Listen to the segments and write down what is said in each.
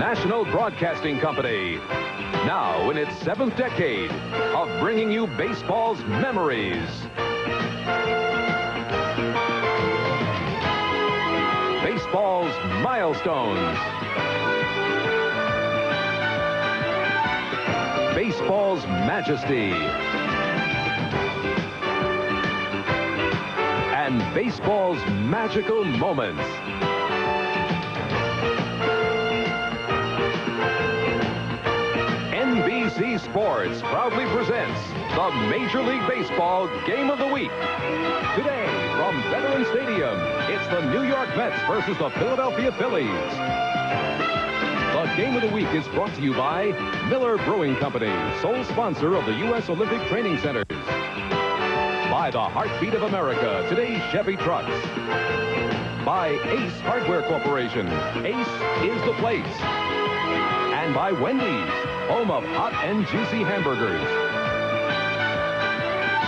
National Broadcasting Company. Now in its 7th decade of bringing you baseball's memories. Baseball's milestones. Baseball's majesty. And baseball's magical moments. NBC Sports proudly presents the Major League Baseball Game of the Week. Today, from Veterans Stadium, it's the New York Mets versus the Philadelphia Phillies. The Game of the Week is brought to you by Miller Brewing Company, sole sponsor of the U.S. Olympic Training Centers. By the Heartbeat of America, today's Chevy trucks. By Ace Hardware Corporation. Ace is the place. And by Wendy's, home of hot and juicy hamburgers.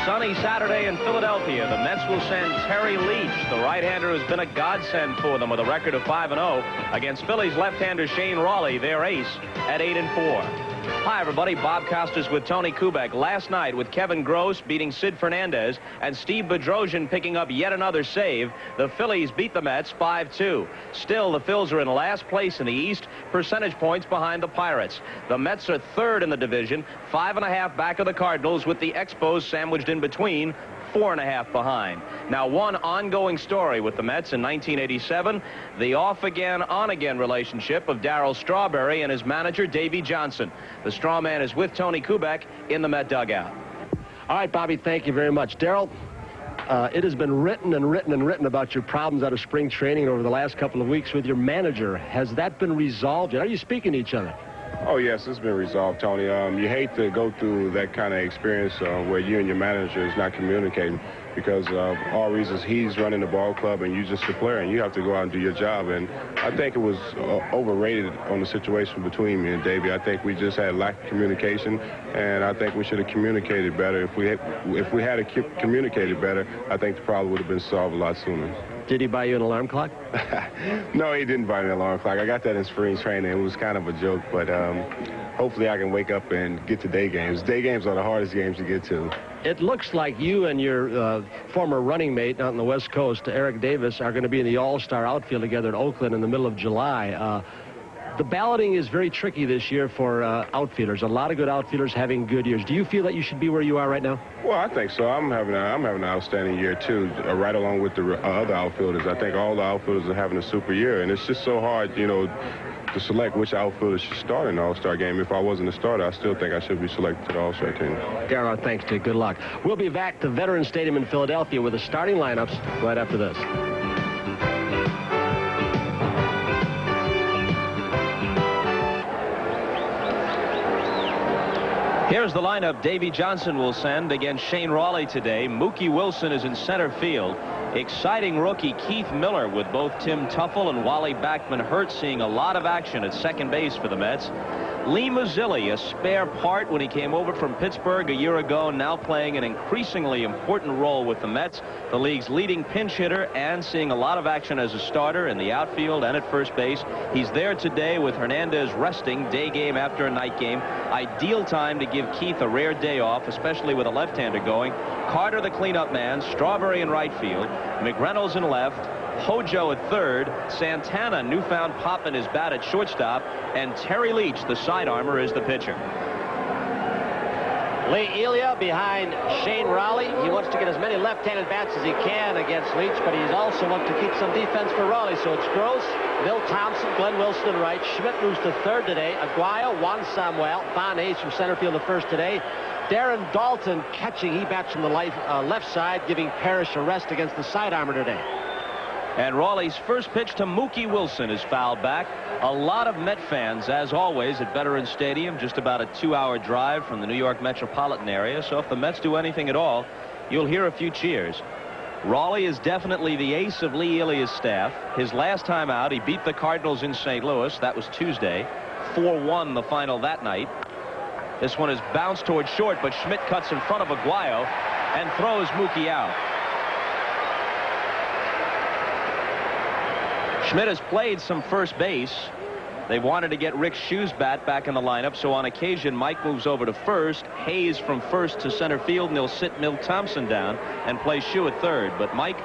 Sunny Saturday in Philadelphia. The Mets will send Terry Leach, the right-hander who's been a godsend for them with a record of 5-0, against Phillies left-hander Shane Rawley, their ace, at 8-4. Hi, everybody. Bob Costas with Tony Kubek. Last night, with Kevin Gross beating Sid Fernandez and Steve Bedrosian picking up yet another save, the Phillies beat the Mets 5-2. Still, the Phils are in last place in the East, percentage points behind the Pirates. The Mets are third in the division, 5.5 back of the Cardinals, with the Expos sandwiched in between, 4.5 behind. Now, one ongoing story with the Mets in 1987, the off-again, on-again relationship of Darryl Strawberry and his manager, Davey Johnson. The straw man is with Tony Kubek in the Met dugout. All right, Bobby, thank you very much. Darryl, it has been written and written and written about your problems out of spring training over the last couple of weeks with your manager. Has that been resolved yet? Are you speaking to each other? Oh, yes, it's been resolved, Tony. You hate to go through that kind of experience where you and your manager is not communicating because of all reasons he's running the ball club and you just a player and you have to go out and do your job. And I think it was overrated on the situation between me and Davey. I think we just had lack of communication, and I think we should have communicated better. If we had communicated better, I think the problem would have been solved a lot sooner. Did he buy you an alarm clock? No, he didn't buy me an alarm clock. I got that in spring training. It was kind of a joke, but hopefully I can wake up and get to day games. Day games are the hardest games to get to. It looks like you and your former running mate out on the West Coast, Eric Davis, are going to be in the All-Star outfield together in Oakland in the middle of July. The balloting is very tricky this year for outfielders. A lot of good outfielders having good years. Do you feel that you should be where you are right now? Well, I think so. I'm having an outstanding year, too, right along with the other outfielders. I think all the outfielders are having a super year, and it's just so hard, you know, to select which outfielder should start in the All-Star game. If I wasn't a starter, I still think I should be selected to the All-Star team. Darryl, thanks, Dick. Good luck. We'll be back to Veterans Stadium in Philadelphia with the starting lineups right after this. Here's the lineup Davey Johnson will send against Shane Rawley today. Mookie Wilson is in center field. Exciting rookie Keith Miller with both Tim Tuffle and Wally Backman hurt, seeing a lot of action at second base for the Mets. Lee Mazzilli, a spare part when he came over from Pittsburgh a year ago, now playing an increasingly important role with the Mets, the league's leading pinch hitter, and seeing a lot of action as a starter in the outfield and at first base. He's there today with Hernandez resting, day game after a night game. Ideal time to give Keith a rare day off, especially with a left-hander going. Carter, the cleanup man, Strawberry in right field, McReynolds in left, Hojo at third, Santana, newfound pop in his bat at shortstop, and Terry Leach, the sidearmer, is the pitcher. Lee Elia behind Shane Rawley. He wants to get as many left-handed bats as he can against Leach, but he's also wants to keep some defense for Rawley. So it's Gross, Bill Thompson, Glenn Wilson in right. Schmidt moves to third today. Aguayo, Juan Samuel, Von Hayes from center field the first today. Darren Dalton catching. He bats from the left side, giving Parrish a rest against the sidearmer today. And Rawley's first pitch to Mookie Wilson is fouled back. A lot of Met fans, as always, at Veterans Stadium, just about a 2-hour drive from the New York metropolitan area. So if the Mets do anything at all, you'll hear a few cheers. Rawley is definitely the ace of Lee Ilia's staff. His last time out, he beat the Cardinals in St. Louis. That was Tuesday. 4-1 the final that night. This one is bounced towards short, but Schmidt cuts in front of Aguayo and throws Mookie out. Schmidt has played some first base. They wanted to get Rick Schu's bat back in the lineup, so on occasion Mike moves over to first, Hayes from first to center field, and they'll sit Milt Thompson down and play Schu at third. But Mike,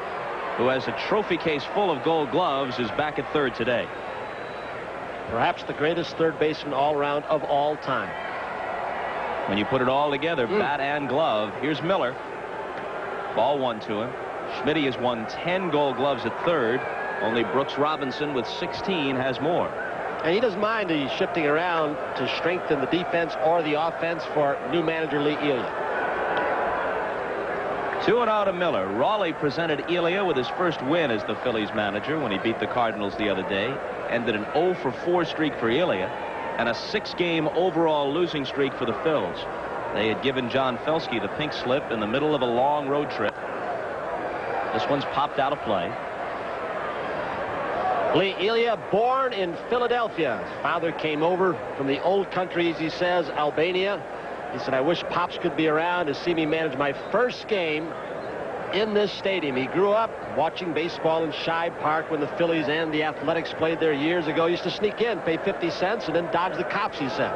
who has a trophy case full of Gold Gloves, is back at third today. Perhaps the greatest third baseman all-around of all time. When you put it all together, bat and glove. Here's Miller. Ball 1 to him. Schmidt has won 10 Gold Gloves at third. Only Brooks Robinson with 16 has more. And he doesn't mind the shifting around to strengthen the defense or the offense for new manager Lee Elia. 2-0 to Miller. Raleigh presented Elia with his first win as the Phillies manager when he beat the Cardinals the other day. Ended an 0-for-4 streak for Elia and a 6-game overall losing streak for the Phils. They had given John Felsky the pink slip in the middle of a long road trip. This one's popped out of play. Lee Elia, born in Philadelphia. His father came over from the old country, as he says, Albania. He said, I wish Pops could be around to see me manage my first game in this stadium. He grew up watching baseball in Shibe Park when the Phillies and the Athletics played there years ago. He used to sneak in, pay 50 cents, and then dodge the cops, he said.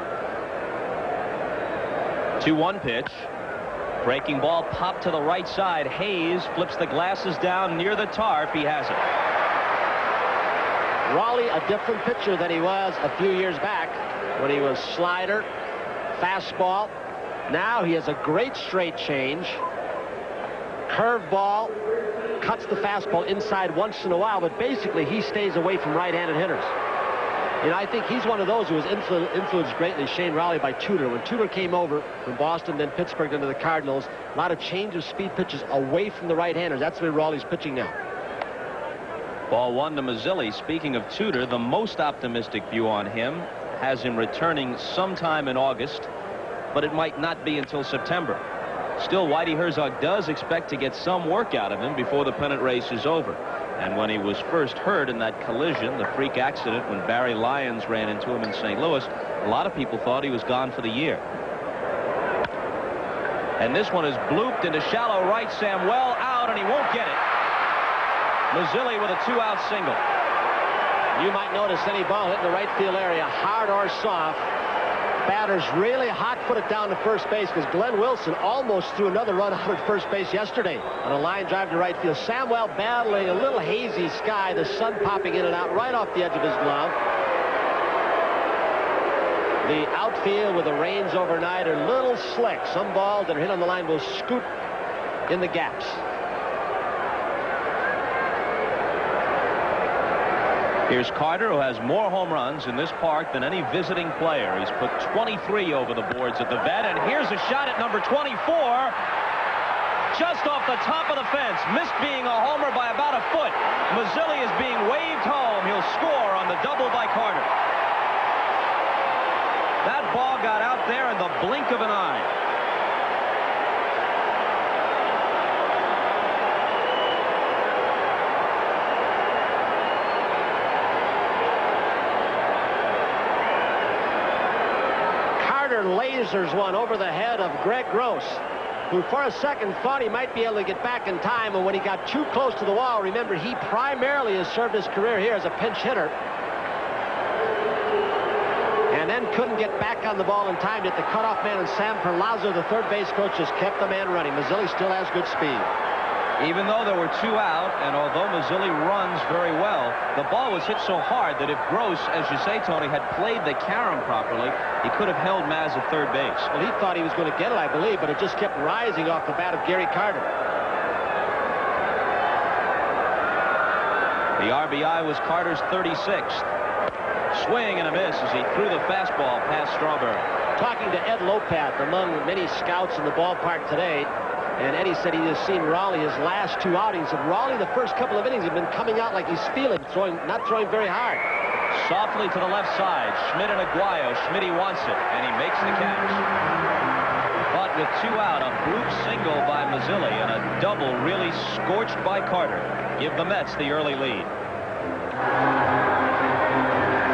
2-1 pitch. Breaking ball popped to the right side. Hayes flips the glasses down near the tarp. He has it. Raleigh, a different pitcher than he was a few years back when he was slider, fastball. Now he has a great straight change. Curveball, cuts the fastball inside once in a while, but basically he stays away from right-handed hitters. You know, I think he's one of those who was influenced greatly, Shane Raleigh, by Tudor. When Tudor came over from Boston, then Pittsburgh, then to the Cardinals, a lot of change of speed pitches away from the right-handers. That's where Raleigh's pitching now. Ball 1 to Mazzilli. Speaking of Tudor, the most optimistic view on him has him returning sometime in August, but it might not be until September. Still, Whitey Herzog does expect to get some work out of him before the pennant race is over. And when he was first hurt in that collision, the freak accident when Barry Lyons ran into him in St. Louis, a lot of people thought he was gone for the year. And this one is blooped into shallow right. Samuel out, and he won't get it. Mazzilli with a 2-out single. You might notice any ball hit in the right field area, hard or soft, batter's really hot-footed down to first base, because Glenn Wilson almost threw another run out at first base yesterday on a line drive to right field. Samuel battling a little hazy sky, the sun popping in and out right off the edge of his glove. The outfield with the rains overnight are a little slick. Some balls that are hit on the line will scoot in the gaps. Here's Carter, who has more home runs in this park than any visiting player. He's put 23 over the boards at the vet, and here's a shot at number 24. Just off the top of the fence. Missed being a homer by about a foot. Mazzilli is being waved home. He'll score on the double by Carter. That ball got out there in the blink of an eye. Lasers one over the head of Greg Gross, who for a second thought he might be able to get back in time, and when he got too close to the wall, remember, he primarily has served his career here as a pinch hitter, and then couldn't get back on the ball in time. Yet the cutoff man and Sam Perlazzo, the third base coach, has kept the man running. Mazzilli still has good speed. Even though there were 2 out, and although Mazzilli runs very well, the ball was hit so hard that if Gross, as you say, Tony, had played the carom properly, he could have held Maz at third base. Well, he thought he was going to get it, I believe, but it just kept rising off the bat of Gary Carter. The RBI was Carter's 36th. Swing and a miss as he threw the fastball past Strawberry. Talking to Ed Lopat, among many scouts in the ballpark today, and Eddie said he has seen Raleigh his last 2 outings. And Raleigh, the first couple of innings, have been coming out like he's feeling, not throwing very hard. Softly to the left side. Schmidt and Aguayo. Schmidt wants it, and he makes the catch. But with 2 out, a bloop single by Mazzilli and a double really scorched by Carter give the Mets the early lead.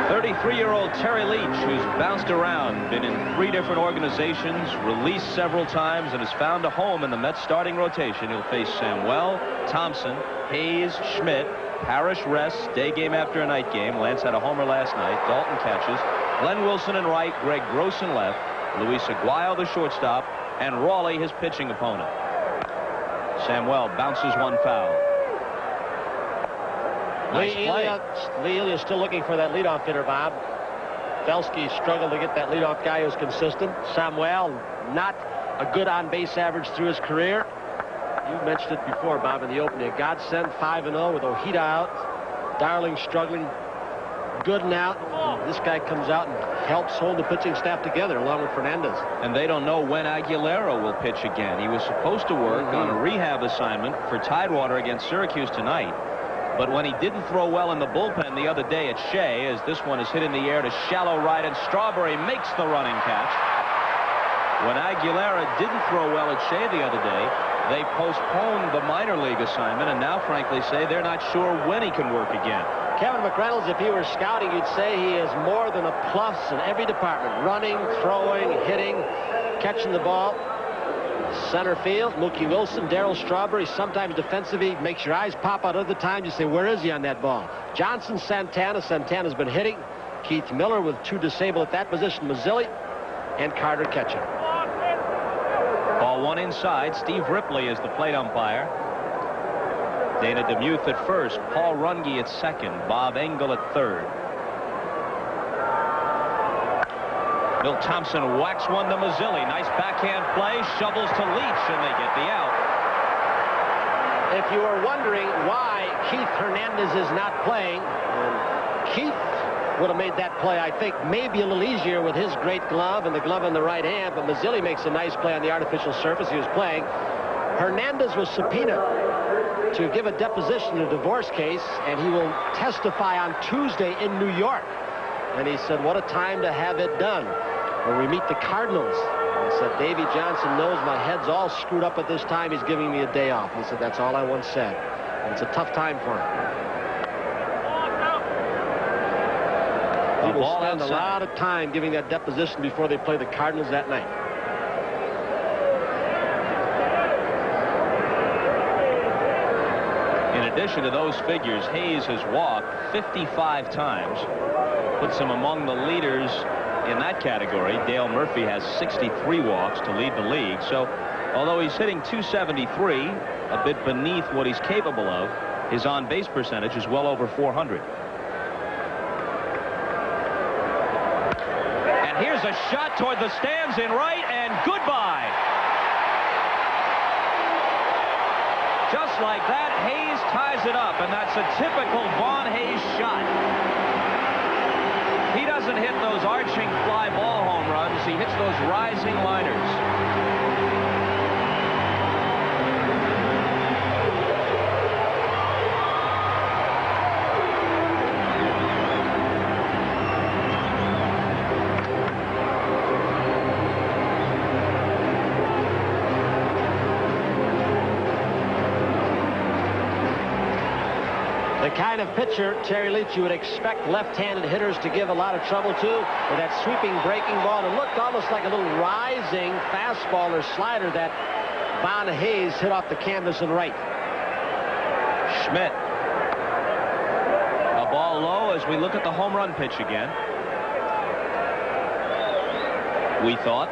33-year-old Terry Leach, who's bounced around, been in 3 different organizations, released several times, and has found a home in the Mets starting rotation. He'll face Samuel, Thompson, Hayes, Schmidt, Parrish rests, day game after a night game. Lance had a homer last night. Dalton catches. Glenn Wilson in right, Greg Gross in left, Luis Aguayo the shortstop, and Rawley his pitching opponent. Samuel bounces one foul. Nice play. Lee Elia still looking for that leadoff hitter, Bob. Belsky struggled to get that leadoff guy who's consistent. Samuel, not a good on-base average through his career. You mentioned it before, Bob, in the opening. A godsend, 5-0 with Ojeda out. Darling struggling. Gooden out. This guy comes out and helps hold the pitching staff together along with Fernandez. And they don't know when Aguilera will pitch again. He was supposed to work on a rehab assignment for Tidewater against Syracuse tonight. But when he didn't throw well in the bullpen the other day at Shea, as this one is hit in the air to shallow right, and Strawberry makes the running catch. When Aguilera didn't throw well at Shea the other day, they postponed the minor league assignment and now frankly say they're not sure when he can work again. Kevin McReynolds, if he were scouting, you'd say he is more than a plus in every department. Running, throwing, hitting, catching the ball. Center field, Mookie Wilson, Darryl Strawberry, sometimes defensively makes your eyes pop out. Other times you say, where is he on that ball? Johnson, Santana. Santana's been hitting. Keith Miller with 2 disabled at that position. Mazzilli and Carter catching. Ball 1 inside. Steve Ripley is the plate umpire. Dana DeMuth at first. Paul Runge at second. Bob Engel at third. Bill Thompson whacks one to Mazzilli. Nice backhand play. Shovels to Leach, and they get the out. If you were wondering why Keith Hernandez is not playing, Keith would have made that play, I think, maybe a little easier with his great glove and the glove in the right hand, but Mazzilli makes a nice play on the artificial surface he was playing. Hernandez was subpoenaed to give a deposition in a divorce case, and he will testify on Tuesday in New York. And he said, what a time to have it done. When we meet the Cardinals. And he said, Davy Johnson knows my head's all screwed up at this time. He's giving me a day off. And he said, that's all I once said. And it's a tough time for him. He will spend a lot of time giving that deposition before they play the Cardinals that night. In addition to those figures, Hayes has walked 55 times. Puts him among the leaders in that category. Dale Murphy has 63 walks to lead the league. So although he's hitting .273, a bit beneath what he's capable of, his on-base percentage is well over .400. And here's a shot toward the stands in right, and goodbye. Just like that, Hayes ties it up, and that's a typical Vaughn Hayes shot. He doesn't hit those arching fly ball home runs. He hits those rising liners. The kind of pitcher, Terry Leach, you would expect left-handed hitters to give a lot of trouble to, with that sweeping breaking ball. It looked almost like a little rising fastball or slider that Vaughn Hayes hit off the canvas and right. Schmidt. A ball low as we look at the home run pitch again. We thought.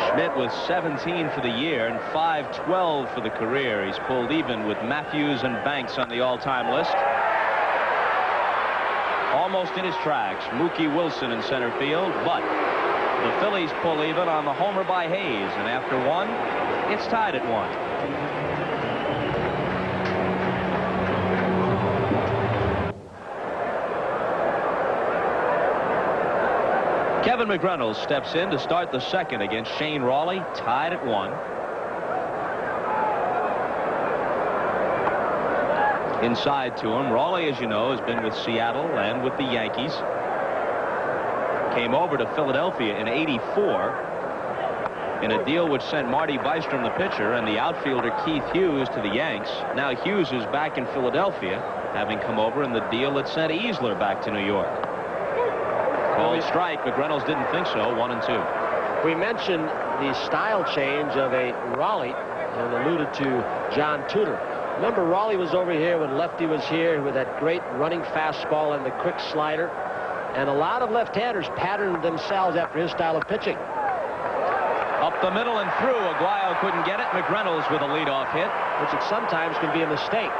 Schmidt with 17 for the year and 512 for the career. He's pulled even with Matthews and Banks on the all-time list. Almost in his tracks, Mookie Wilson in center field, but the Phillies pull even on the homer by Hayes, and after one, it's tied at 1. Kevin McReynolds steps in to start the second against Shane Rawley, tied at 1. Inside to him, Rawley, as you know, has been with Seattle and with the Yankees. Came over to Philadelphia in '84 in a deal which sent Marty Bystrom, the pitcher, and the outfielder Keith Hughes to the Yanks. Now Hughes is back in Philadelphia, having come over in the deal that sent Easler back to New York. Called strike, but Reynolds didn't think so. 1-2. We mentioned the style change of a Raleigh and alluded to John Tudor. Remember, Raleigh was over here when Lefty was here with that great running fastball and the quick slider. And a lot of left-handers patterned themselves after his style of pitching. Up the middle and through. Aguayo couldn't get it. McReynolds with a leadoff hit. Which sometimes can be a mistake.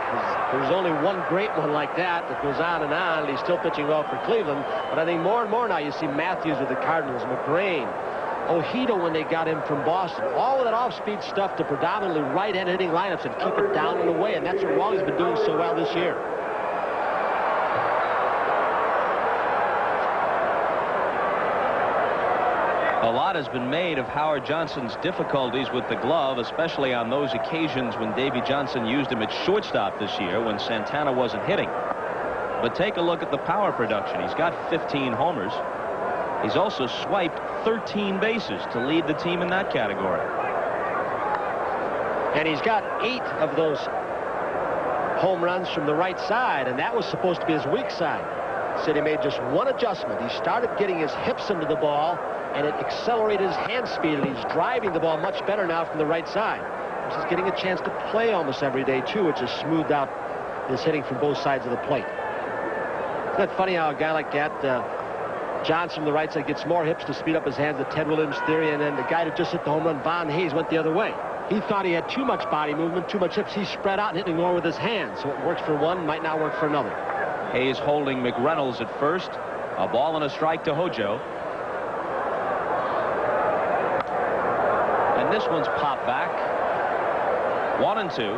There's only one great one like that goes on, and he's still pitching well for Cleveland. But I think more and more now you see Matthews with the Cardinals, McGrain, Ojeda when they got him from Boston. All of that off-speed stuff to predominantly right-handed hitting lineups and keep it down and away. And that's what Raleigh's been doing so well this year. A lot has been made of Howard Johnson's difficulties with the glove, especially on those occasions when Davy Johnson used him at shortstop this year when Santana wasn't hitting. But take a look at the power production. He's got 15 homers. He's also swiped 13 bases to lead the team in that category. And he's got 8 of those home runs from the right side, and that was supposed to be his weak side. Said he made just one adjustment. He started getting his hips into the ball, and it accelerated his hand speed, and he's driving the ball much better now from the right side. He's getting a chance to play almost every day, too, which has smoothed out his hitting from both sides of the plate. Isn't that funny how a guy like that, Johnson from the right side, gets more hips to speed up his hands, the Ted Williams theory, and then the guy that just hit the home run, Von Hayes, went the other way. He thought he had too much body movement, too much hips. He spread out and hitting more with his hands, so it works for one, might not work for another. Hayes holding McReynolds at first. A ball and a strike to Hojo. And this one's popped back. 1-2.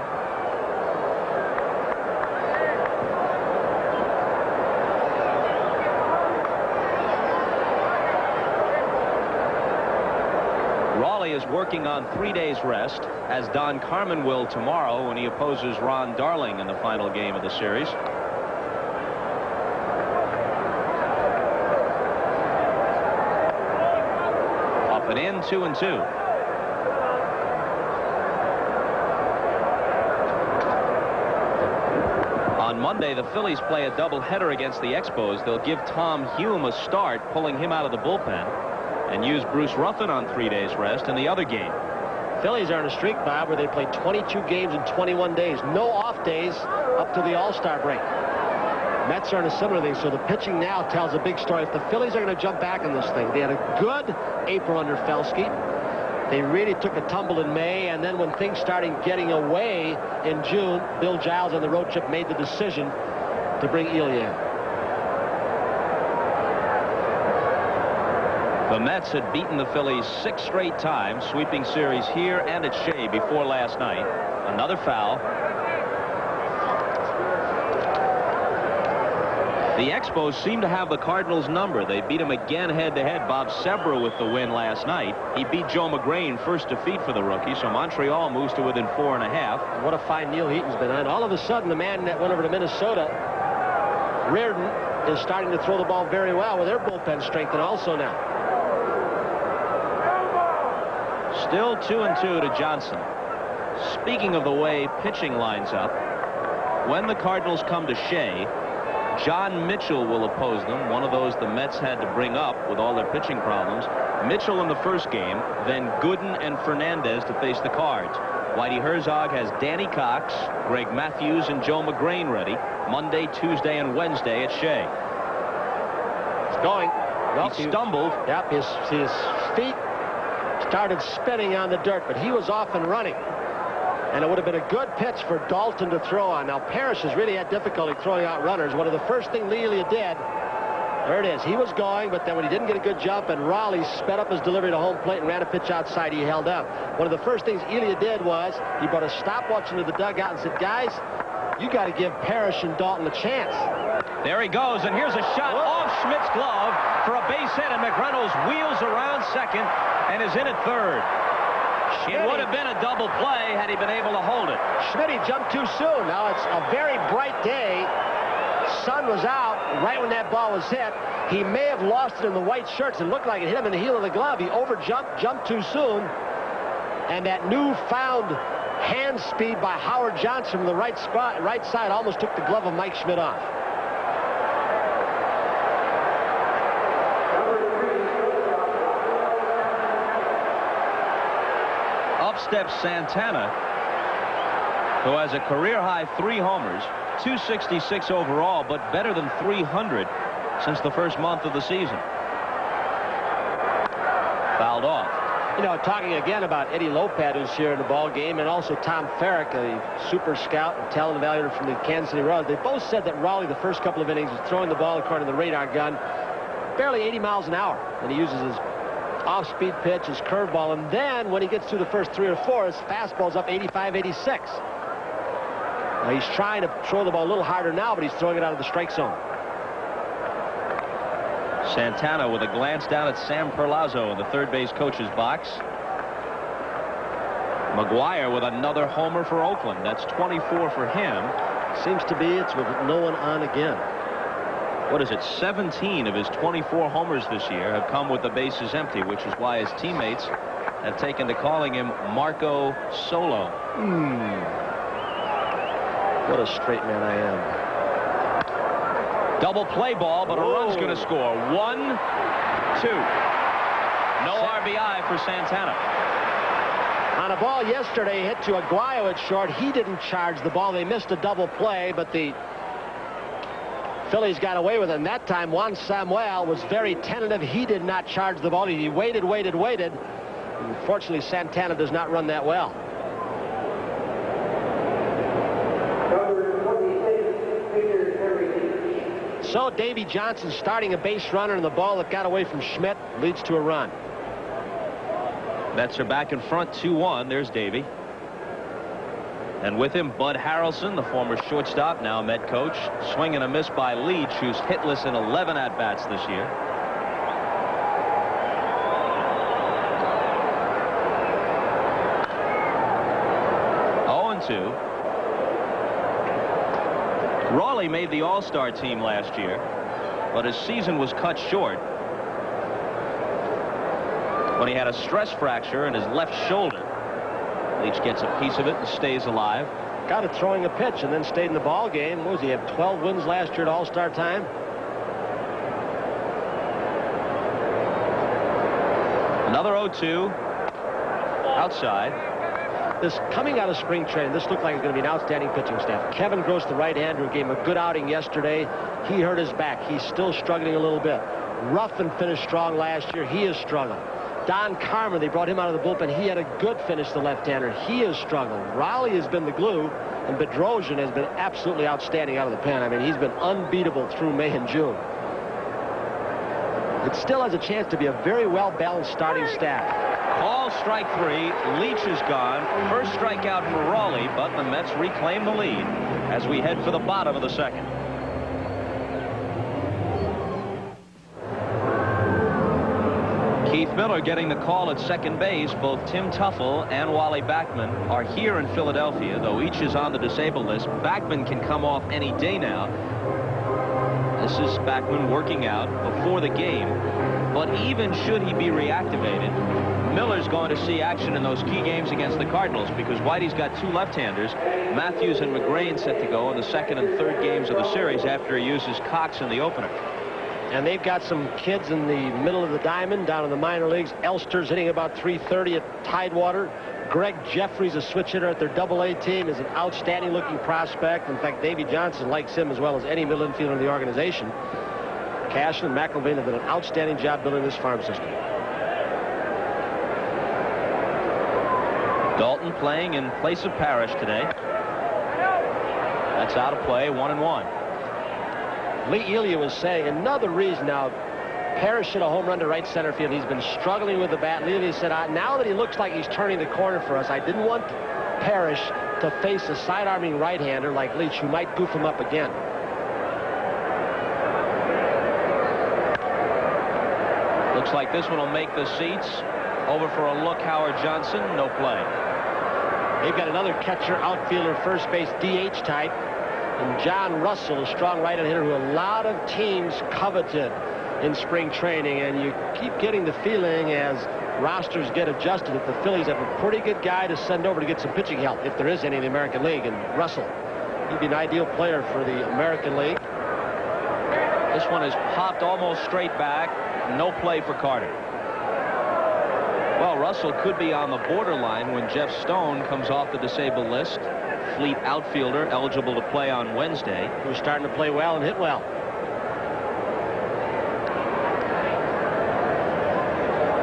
Raleigh is working on 3 days rest, as Don Carmen will tomorrow when he opposes Ron Darling in the final game of the series. Up and in, 2-2. On Monday, the Phillies play a doubleheader against the Expos. They'll give Tom Hume a start, pulling him out of the bullpen, and use Bruce Ruffin on 3 days rest in the other game. Phillies are on a streak, Bob, where they play 22 games in 21 days. No off days up to the All-Star break. Mets are in a similar thing, so the pitching now tells a big story. If the Phillies are going to jump back in this thing, they had a good April under Felsky. They really took a tumble in May, and then when things started getting away in June, Bill Giles on the road trip made the decision to bring Elia in. The Mets had beaten the Phillies 6 straight times, sweeping series here and at Shea before last night. Another foul. The Expos seem to have the Cardinals' number. They beat him again head-to-head. Bob Sebra with the win last night. He beat Joe McGrain first defeat for the rookie, so Montreal moves to within 4.5. What a find Neil Heaton's been on. All of a sudden, the man that went over to Minnesota, Reardon, is starting to throw the ball very well with their bullpen strengthened also now. Still 2-2 to Johnson. Speaking of the way pitching lines up, when the Cardinals come to Shea, John Mitchell will oppose them, one of those the Mets had to bring up with all their pitching problems. Mitchell in the first game, then Gooden and Fernandez to face the Cards. Whitey Herzog has Danny Cox, Greg Matthews, and Joe McGrain ready Monday, Tuesday, and Wednesday at Shea. It's going. Well, he stumbled. Yep, his feet started spinning on the dirt, but he was off and running. And it would have been a good pitch for Dalton to throw on. Now, Parrish has really had difficulty throwing out runners. One of the first things Lelia did, there it is. He was going, but then when he didn't get a good jump and Raleigh sped up his delivery to home plate and ran a pitch outside, he held up. One of the first things Elia did was he brought a stopwatch into the dugout and said, guys, you got to give Parrish and Dalton a chance. There he goes, and here's a shot off Schmidt's glove for a base hit, and McReynolds wheels around second and is in at third. It would have been a double play had he been able to hold it. Schmidt jumped too soon. Now it's a very bright day. Sun was out right when that ball was hit. He may have lost it in the white shirts. It looked like it hit him in the heel of the glove. He jumped too soon. And that newfound hand speed by Howard Johnson from the right side almost took the glove of Mike Schmidt off. steps Santana, who has a career-high 3 homers, 266 overall, but better than 300 since the first month of the season. Fouled off. You know, talking again about Eddie Lopez, who's here in the ball game, and also Tom Farrick, a super scout and talent evaluator from the Kansas City Royals. They both said that Raleigh, the first couple of innings, was throwing the ball according to the radar gun, barely 80 miles an hour. And he uses his off-speed pitch, his curveball, and then when he gets through the first 3 or 4, his fastball's up 85, 86. Now he's trying to throw the ball a little harder now, but he's throwing it out of the strike zone. Santana with a glance down at Sam Perlazzo in the third base coach's box. McGuire with another homer for Oakland. That's 24 for him. Seems to be it's with no one on again. What is it? 17 of his 24 homers this year have come with the bases empty, which is why his teammates have taken to calling him Marco Solo. What a straight man I am. Double play ball, but a run's going to score. 1-2. No RBI for Santana. On a ball yesterday hit to Aguayo at short, he didn't charge the ball. They missed a double play, but the Phillies got away with it. And that time, Juan Samuel was very tentative. He did not charge the ball. He waited. Unfortunately, Santana does not run that well. So Davy Johnson starting a base runner, and the ball that got away from Schmidt leads to a run. Mets are back in front 2-1. There's Davy. And with him, Bud Harrelson, the former shortstop, now Met coach. Swing and a miss by Leach, who's hitless in 11 at-bats this year. Raleigh made the All-Star team last year, but his season was cut short when he had a stress fracture in his left shoulder. Leach gets a piece of it and stays alive. Got it throwing a pitch and then stayed in the ball game. What was he, have 12 wins last year at All-Star time? Another 0-2 outside. This coming out of spring training, this looked like it's going to be an outstanding pitching staff. Kevin Gross, the right-hander, who gave him a good outing yesterday. He hurt his back. He's still struggling a little bit. Ruffin finished strong last year. He has struggled. Don Carmer, they brought him out of the bullpen. He had a good finish, the left-hander. He has struggled. Raleigh has been the glue, and Bedrosian has been absolutely outstanding out of the pen. I mean, he's been unbeatable through May and June. It still has a chance to be a very well-balanced starting staff. Ball strike 3. Leach is gone. First strikeout for Raleigh, but the Mets reclaim the lead as we head for the bottom of the second. Keith Miller getting the call at second base. Both Tim Tuffle and Wally Backman are here in Philadelphia, though each is on the disabled list. Backman can come off any day now. This is Backman working out before the game, but even should he be reactivated, Miller's going to see action in those key games against the Cardinals because Whitey's got 2 left-handers. Matthews and McGrain set to go in the second and third games of the series after he uses Cox in the opener. And they've got some kids in the middle of the diamond down in the minor leagues. Elster's hitting about .330 at Tidewater. Greg Jeffries, a switch hitter at their Double-A team, is an outstanding looking prospect. In fact, Davy Johnson likes him as well as any middle infielder in the organization. Cashin and McElvain have done an outstanding job building this farm system. Dalton playing in place of Parrish today. That's out of play, 1-1. Lee Elia was saying another reason now Parrish hit a home run to right center field. He's been struggling with the bat. Lee Elia said, now that he looks like he's turning the corner for us, I didn't want Parrish to face a side-arming right-hander like Leach, who might goof him up again. Looks like this one will make the seats. Over for a look, Howard Johnson. No play. They've got another catcher, outfielder, first base, DH type. And John Russell, a strong right-hand hitter who a lot of teams coveted in spring training. And you keep getting the feeling as rosters get adjusted that the Phillies have a pretty good guy to send over to get some pitching help, if there is any in the American League. And Russell, he'd be an ideal player for the American League. This one is popped almost straight back. No play for Carter. Well, Russell could be on the borderline when Jeff Stone comes off the disabled list. Fleet outfielder eligible to play on Wednesday. Who's starting to play well and hit well.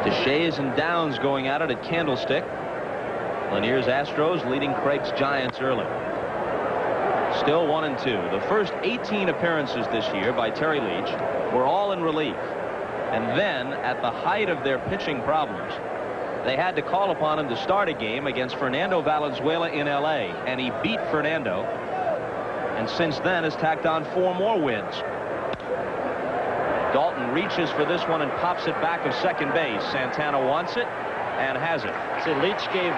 DeShays and Downs going at it at Candlestick. Lanier's Astros leading Craig's Giants early. Still 1-2. The first 18 appearances this year by Terry Leach were all in relief. And then, at the height of their pitching problems, they had to call upon him to start a game against Fernando Valenzuela in L.A. And he beat Fernando. And since then has tacked on 4 more wins. Dalton reaches for this one and pops it back of second base. Santana wants it and has it. See, Leach gave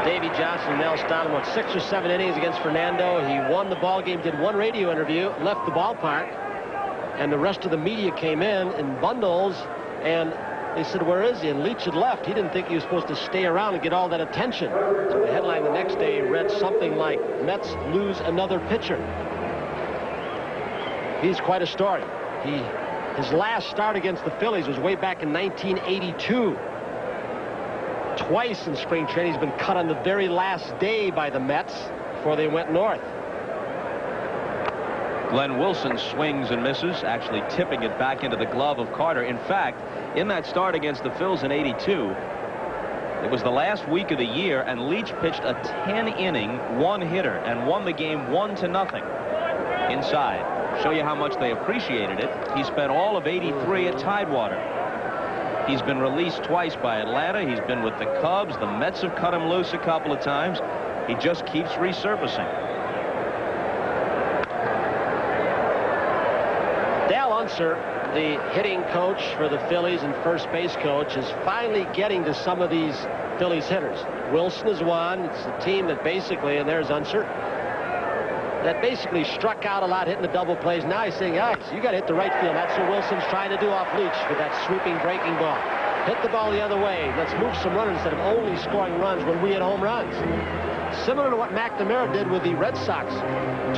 Davey Johnson and Mel Stalin, what, 6 or 7 innings against Fernando. He won the ball game, did 1 radio interview, left the ballpark, and the rest of the media came in bundles, and they said, where is he? And Leach had left. He didn't think he was supposed to stay around and get all that attention. So the headline the next day read something like, Mets lose another pitcher. He's quite a story. His last start against the Phillies was way back in 1982. Twice in spring training he's been cut on the very last day by the Mets before they went north. Glenn Wilson swings and misses, actually tipping it back into the glove of Carter. In fact, in that start against the Phils in '82, it was the last week of the year, and Leach pitched a 10-inning 1-hitter and won the game 1-0 inside. Show you how much they appreciated it. He spent all of '83 at Tidewater. He's been released twice by Atlanta. He's been with the Cubs. The Mets have cut him loose a couple of times. He just keeps resurfacing. Dale Unser, the hitting coach for the Phillies and first base coach, is finally getting to some of these Phillies hitters. Wilson is one. It's a team that basically, and there's Unser, that basically struck out a lot hitting the double plays. Now he's saying, guys, you got to hit the right field. That's what Wilson's trying to do off Leach with that sweeping breaking ball. Hit the ball the other way. Let's move some runners instead of only scoring runs when we hit home runs. Similar to what McNamara did with the Red Sox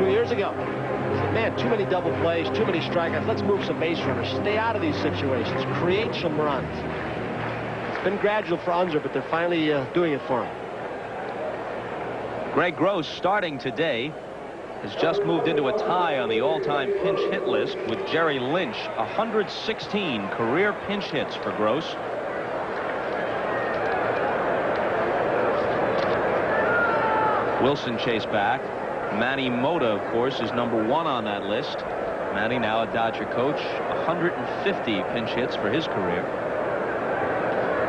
2 years ago. He said, man, too many double plays, too many strikeouts. Let's move some base runners. Stay out of these situations. Create some runs. It's been gradual for Unser, but they're finally doing it for him. Greg Gross, starting today, has just moved into a tie on the all-time pinch hit list with Jerry Lynch. 116 career pinch hits for Gross. Wilson chased back. Manny Mota, of course, is #1 on that list. Manny, now a Dodger coach, 150 pinch hits for his career.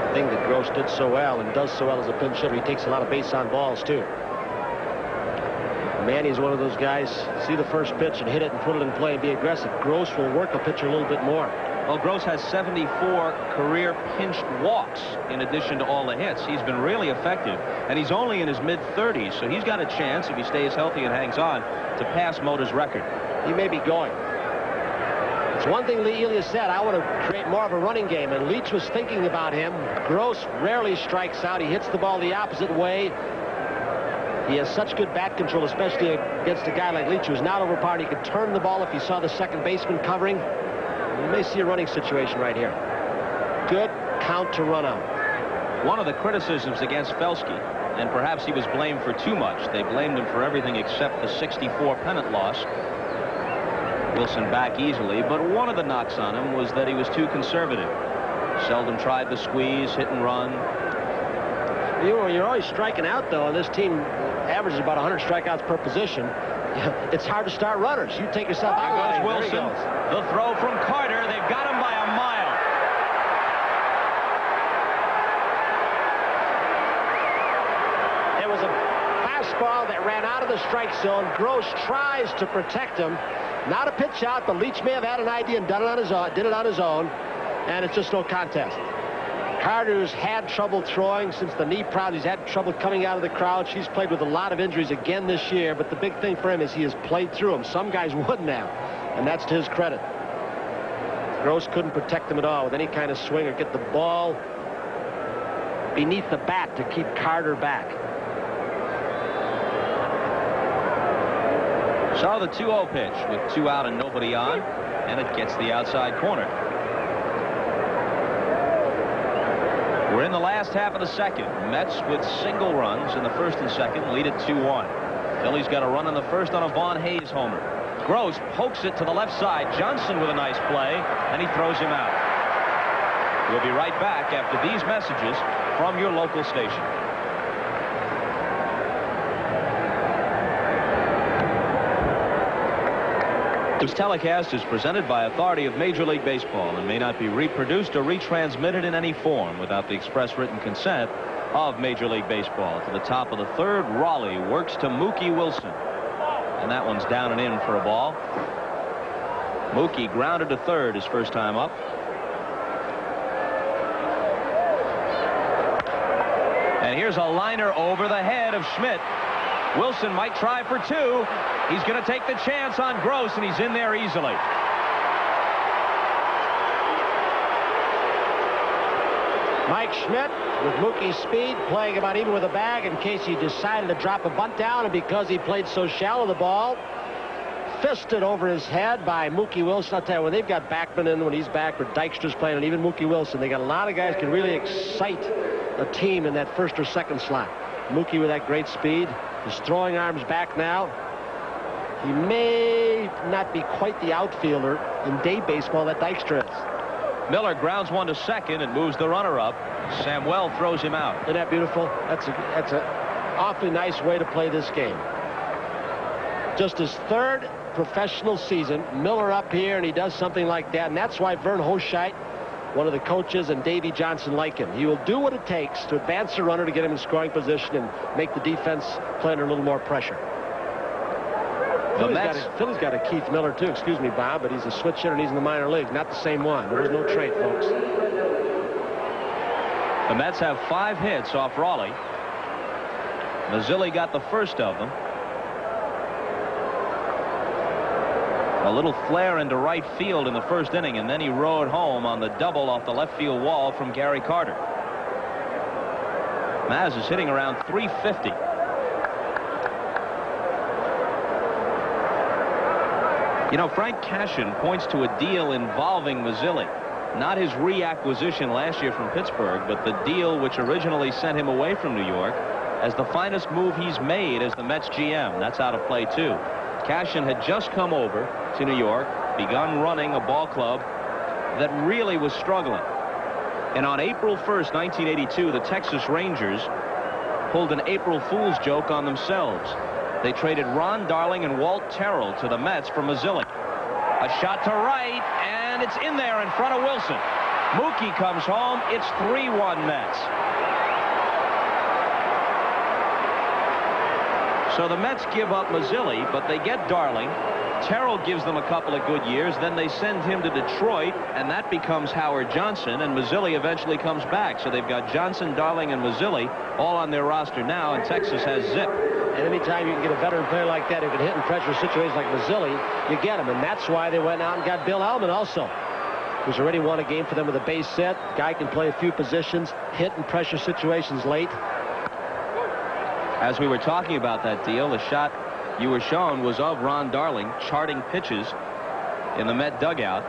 The thing that Gross did so well and does so well as a pinch hitter, he takes a lot of base on balls too. Manny's one of those guys, see the first pitch and hit it and put it in play and be aggressive. Gross will work a pitcher a little bit more. Well, Gross has 74 career pinched walks in addition to all the hits. He's been really effective, and he's only in his mid-30s, so he's got a chance, if he stays healthy and hangs on, to pass Mota's record. He may be going. It's one thing Lee Elia said, I want to create more of a running game, and Leach was thinking about him. Gross rarely strikes out. He hits the ball the opposite way. He has such good bat control, especially against a guy like Leach, who's not overpowered. He could turn the ball if he saw the second baseman covering. You may see a running situation right here. Good count to run out. One of the criticisms against Felsky, and perhaps he was blamed for too much. They blamed him for everything except the '64 pennant loss. Wilson back easily, but one of the knocks on him was that he was too conservative. Seldom tried the squeeze, hit and run. You're always striking out, though, and this team averages about 100 strikeouts per position. It's hard to start runners. You take yourself out. There goes Wilson. The throw from Carter. They've got him by a mile. There was a fastball that ran out of the strike zone. Gross tries to protect him. Not a pitch out, but Leach may have had an idea and done it on his own, did it on his own, and it's just no contest. Carter's had trouble throwing since the knee problem. He's had trouble coming out of the crowd. She's played with a lot of injuries again this year, but the big thing for him is he has played through them. Some guys wouldn't have, and that's to his credit. Gross couldn't protect him at all with any kind of swing or get the ball beneath the bat to keep Carter back. So the 2-0 pitch with 2 out and nobody on, and it gets the outside corner. We're in the last half of the second. Mets with single runs in the first and second lead at 2-1. Phillies got a run in the first on a Vaughn Hayes homer. Gross pokes it to the left side. Johnson with a nice play, and he throws him out. We'll be right back after these messages from your local station. This telecast is presented by authority of Major League Baseball and may not be reproduced or retransmitted in any form without the express written consent of Major League Baseball. To the top of the third, Raleigh works to Mookie Wilson. And that one's down and in for a ball. Mookie grounded to third his first time up. And here's a liner over the head of Schmidt. Wilson might try for two. He's going to take the chance on Gross, and he's in there easily. Mike Schmidt with Mookie's speed, playing about even with a bag in case he decided to drop a bunt down, and because he played so shallow, the ball fisted over his head by Mookie Wilson. I'll tell you, when they've got Backman in, when he's back, or Dykstra's playing, and even Mookie Wilson, they got a lot of guys can really excite a team in that first or second slot. Mookie with that great speed. His throwing arm's back now. He may not be quite the outfielder in day baseball that Dykstra is. Miller grounds one to second and moves the runner up. Samuel throws him out. Isn't that beautiful? That's an awfully nice way to play this game. Just his third professional season. Miller up here, and he does something like that, and that's why Vern Hoscheit, one of the coaches, and Davey Johnson like him. He will do what it takes to advance the runner to get him in scoring position and make the defense play under a little more pressure. Philly's got a Keith Miller too. Excuse me, Bob, but he's a switch hitter and he's in the minor leagues. Not the same one. There was no trade, folks. The Mets have 5 hits off Raleigh. Mazzilli got the first of them. A little flare into right field in the first inning, and then he rode home on the double off the left field wall from Gary Carter. Maz is hitting around .350. You know, Frank Cashin points to a deal involving Mazzilli. Not his reacquisition last year from Pittsburgh, but the deal which originally sent him away from New York as the finest move he's made as the Mets GM. That's out of play, too. Cashin had just come over to New York, begun running a ball club that really was struggling. And on April 1st, 1982, the Texas Rangers pulled an April Fool's joke on themselves. They traded Ron Darling and Walt Terrell to the Mets for Mazzilli. A shot to right, and it's in there in front of Wilson. Mookie comes home. It's 3-1 Mets. So the Mets give up Mazzilli, but they get Darling. Terrell gives them a couple of good years. Then they send him to Detroit, and that becomes Howard Johnson, and Mazzilli eventually comes back. So they've got Johnson, Darling, and Mazzilli all on their roster now, and Texas has Zip. And anytime you can get a veteran player like that who can hit in pressure situations like Mazzilli, you get him. And that's why they went out and got Bill Elman also, who's already won a game for them with a base set. Guy can play a few positions, hit in pressure situations late. As we were talking about that deal, the shot you were shown was of Ron Darling charting pitches in the Met dugout.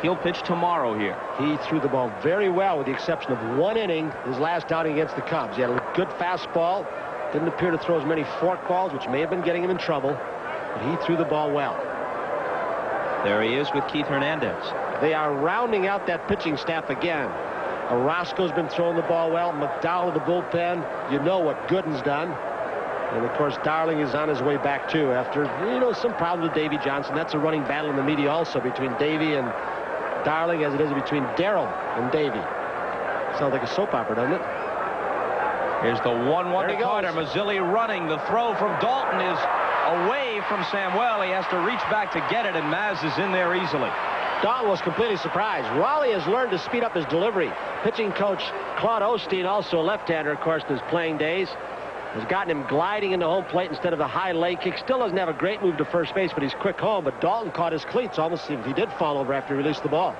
He'll pitch tomorrow here. He threw the ball very well with the exception of one inning, his last outing against the Cubs. He had a good fastball. Didn't appear to throw as many fork balls, which may have been getting him in trouble, but he threw the ball well. There he is with Keith Hernandez. They are rounding out that pitching staff again. Orozco's been throwing the ball well. McDowell to the bullpen. You know what Gooden's done. And, of course, Darling is on his way back, too, after, some problems with Davey Johnson. That's a running battle in the media also between Davey and Darling, as it is between Darrell and Davey. Sounds like a soap opera, doesn't it? Here's the 1-1 to Carter. Mazzilli running. The throw from Dalton is away from Samuel. He has to reach back to get it, and Maz is in there easily. Dalton was completely surprised. Raleigh has learned to speed up his delivery. Pitching coach Claude Osteen, also a left-hander, of course, in his playing days, has gotten him gliding into home plate instead of the high leg kick. Still doesn't have a great move to first base, but he's quick home. But Dalton caught his cleats. Almost seemed he did fall over after he released the ball.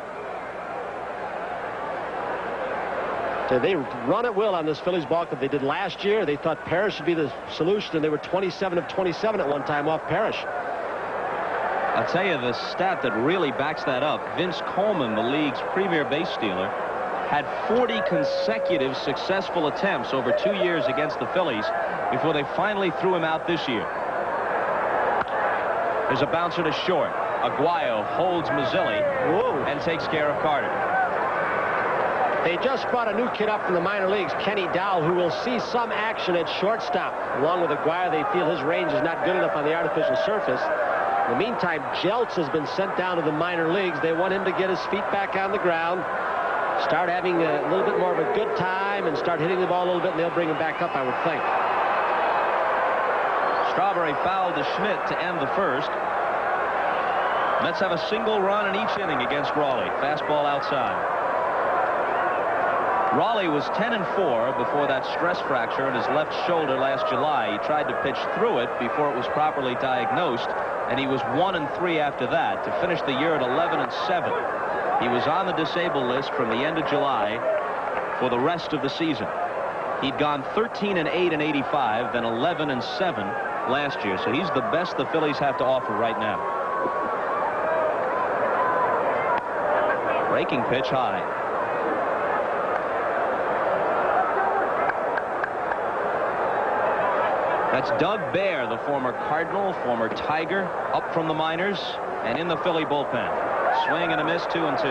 So they run at will on this Phillies ball club. They did last year. They thought Parrish would be the solution, and they were 27 of 27 at one time off Parrish. I'll tell you the stat that really backs that up. Vince Coleman, the league's premier base stealer, had 40 consecutive successful attempts over 2 years against the Phillies before they finally threw him out this year. There's a bouncer to short. Aguayo holds Mazzilli and takes care of Carter. They just brought a new kid up from the minor leagues, Kenny Dowell, who will see some action at shortstop. Along with Aguayo, they feel his range is not good enough on the artificial surface. In the meantime, Jeltz has been sent down to the minor leagues. They want him to get his feet back on the ground, start having a little bit more of a good time, and start hitting the ball a little bit, and they'll bring him back up, I would think. Strawberry fouled to Schmidt to end the first. Mets have a single run in each inning against Raleigh. Fastball outside. Raleigh was 10-4 before that stress fracture in his left shoulder last July. He tried to pitch through it before it was properly diagnosed, and he was 1-3 after that to finish the year at 11-7. He was on the disabled list from the end of July for the rest of the season. He'd gone 13-8 in '85, then 11-7 last year. So he's the best the Phillies have to offer right now. Breaking pitch high. That's Doug Baer, the former Cardinal, former Tiger, up from the minors and in the Philly bullpen. Swing and a miss, 2-2.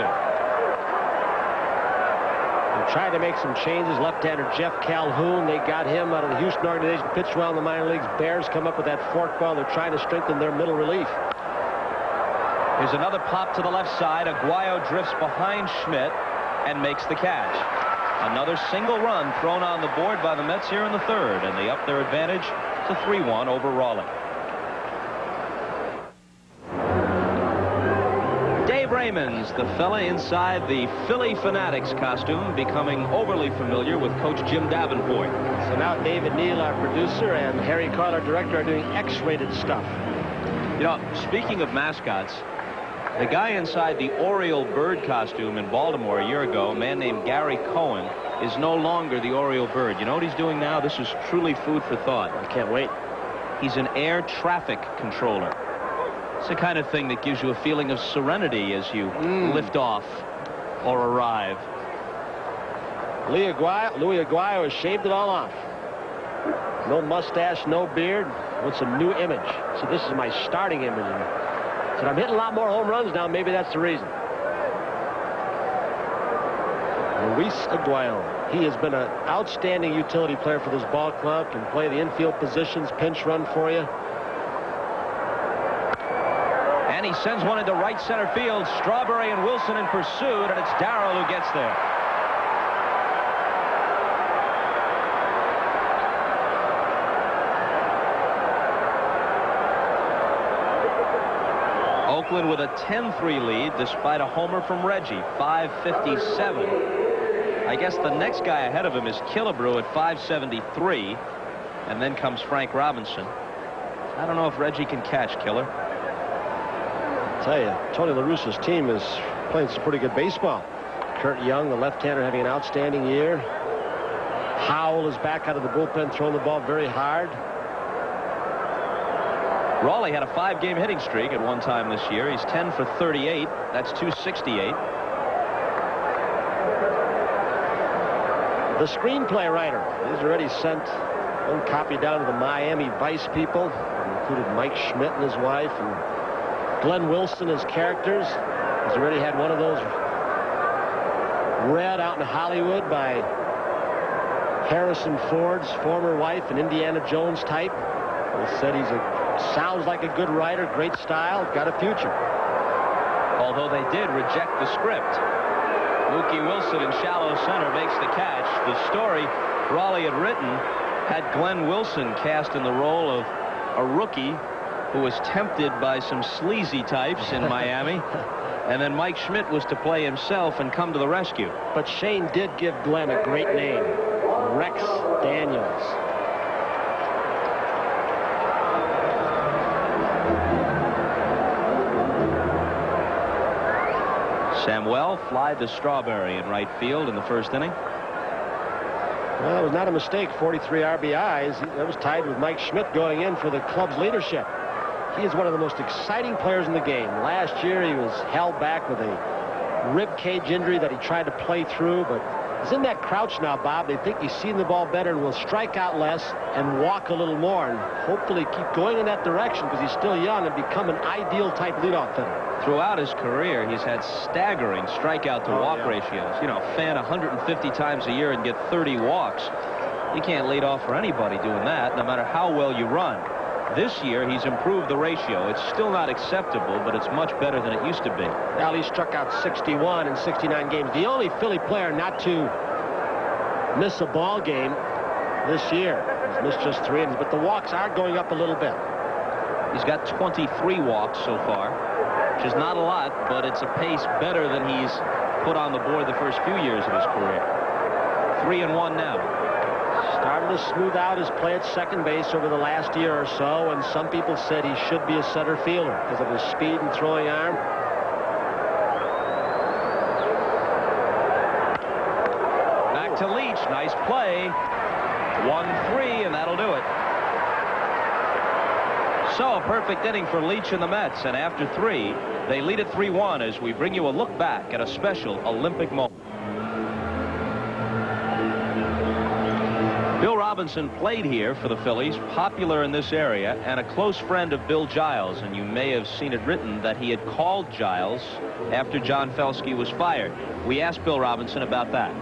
They tried to make some changes. Left-hander Jeff Calhoun, they got him out of the Houston organization, pitched well in the minor leagues. Bears come up with that forkball. They're trying to strengthen their middle relief. Here's another pop to the left side. Aguayo drifts behind Schmidt and makes the catch. Another single run thrown on the board by the Mets here in the third, and they up their advantage to 3-1 over Raleigh. Dave Raymond's the fella inside the Philly Fanatics costume, becoming overly familiar with Coach Jim Davenport. So now David Neal, our producer, and Harry Carl, our director, are doing X-rated stuff. You know, speaking of mascots, the guy inside the Oriole bird costume in Baltimore a year ago, a man named Gary Cohen, is no longer the Oriole bird. You know what he's doing now? This is truly food for thought. I can't wait. He's an air traffic controller. It's the kind of thing that gives you a feeling of serenity as you lift off or arrive. Louis Aguayo has shaved it all off. No mustache, no beard. What's a new image? So this is my starting image. So I'm hitting a lot more home runs now. Maybe that's the reason. Luis Aguayo. He has been an outstanding utility player for this ball club. Can play the infield positions, pinch run for you. And he sends one into right center field. Strawberry and Wilson in pursuit, and it's Darrell who gets there. Oakland with a 10-3 lead despite a homer from Reggie. 5:57. I guess the next guy ahead of him is Killebrew at 5:73, and then comes Frank Robinson. I don't know if Reggie can catch, Killer. I'll tell you, Tony La Russa's team is playing some pretty good baseball. Kurt Young, the left-hander, having an outstanding year. Howell is back out of the bullpen, throwing the ball very hard. Raleigh had a 5-game hitting streak at one time this year. He's 10 for 38. That's 268. The screenplay writer. He's already sent one copy down to the Miami Vice people. Included Mike Schmidt and his wife and Glenn Wilson as characters. He's already had one of those read out in Hollywood by Harrison Ford's former wife, an Indiana Jones type. They said sounds like a good writer, great style, got a future. Although they did reject the script. Mookie Wilson in shallow center makes the catch. The story Raleigh had written had Glenn Wilson cast in the role of a rookie who was tempted by some sleazy types in Miami. And then Mike Schmidt was to play himself and come to the rescue. But Shane did give Glenn a great name, Rex Daniels. Samuel flied to Strawberry in right field in the first inning. Well, it was not a mistake. 43 RBIs. That was tied with Mike Schmidt going in for the club's leadership. He is one of the most exciting players in the game. Last year, he was held back with a rib cage injury that he tried to play through, but he's in that crouch now, Bob. They think he's seen the ball better and will strike out less and walk a little more, and hopefully keep going in that direction because he's still young and become an ideal type leadoff hitter. Throughout his career, he's had staggering strikeout to walk ratios. You know, fan 150 times a year and get 30 walks. You can't lead off for anybody doing that, no matter how well you run. This year, he's improved the ratio. It's still not acceptable, but it's much better than it used to be. Well, he struck out 61 in 69 games. The only Philly player not to miss a ball game this year. He's missed just 3 innings, but the walks are going up a little bit. He's got 23 walks so far, which is not a lot, but it's a pace better than he's put on the board the first few years of his career. 3-1 now. Starting to smooth out his play at second base over the last year or so, and some people said he should be a center fielder because of his speed and throwing arm. Back to Leach. Nice play. 1-3, and that'll do it. So a perfect inning for Leach and the Mets, and after 3, they lead at 3-1 as we bring you a look back at a special Olympic moment. Bill Robinson played here for the Phillies, popular in this area, and a close friend of Bill Giles, and you may have seen it written that he had called Giles after John Felski was fired. We asked Bill Robinson about that.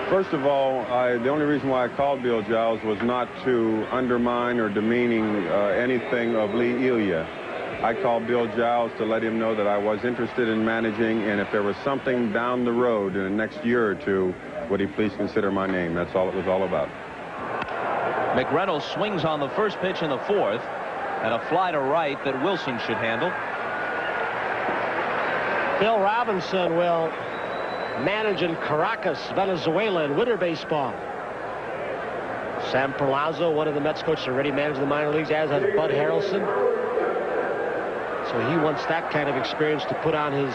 First of all, the only reason why I called Bill Giles was not to undermine or demeaning anything of Lee Elia. I called Bill Giles to let him know that I was interested in managing, and if there was something down the road in the next year or two, would he please consider my name. That's all it was all about. McReynolds swings on the first pitch in the 4th, and a fly to right that Wilson should handle. Bill Robinson will manage in Caracas, Venezuela, in winter baseball. Sam Perlazo, one of the Mets coaches, already managed the minor leagues, as has Bud Harrelson. So he wants that kind of experience to put on his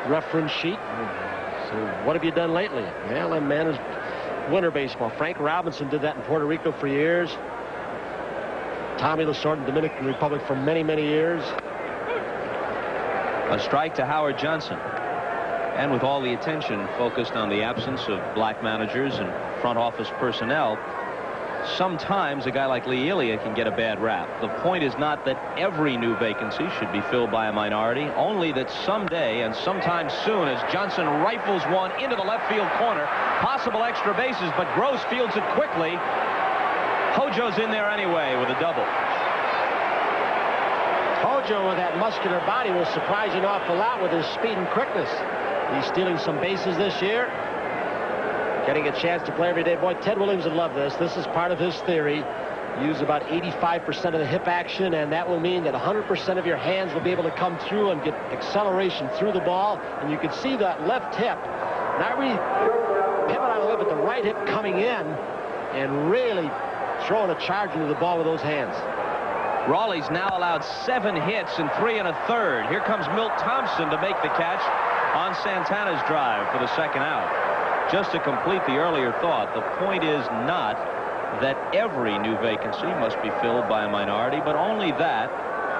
reference sheet. So what have you done lately? Well, I managed winter baseball. Frank Robinson did that in Puerto Rico for years. Tommy Lasorda in the Dominican Republic for many, many years. A strike to Howard Johnson. And with all the attention focused on the absence of black managers and front office personnel, sometimes a guy like Lee Elia can get a bad rap. The point is not that every new vacancy should be filled by a minority, only that someday and sometime soon, as Johnson rifles one into the left field corner, possible extra bases, but Gross fields it quickly. Hojo's in there anyway with a double. Hojo, with that muscular body, will surprise you an awful lot with his speed and quickness. He's stealing some bases this year, getting a chance to play every day. Boy, Ted Williams would love this. This is part of his theory. Use about 85% of the hip action, and that will mean that 100% of your hands will be able to come through and get acceleration through the ball. And you can see that left hip, not really pivot on the way, but the right hip coming in and really throwing a charge into the ball with those hands. Raleigh's now allowed 7 hits and 3 1/3. Here comes Milt Thompson to make the catch on Santana's drive for the second out. Just to complete the earlier thought, the point is not that every new vacancy must be filled by a minority, but only that,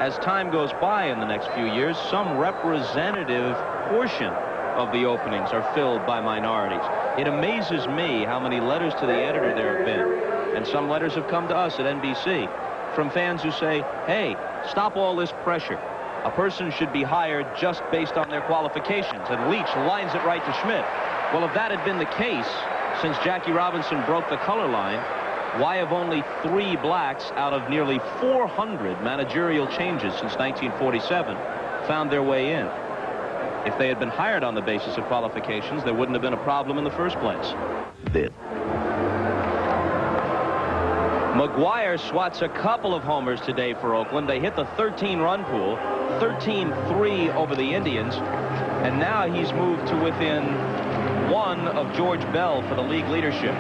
as time goes by in the next few years, some representative portion of the openings are filled by minorities. It amazes me how many letters to the editor there have been, and some letters have come to us at NBC from fans who say, hey, stop all this pressure. A person should be hired just based on their qualifications, and Leach lines it right to Schmidt. Well, if that had been the case, since Jackie Robinson broke the color line, why have only 3 blacks out of nearly 400 managerial changes since 1947 found their way in? If they had been hired on the basis of qualifications, there wouldn't have been a problem in the first place. McGuire swats a couple of homers today for Oakland. They hit the 13-run pool, 13-3 over the Indians, and now he's moved to within 1 of George Bell for the league leadership.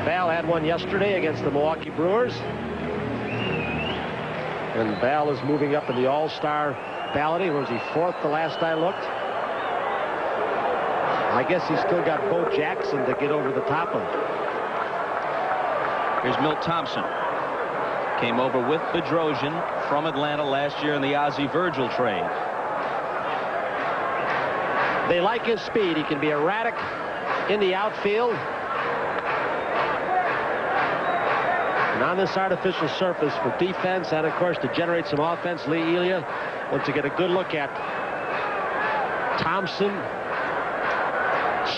Bell had one yesterday against the Milwaukee Brewers. And Bell is moving up in the All-Star balloting. Was he 4th the last I looked? I guess he's still got Bo Jackson to get over the top of. Here's Milt Thompson. Came over with Bedrosian from Atlanta last year in the Ozzie Virgil trade. They like his speed. He can be erratic in the outfield. And on this artificial surface for defense and, of course, to generate some offense, Lee Elia wants to get a good look at Thompson,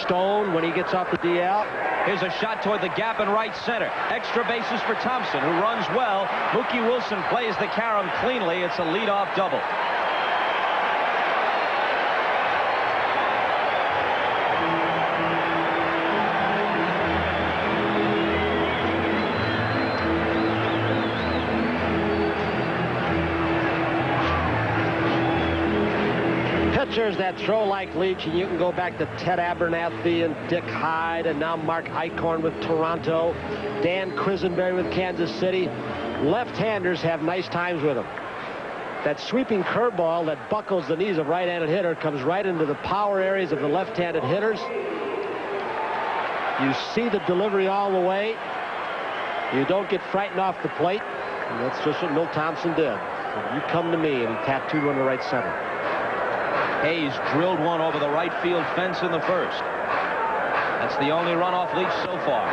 Stone when he gets off the DL. Here's a shot toward the gap in right center. Extra bases for Thompson, who runs well. Mookie Wilson plays the carom cleanly. It's a leadoff double. Pitchers that throw like Leach, and you can go back to Ted Abernathy and Dick Hyde, and now Mark Eichhorn with Toronto, Dan Quisenberry with Kansas City. Left-handers have nice times with them. That sweeping curveball that buckles the knees of right-handed hitter comes right into the power areas of the left-handed hitters. You see the delivery all the way. You don't get frightened off the plate, and that's just what Milt Thompson did. You come to me, and he tattooed one to right center. Hayes drilled one over the right field fence in the first. That's the only run off Leach so far.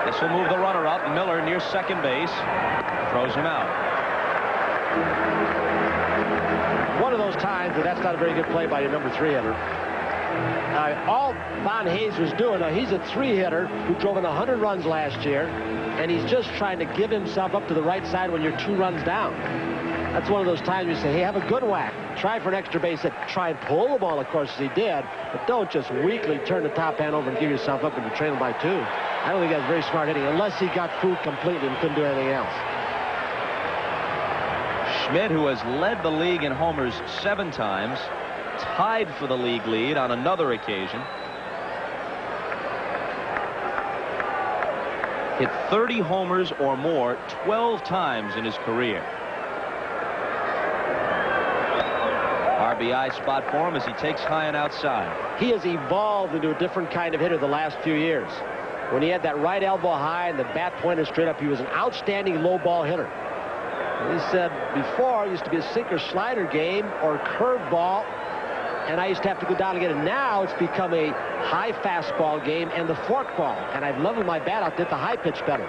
This will move the runner up. Miller near second base. Throws him out. One of those times where that's not a very good play by your number 3 hitter. All Von Hayes was doing, he's a 3-hitter who drove in 100 runs last year, and he's just trying to give himself up to the right side when you're 2 runs down. That's one of those times you say, hey, have a good whack. Try for an extra base hit. Try and pull the ball, of course, as he did. But don't just weakly turn the top hand over and give yourself up when you're trailing by 2. I don't think that's very smart hitting, unless he got food completely and couldn't do anything else. Schmidt, who has led the league in homers 7 times, tied for the league lead on another occasion. Hit 30 homers or more 12 times in his career. RBI spot for him as he takes high and outside. He has evolved into a different kind of hitter the last few years. When he had that right elbow high and the bat pointed straight up, he was an outstanding low ball hitter. He said before it used to be a sinker slider game or curveball, and I used to have to go down and get it. Now it's become a high fastball game and the fork ball. And I've leveled my bat out, did the high pitch better.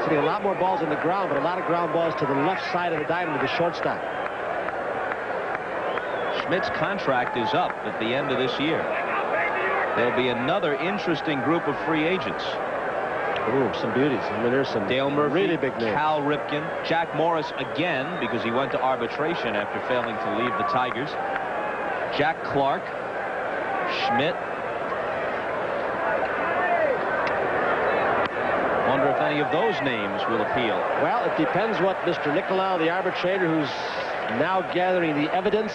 So a lot more balls on the ground, but a lot of ground balls to the left side of the diamond to the shortstop. Schmidt's contract is up at the end of this year. There'll be another interesting group of free agents. Ooh, some beauties. I mean, there's some Dale Murphy, really big names. Cal Ripken, Jack Morris again because he went to arbitration after failing to leave the Tigers. Jack Clark, Schmidt. Wonder if any of those names will appeal. Well, it depends what Mr. Nicolau, the arbitrator, who's now gathering the evidence,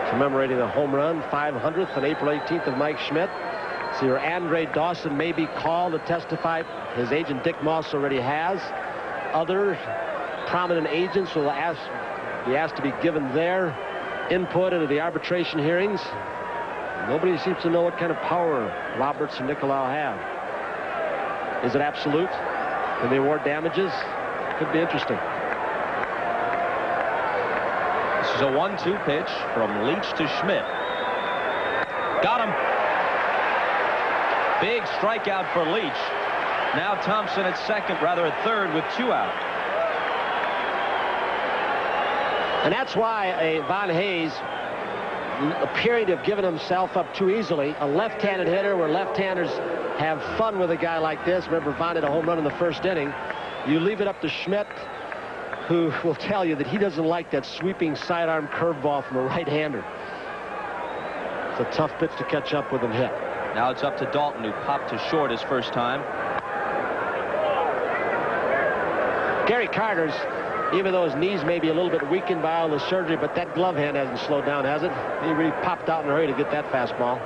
commemorating the home run 500th on April 18th of Mike Schmidt. So your Andre Dawson may be called to testify. His agent Dick Moss already has. Other prominent agents will be asked to be given their input into the arbitration hearings. Nobody seems to know what kind of power Roberts and Nicolau have. Is it absolute? Can they award damages? Could be interesting. This is a 1-2 pitch from Leach to Schmidt. Got him. Big strikeout for Leach. Now Thompson at second, rather at third with 2 out. And that's why Von Hayes, appearing to have given himself up too easily, a left-handed hitter where left-handers have fun with a guy like this. Remember, Von had a home run in the first inning. You leave it up to Schmidt, who will tell you that he doesn't like that sweeping sidearm curveball from a right-hander. It's a tough pitch to catch up with and hit. Now it's up to Dalton, who popped to short his first time. Gary Carter's, even though his knees may be a little bit weakened by all the surgery, but that glove hand hasn't slowed down, has it? He really popped out in a hurry to get that fastball.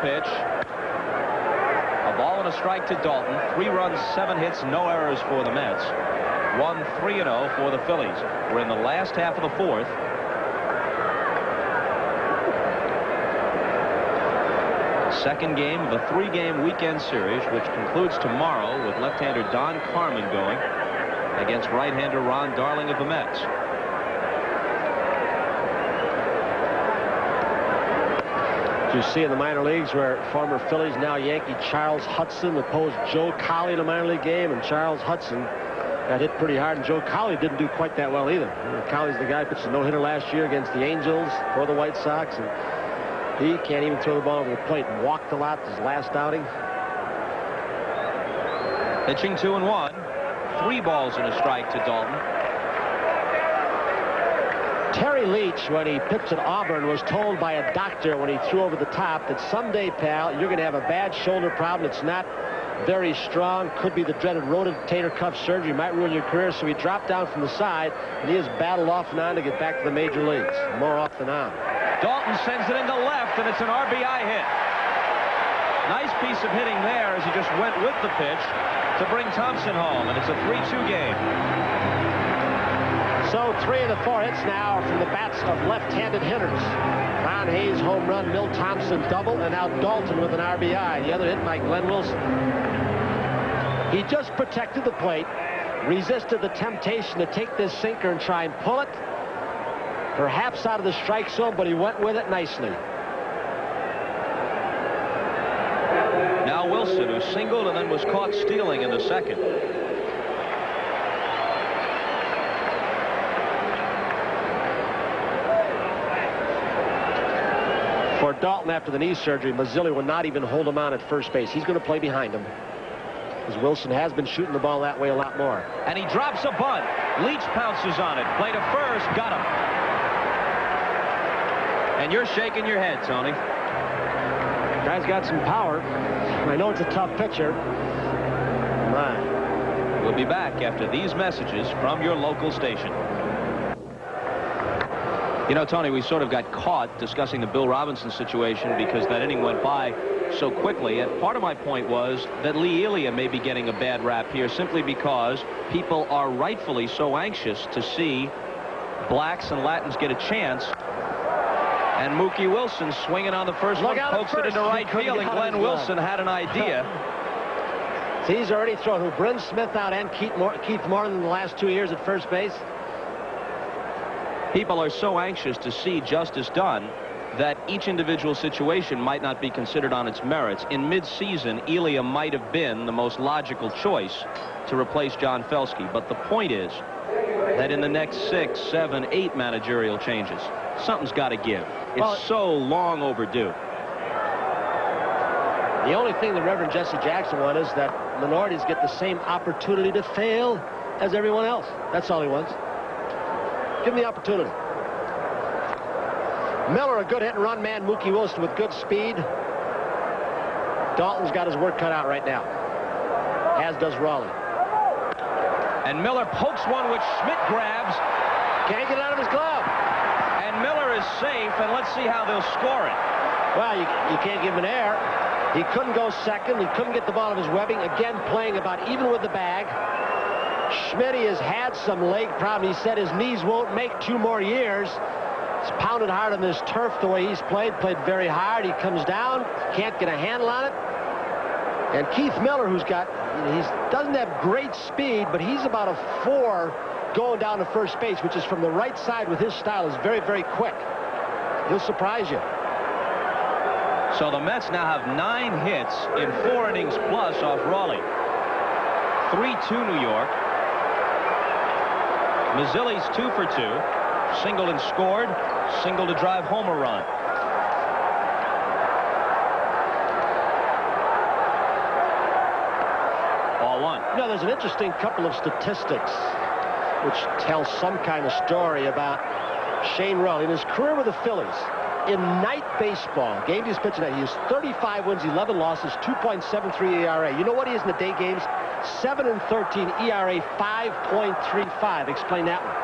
Pitch. A ball and a strike to Dalton. 3 runs, 7 hits, no errors for the Mets. 1-3-0 for the Phillies. We're in the last half of the 4th. second game of a 3-game weekend series, which concludes tomorrow with left-hander Don Carmen going against right-hander Ron Darling of the Mets. You see in the minor leagues where former Phillies, now Yankee Charles Hudson opposed Joe Colley in a minor league game, and Charles Hudson got hit pretty hard, and Joe Colley didn't do quite that well either. Colley's the guy who pitched a no-hitter last year against the Angels for the White Sox, and he can't even throw the ball over the plate. Walked a lot his last outing. Pitching 2-1. 3 balls and a strike to Dalton. Terry Leach, when he pitched at Auburn, was told by a doctor when he threw over the top that someday, pal, you're going to have a bad shoulder problem. It's not very strong. Could be the dreaded rotator cuff surgery. Might ruin your career. So he dropped down from the side, and he has battled off and on to get back to the major leagues. More off than on. Dalton sends it into left, and it's an RBI hit. Nice piece of hitting there as he just went with the pitch to bring Thompson home, and it's a 3-2 game. So 3 of the 4 hits now are from the bats of left-handed hitters. Ron Hayes home run, Milt Thompson double, and now Dalton with an RBI. The other hit by Glenn Wilson. He just protected the plate, resisted the temptation to take this sinker and try and pull it. Perhaps out of the strike zone, but he went with it nicely. Now Wilson, who singled and then was caught stealing in the second. For Dalton, after the knee surgery, Mazzilli will not even hold him on at first base. He's going to play behind him, because Wilson has been shooting the ball that way a lot more. And he drops a bunt. Leach pounces on it. Play to first. Got him. And you're shaking your head, Tony. Guy's got some power. I know it's a tough pitcher. My. We'll be back after these messages from your local station. You know, Tony, we sort of got caught discussing the Bill Robinson situation because that inning went by so quickly. And part of my point was that Lee Elia may be getting a bad rap here simply because people are rightfully so anxious to see blacks and Latins get a chance. And Mookie Wilson swinging on the first one, pokes it into right field, and Glenn Wilson had an idea. See, he's already thrown who? Bryn Smith out and Keith Moore in the last 2 years at first base. People are so anxious to see justice done that each individual situation might not be considered on its merits. In mid-season, Elia might have been the most logical choice to replace John Felsky. But the point is that in the next 6, 7, 8 managerial changes, something's got to give. It's so long overdue. The only thing the Reverend Jesse Jackson wants is that minorities get the same opportunity to fail as everyone else. That's all he wants. Give him the opportunity. Miller, a good hit and run man. Mookie Wilson with good speed. Dalton's got his work cut out right now, as does Raleigh. And Miller pokes one which Schmidt grabs. Can't get it out of his glove. And Miller is safe, and let's see how they'll score it. Well, you can't give him an error. He couldn't go second. He couldn't get the ball of his webbing. Again, playing about even with the bag. Schmidt has had some leg problem. He said his knees won't make 2 more years. He's pounded hard on this turf the way he's played very hard. He comes down, can't get a handle on it. And Keith Miller, who's got, he doesn't have great speed, but he's about a 4 going down to first base, which is from the right side with his style, is very, very quick. He'll surprise you. So the Mets now have 9 hits in 4 innings plus off Raleigh. 3-2 New York. Mazzilli's 2 for 2. Singled and scored. Single to drive home a run. Ball 1. You know, there's an interesting couple of statistics which tell some kind of story about Shane Raleigh. In his career with the Phillies, in night baseball, games he's pitching at, he has 35 wins, 11 losses, 2.73 ERA. You know what he is in the day games? 7-13 ERA, 5.35. Explain that one.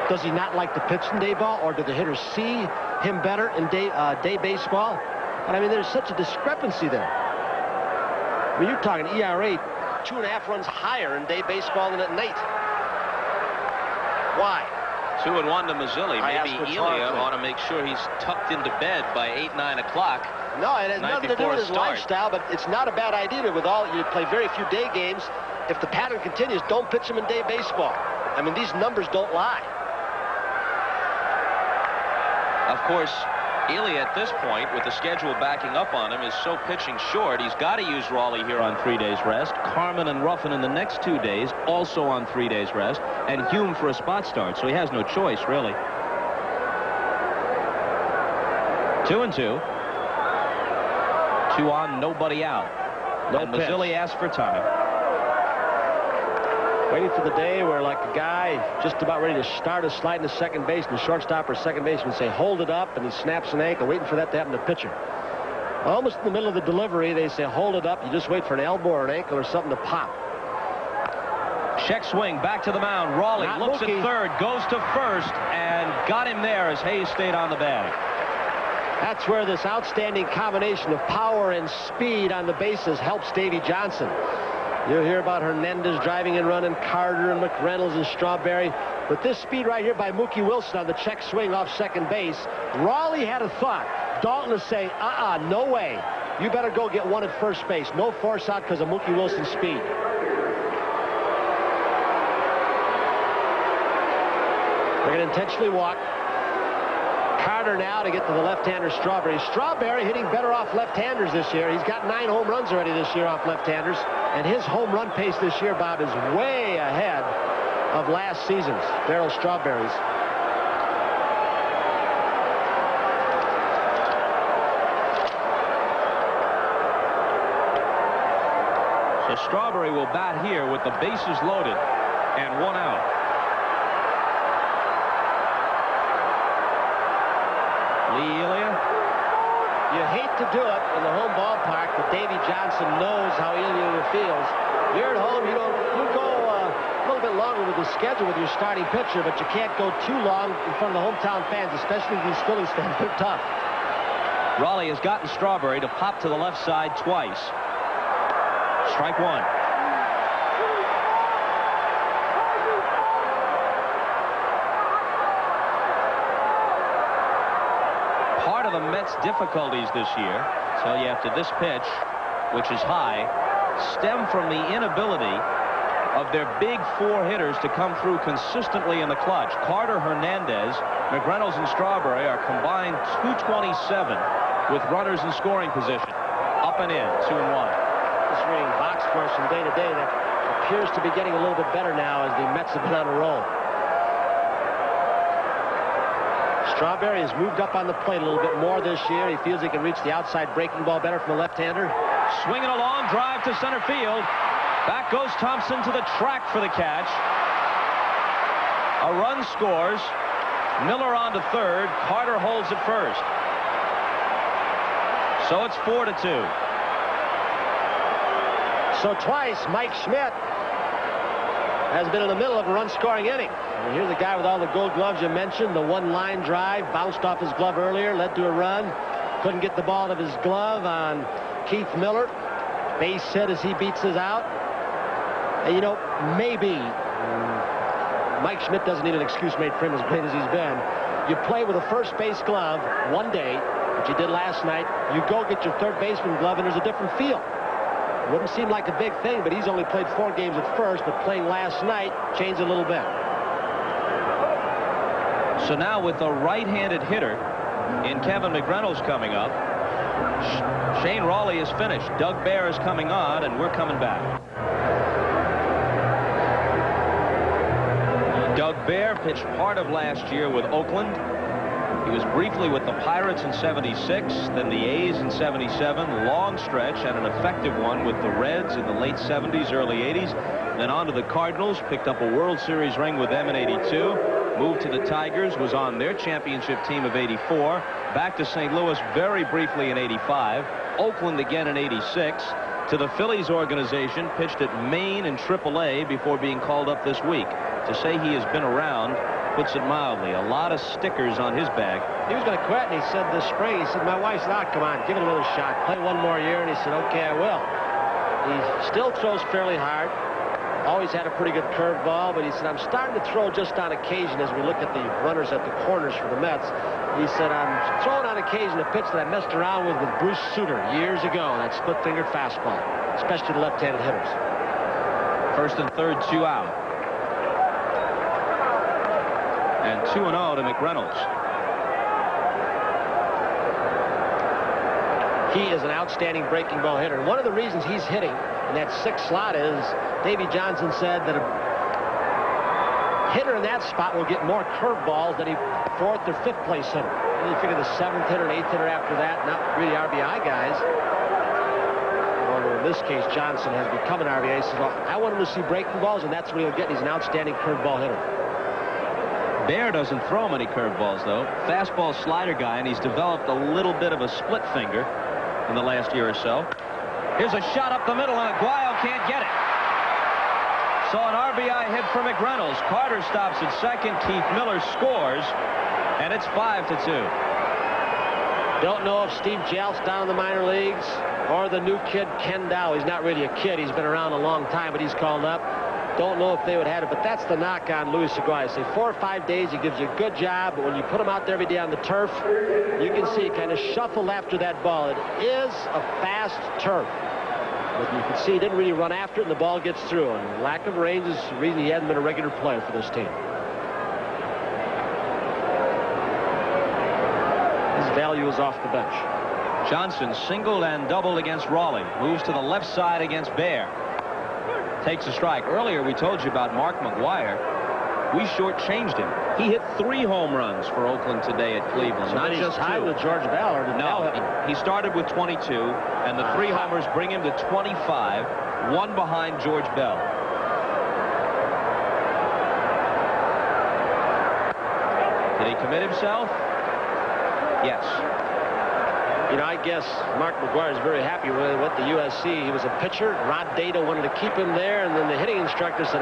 Does he not like to pitch in day ball, or do the hitters see him better in day baseball? But I mean, there's such a discrepancy there. I mean, you're talking ERA 2.5 runs higher in day baseball than at night. Why? 2-1 to Mazzilli. Maybe Elia ought to make sure he's tucked into bed by 8, 9 o'clock No, it has nothing to do with his lifestyle, but it's not a bad idea. With all, you play very few day games. If the pattern continues, don't pitch him in day baseball. I mean, these numbers don't lie. Of course, Ely at this point, with the schedule backing up on him, is so pitching short, he's got to use Raleigh here on 3 days rest. Carmen and Ruffin in the next 2 days, also on 3 days rest. And Hume for a spot start, so he has no choice, really. 2-2. 2 on, nobody out. No and pitch. Mazzilli asked for time. Waiting for the day where, like, a guy just about ready to start a slide into second base, and the shortstop or second baseman say, hold it up, and he snaps an ankle, waiting for that to happen to the pitcher. Almost in the middle of the delivery, they say, hold it up. You just wait for an elbow or an ankle or something to pop. Check swing, back to the mound. Raleigh looks at third, goes to first, and got him there as Hayes stayed on the bag. That's where this outstanding combination of power and speed on the bases helps Davy Johnson. You'll hear about Hernandez driving and running, Carter and McReynolds and Strawberry. But this speed right here by Mookie Wilson on the check swing off second base, Raleigh had a thought. Dalton is saying, no way. You better go get one at first base. No force out because of Mookie Wilson's speed. They're going to intentionally walk. Carter now to get to the left-hander Strawberry. Strawberry hitting better off left-handers this year. He's got 9 home runs already this year off left-handers. And his home run pace this year, Bob, is way ahead of last season's. Darryl Strawberry's. So Strawberry will bat here with the bases loaded and 1 out. Lee Elia. You hate to do it in the home ballpark, but Davy Johnson knows how Elia feels. You're at home, you go a little bit longer with the schedule with your starting pitcher, but you can't go too long in front of the hometown fans, especially these Phillies fans. They're tough. Raleigh has gotten Strawberry to pop to the left side twice. Strike 1. Part of the Mets' difficulties this year, so you have to this pitch, which is high, stem from the inability of their big 4 hitters to come through consistently in the clutch. Carter, Hernandez, McReynolds, and Strawberry are combined 227 with runners in scoring position. Up and in, 2-1. Just reading box scores from day to day, that appears to be getting a little bit better now as the Mets have been on a roll. Strawberry has moved up on the plate a little bit more this year. He feels he can reach the outside breaking ball better from a left-hander. Swinging a long drive to center field. Back goes Thompson to the track for the catch. A run scores. Miller on to third. Carter holds at first. So it's 4-2. So twice, Mike Schmidt has been in the middle of a run-scoring inning. And here's the guy with all the gold gloves you mentioned. The one-line drive, bounced off his glove earlier, led to a run. Couldn't get the ball out of his glove on Keith Miller. Base hit as he beats us out. And, you know, maybe Mike Schmidt doesn't need an excuse made for him as great as he's been. You play with a first base glove one day, which you did last night. You go get your third baseman glove, and there's a different feel. It wouldn't seem like a big thing, but he's only played 4 games at first, but playing last night changed a little bit. So now with the right-handed hitter in Kevin McReynolds coming up, Shane Raleigh is finished. Doug Bear is coming on, and we're coming back. Doug Bear pitched part of last year with Oakland. He was briefly with the Pirates in '76, then the A's in '77, long stretch, and an effective one with the Reds in the late '70s, early '80s. Then on to the Cardinals, picked up a World Series ring with them in '82. Moved to the Tigers, was on their championship team of '84. Back to St. Louis very briefly in '85. Oakland again in '86. To the Phillies organization, pitched at Maine in AAA before being called up this week. To say he has been around puts it mildly. A lot of stickers on his bag. He was going to quit, and he said this spring, he said, my wife said, come on, give it another shot. Play one more year, and he said, okay, I will. He still throws fairly hard. Always had a pretty good curveball, but he said, I'm starting to throw just on occasion as we look at the runners at the corners for the Mets. He said, I'm throwing on occasion a pitch that I messed around with Bruce Sutter years ago, that split-fingered fastball, especially the left-handed hitters. First and third, 2 out. And 2-0 to McReynolds. He is an outstanding breaking ball hitter. And one of the reasons he's hitting in that 6th slot is Davey Johnson said that a hitter in that spot will get more curveballs than a 4th or 5th place hitter. And you figure the 7th hitter and 8th hitter after that, not really RBI guys. Although in this case, Johnson has become an RBI. He says, well, I want him to see breaking balls, and that's what he'll get. He's an outstanding curveball hitter. Bear doesn't throw many curveballs, though. Fastball slider guy, and he's developed a little bit of a split finger in the last year or so. Here's a shot up the middle, and Aguayo can't get it. So an RBI hit for McReynolds. Carter stops at second. Keith Miller scores, and it's 5-2. Don't know if Steve Jalt's down in the minor leagues or the new kid, Ken Dow. He's not really a kid. He's been around a long time, but he's called up. Don't know if they would have it, but that's the knock on Luis Aguayo. Say 4 or 5 days, he gives you a good job, but when you put him out there every day on the turf, you can see he kind of shuffled after that ball. It is a fast turf, but you can see he didn't really run after it, and the ball gets through. And lack of range is the reason he hasn't been a regular player for this team. His value is off the bench. Johnson singled and doubled against Raleigh. Moves to the left side against Bear. Takes a strike. Earlier we told you about Mark McGwire. We shortchanged him. He hit 3 home runs for Oakland today at Cleveland. So not just tied 2. with George Bell. Or No, he started with 22, and the 3 homers bring him to 25, 1 behind George Bell. Did he commit himself? Yes. You know, I guess Mark McGwire is very happy when he went to USC. He was a pitcher. Rod Data wanted to keep him there, and then the hitting instructor said,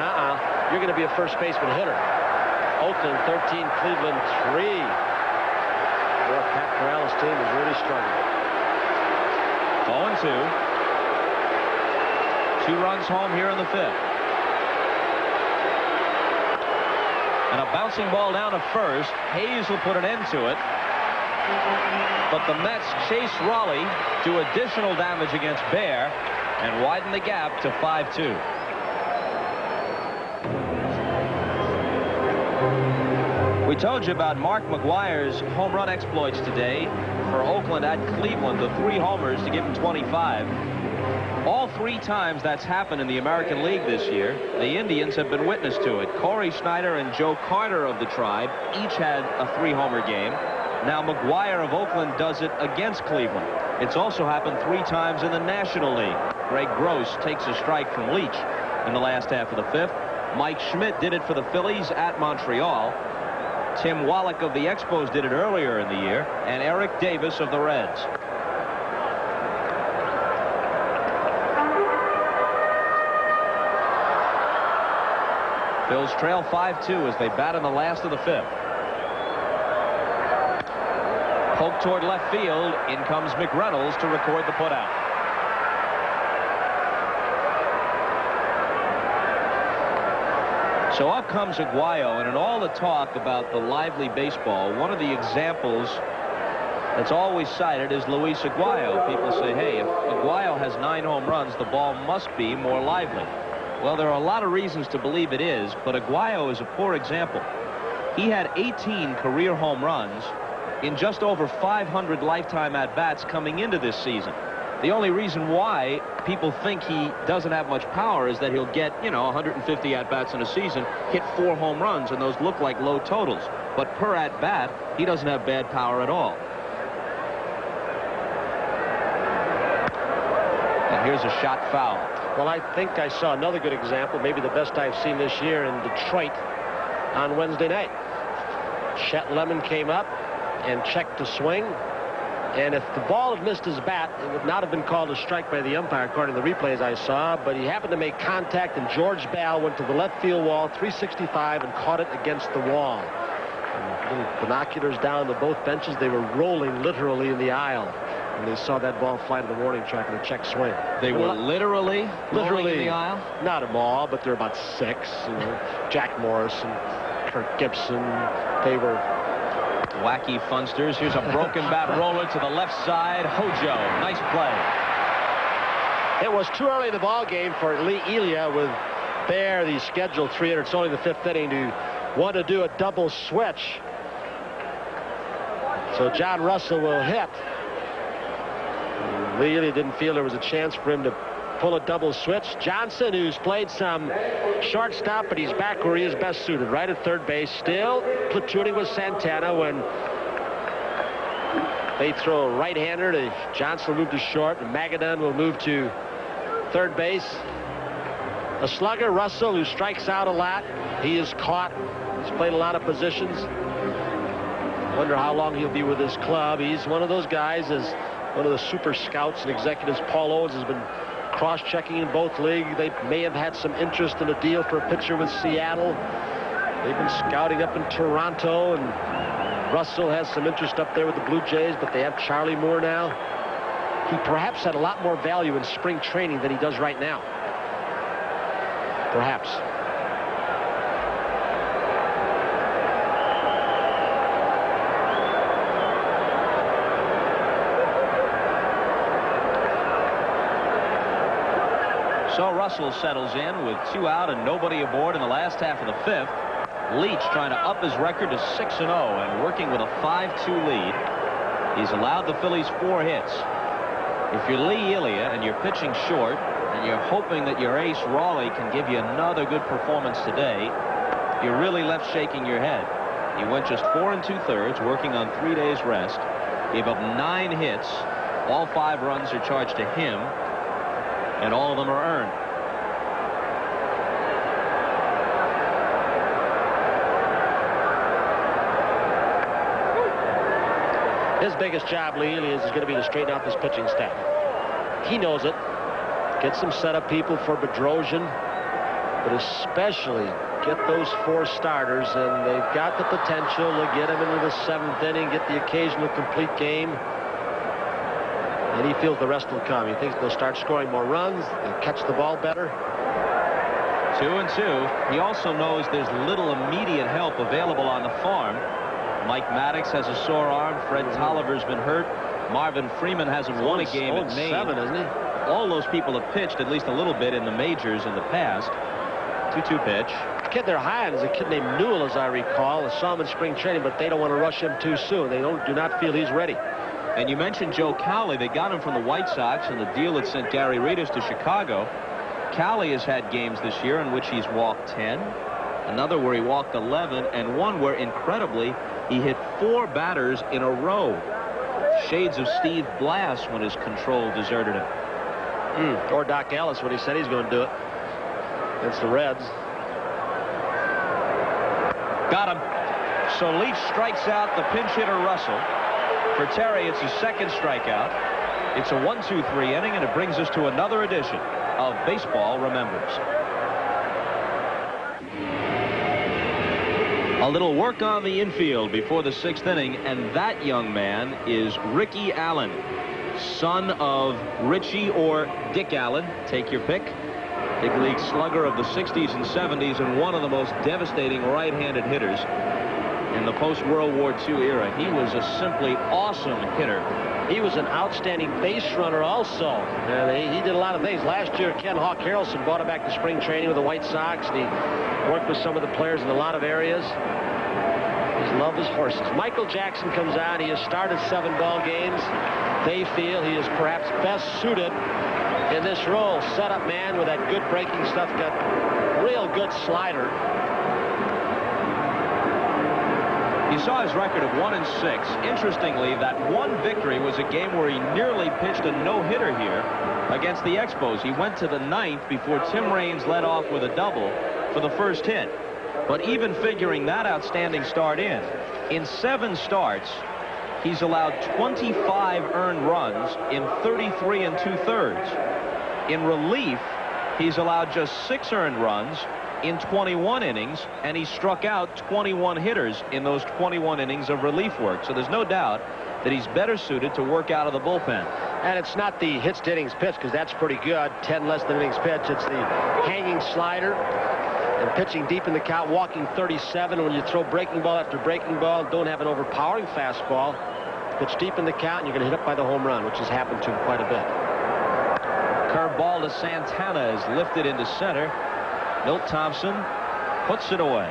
you're going to be a first baseman hitter. Oakland 13, Cleveland 3. Well, Pat Corrales' team is really struggling. 0-2. 2 runs home here in the 5th. And a bouncing ball down to first. Hayes will put an end to it. But the Mets chase Raleigh, do additional damage against Bear, and widen the gap to 5-2. We told you about Mark McGwire's home run exploits today for Oakland at Cleveland, the 3 homers to give him 25. All 3 times that's happened in the American League this year, the Indians have been witness to it. Corey Snyder and Joe Carter of the Tribe each had a 3-homer game. Now McGwire of Oakland does it against Cleveland. It's also happened 3 times in the National League. Greg Gross takes a strike from Leach in the last half of the 5th. Mike Schmidt did it for the Phillies at Montreal. Tim Wallach of the Expos did it earlier in the year, and Eric Davis of the Reds. Phils trail 5-2 as they bat in the last of the 5th. Poke toward left field. In comes McReynolds to record the putout. So up comes Aguayo, and in all the talk about the lively baseball, one of the examples that's always cited is Luis Aguayo. People say, hey, if Aguayo has 9 home runs, the ball must be more lively. Well, there are a lot of reasons to believe it is, but Aguayo is a poor example. He had 18 career home runs in just over 500 lifetime at-bats coming into this season. The only reason why people think he doesn't have much power is that he'll get, 150 at-bats in a season, hit 4 home runs, and those look like low totals. But per at-bat, he doesn't have bad power at all. And here's a shot foul. Well, I think I saw another good example, maybe the best I've seen this year in Detroit on Wednesday night. Chet Lemon came up and checked the swing, and if the ball had missed his bat, it would not have been called a strike by the umpire according to the replays I saw, but he happened to make contact, and George Bell went to the left field wall 365 and caught it against the wall. And little binoculars down to both benches, they were rolling literally in the aisle. when they saw that ball fly to the warning track in a check swing. They were literally rolling in the aisle? Not them all, but there were about 6. You know, Jack Morrison, Kirk Gibson. They were wacky funsters. Here's a broken bat roller to the left side. Hojo, nice play. It was too early in the ball game for Lee Elia with Bear, the scheduled 300. It's only the 5th inning to want to do a double switch. So John Russell will hit. Lee Elia didn't feel there was a chance for him to pull a double switch. Johnson, who's played some shortstop, but he's back where he is best suited, right at third base, still platooning with Santana. When they throw a right-hander, Johnson will move to short, and Magadan will move to third base. A slugger, Russell, who strikes out a lot. He is caught. He's played a lot of positions. Wonder how long he'll be with his club. He's one of those guys, as one of the super scouts and executives. Paul Owens has been cross-checking in both leagues. They may have had some interest in a deal for a pitcher with Seattle. They've been scouting up in Toronto, and Russell has some interest up there with the Blue Jays, but they have Charlie Moore now. He perhaps had a lot more value in spring training than he does right now. Perhaps. So Russell settles in with 2 out and nobody aboard in the last half of the 5th. Leach trying to up his record to 6-0 and working with a 5-2 lead. He's allowed the Phillies 4 hits. If you're Lee Elia and you're pitching short and you're hoping that your ace Raleigh can give you another good performance today, you're really left shaking your head. He went just 4 2/3, working on 3 days rest. Gave up 9 hits. All 5 runs are charged to him, and all of them are earned. His biggest job, Lee Elias, is going to be to straighten out this pitching staff. He knows it. Get some setup people for Bedrosian, but especially get those 4 starters, and they've got the potential to get them into the 7th inning, get the occasional complete game. And he feels the rest will come. He thinks they'll start scoring more runs. They'll catch the ball better. 2-2. He also knows there's little immediate help available on the farm. Mike Maddox has a sore arm. Fred Tolliver's been hurt. Marvin Freeman hasn't won a game at Maine. 7, isn't he? All those people have pitched at least a little bit in the majors in the past. 2-2 pitch. The kid they're high on is a kid named Newell, as I recall. I saw him in spring training, but they don't want to rush him too soon. They do not feel he's ready. And you mentioned Joe Cowley. They got him from the White Sox, and the deal that sent Gary Reedus to Chicago. Cowley has had games this year in which he's walked 10, another where he walked 11, and one where, incredibly, he hit 4 batters in a row. Shades of Steve Blass when his control deserted him. Or Doc Ellis when he said he's going to do it against the Reds. Got him. So Leach strikes out the pinch hitter Russell. For Terry, it's his 2nd strikeout. It's a 1-2-3 inning, and it brings us to another edition of Baseball Remembers. A little work on the infield before the 6th inning, and that young man is Ricky Allen, son of Richie or Dick Allen. Take your pick. Big league slugger of the 60s and 70s, and one of the most devastating right-handed hitters in the post-World War II era. He was a simply awesome hitter. He was an outstanding base runner also. And he did a lot of things. Last year, Ken Hawk Harrelson brought him back to spring training with the White Sox, and he worked with some of the players in a lot of areas. He's loved his horses. Michael Jackson comes on. He has started 7 ball games. They feel he is perhaps best suited in this role. Setup man with that good breaking stuff. Got real good slider. You saw his record of 1-6. Interestingly, that one victory was a game where he nearly pitched a no-hitter here against the Expos. He went to the 9th before Tim Raines led off with a double for the first hit. But even figuring that outstanding start in 7 starts, he's allowed 25 earned runs in 33 2/3. In relief, he's allowed just 6 earned runs in 21 innings, and he struck out 21 hitters in those 21 innings of relief work. So there's no doubt that he's better suited to work out of the bullpen. And it's not the hits to innings pitch, because that's pretty good. 10 less than innings pitch. It's the hanging slider and pitching deep in the count, walking 37. When you throw breaking ball after breaking ball, don't have an overpowering fastball. Pitch deep in the count, and you're going to hit up by the home run, which has happened to him quite a bit. Curveball to Santana is lifted into center. Milt Thompson puts it away.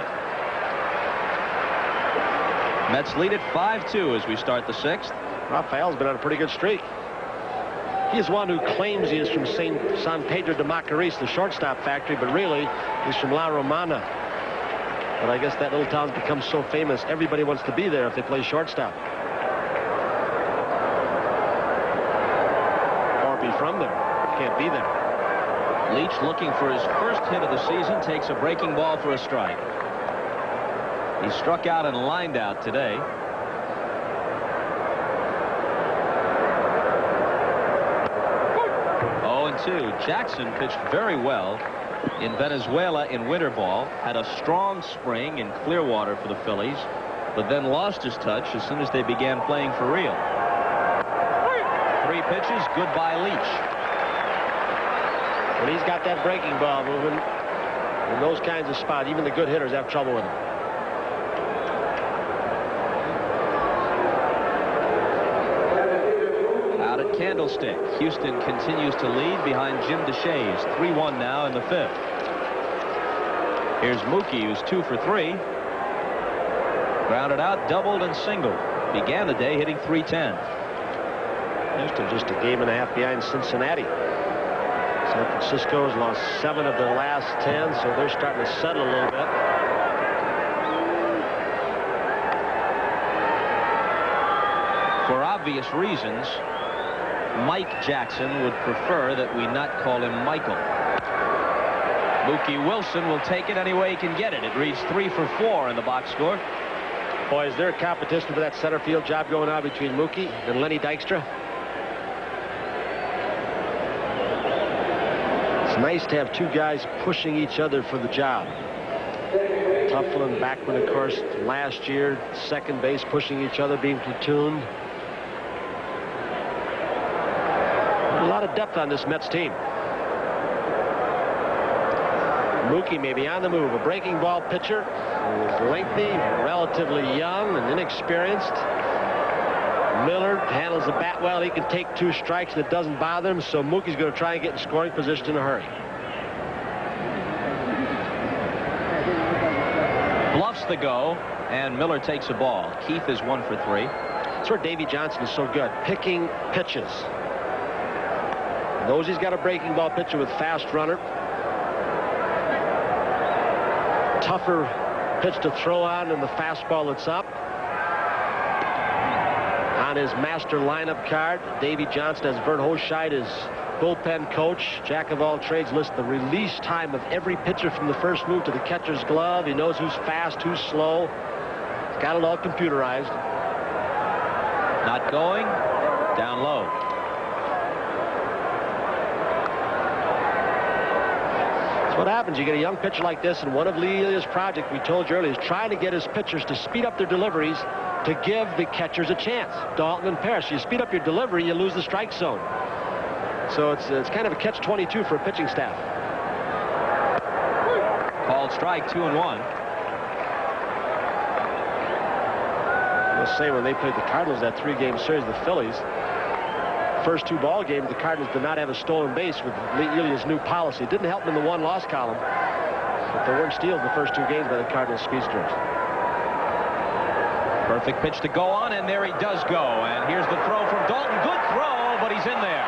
Mets lead at 5-2 as we start the 6th. Rafael's been on a pretty good streak. He's one who claims he is from San Pedro de Macorís, the shortstop factory, but really he's from La Romana. But I guess that little town's become so famous, everybody wants to be there if they play shortstop. Or be from there. Can't be there. Leach, looking for his first hit of the season, takes a breaking ball for a strike. He struck out and lined out today. Jackson pitched very well in Venezuela in winter ball, had a strong spring in Clearwater for the Phillies, but then lost his touch as soon as they began playing for real. 3 pitches, goodbye Leach. When he's got that breaking ball moving in those kinds of spots, even the good hitters have trouble with him. Candlestick. Houston continues to lead behind Jim DeShays. 3-1 now in the 5th. Here's Mookie, who's 2 for 3. Grounded out, doubled, and singled. Began the day hitting .310. Houston just a game and a half behind Cincinnati. San Francisco has lost 7 of their last 10, so they're starting to settle a little bit. For obvious reasons, Mike Jackson would prefer that we not call him Michael. Mookie Wilson will take it any way he can get it. It reads 3 for 4 in the box score. Boy, is there a competition for that center field job going on between Mookie and Lenny Dykstra? It's nice to have 2 guys pushing each other for the job. Tuffle and Backman, of course, last year, second base, pushing each other, being platooned. A lot of depth on this Mets team. Mookie may be on the move. A breaking ball pitcher. He's lengthy, relatively young and inexperienced. Miller handles the bat well. He can take 2 strikes and it doesn't bother him, so Mookie's going to try and get in scoring position in a hurry. Bluffs the go, and Miller takes a ball. Keith is 1 for 3. That's where Davey Johnson is so good, picking pitches. Knows he's got a breaking ball pitcher with fast runner. Tougher pitch to throw on than the fastball that's up. On his master lineup card, Davey Johnson has Vern Hoscheid, his bullpen coach, jack of all trades, lists the release time of every pitcher from the first move to the catcher's glove. He knows who's fast, who's slow. He's got it all computerized. Not going. Down low. What happens? You get a young pitcher like this, and one of Lee Elia's project, we told you earlier, is trying to get his pitchers to speed up their deliveries to give the catchers a chance. Dalton and Parrish, you speed up your delivery, you lose the strike zone. So it's kind of a catch-22 for a pitching staff. Called strike, 2-1. Let's say when they played the Cardinals that 3-game series, the Phillies, first 2 ball games, the Cardinals did not have a stolen base with Lee Elia's new policy. It didn't help them in the 1-loss column, but they weren't steals the first 2 games by the Cardinals speedsters. Perfect pitch to go on, and there he does go. And here's the throw from Dalton. Good throw, but he's in there.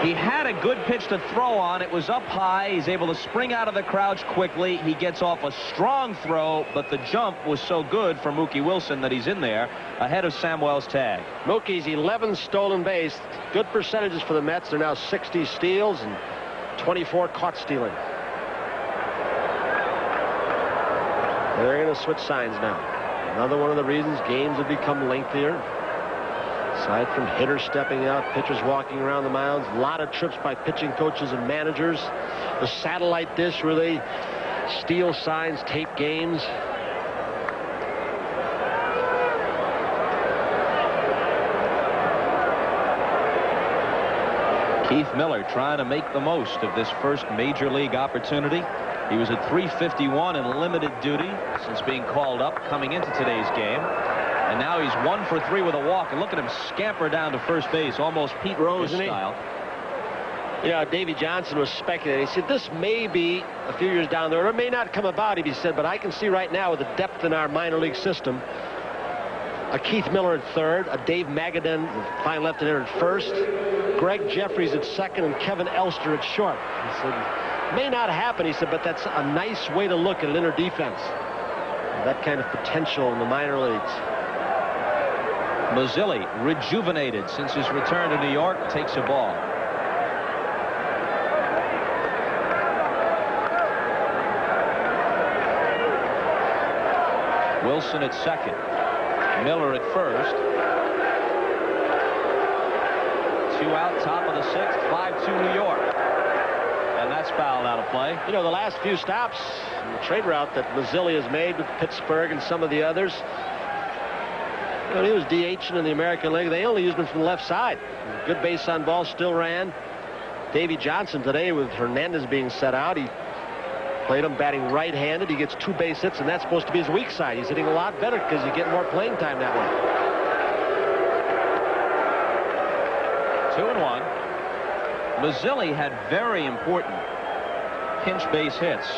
He had a good pitch to throw on. It was up high. He's able to spring out of the crouch quickly. He gets off a strong throw, but the jump was so good for Mookie Wilson that he's in there ahead of Samuel's tag. Mookie's 11 stolen base. Good percentages for the Mets. They're now 60 steals and 24 caught stealing. They're going to switch signs now. Another one of the reasons games have become lengthier. Aside from hitters stepping out, pitchers walking around the mounds, a lot of trips by pitching coaches and managers. The satellite dish where they steal signs, tape games. Keith Miller trying to make the most of this first major league opportunity. He was at .351 in limited duty since being called up coming into today's game. And now he's 1 for 3 with a walk. And look at him scamper down to first base, almost Pete Rose style. Yeah, Davey Johnson was speculating. He said this may be a few years down the road. It may not come about, he said, but I can see right now with the depth in our minor league system, a Keith Miller at third, a Dave Magadan, the fine left-hander, at first, Greg Jeffries at second, and Kevin Elster at short. He said, may not happen, he said, but that's a nice way to look at an inner defense. That kind of potential in the minor leagues. Mazzilli, rejuvenated since his return to New York, takes a ball. Wilson at second. Miller at first. 2 out, top of the 6th, 5-2 New York. And that's fouled out of play. You know, the last few stops, the trade route that Mazzilli has made with Pittsburgh and some of the others, when he was DHing in the American League, they only used him from the left side. Good base on ball, still ran. Davey Johnson today, with Hernandez being set out, he played him batting right-handed. He gets 2 base hits, and that's supposed to be his weak side. He's hitting a lot better because you get more playing time that way. 2-1. Mazzilli had very important pinch base hits.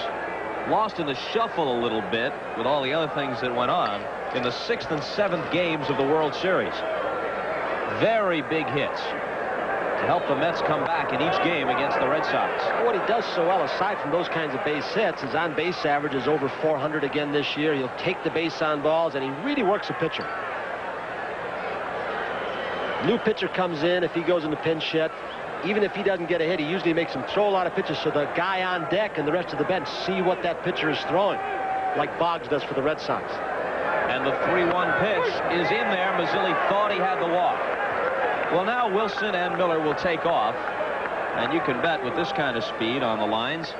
Lost in the shuffle a little bit with all the other things that went on in the 6th and 7th games of the World Series. Very big hits to help the Mets come back in each game against the Red Sox. What he does so well, aside from those kinds of base hits, his on-base average is over 400 again this year. He'll take the base on balls, and he really works a pitcher. New pitcher comes in, if he goes into pinch hit, even if he doesn't get a hit, he usually makes him throw a lot of pitches so the guy on deck and the rest of the bench see what that pitcher is throwing, like Boggs does for the Red Sox. And the 3-1 pitch is in there. Mazzilli thought he had the walk. Well, now Wilson and Miller will take off, and you can bet with this kind of speed on the lines,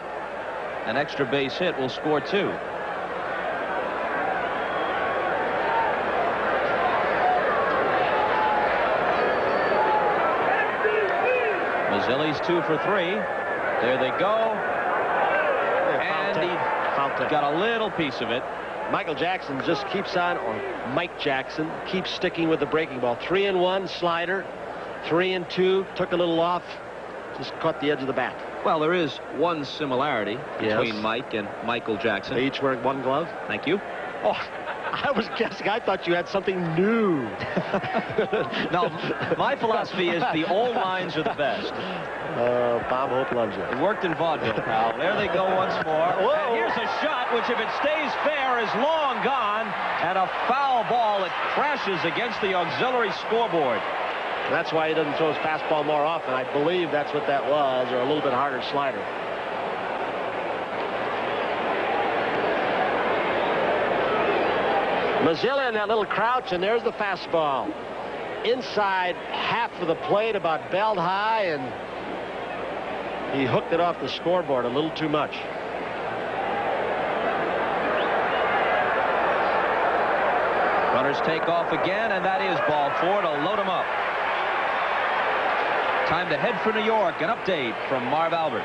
an extra base hit will score 2. Mazzilli's 2 for 3. There they go. And he got a little piece of it. Michael Jackson just keeps on, or Mike Jackson keeps sticking with the breaking ball. 3-1 slider, 3-2, took a little off, just caught the edge of the bat. Well, there is one similarity between Mike and Michael Jackson. They each wearing 1 glove. Thank you. Oh, I was guessing. I thought you had something new. No, my philosophy is the old lines are the best. Bob Hope loves you. It worked in vaudeville, pal. There they go once more. Whoa. And here's a shot, which if it stays fair is long gone, and a foul ball that crashes against the auxiliary scoreboard. That's why he doesn't throw his fastball more often. I believe that's what that was, or a little bit harder slider. Mazzilli in that little crouch, and there's the fastball. Inside half of the plate, about belt high, and he hooked it off the scoreboard a little too much. Runners take off again, and that is ball 4 to load him up. Time to head for New York. An update from Marv Albert.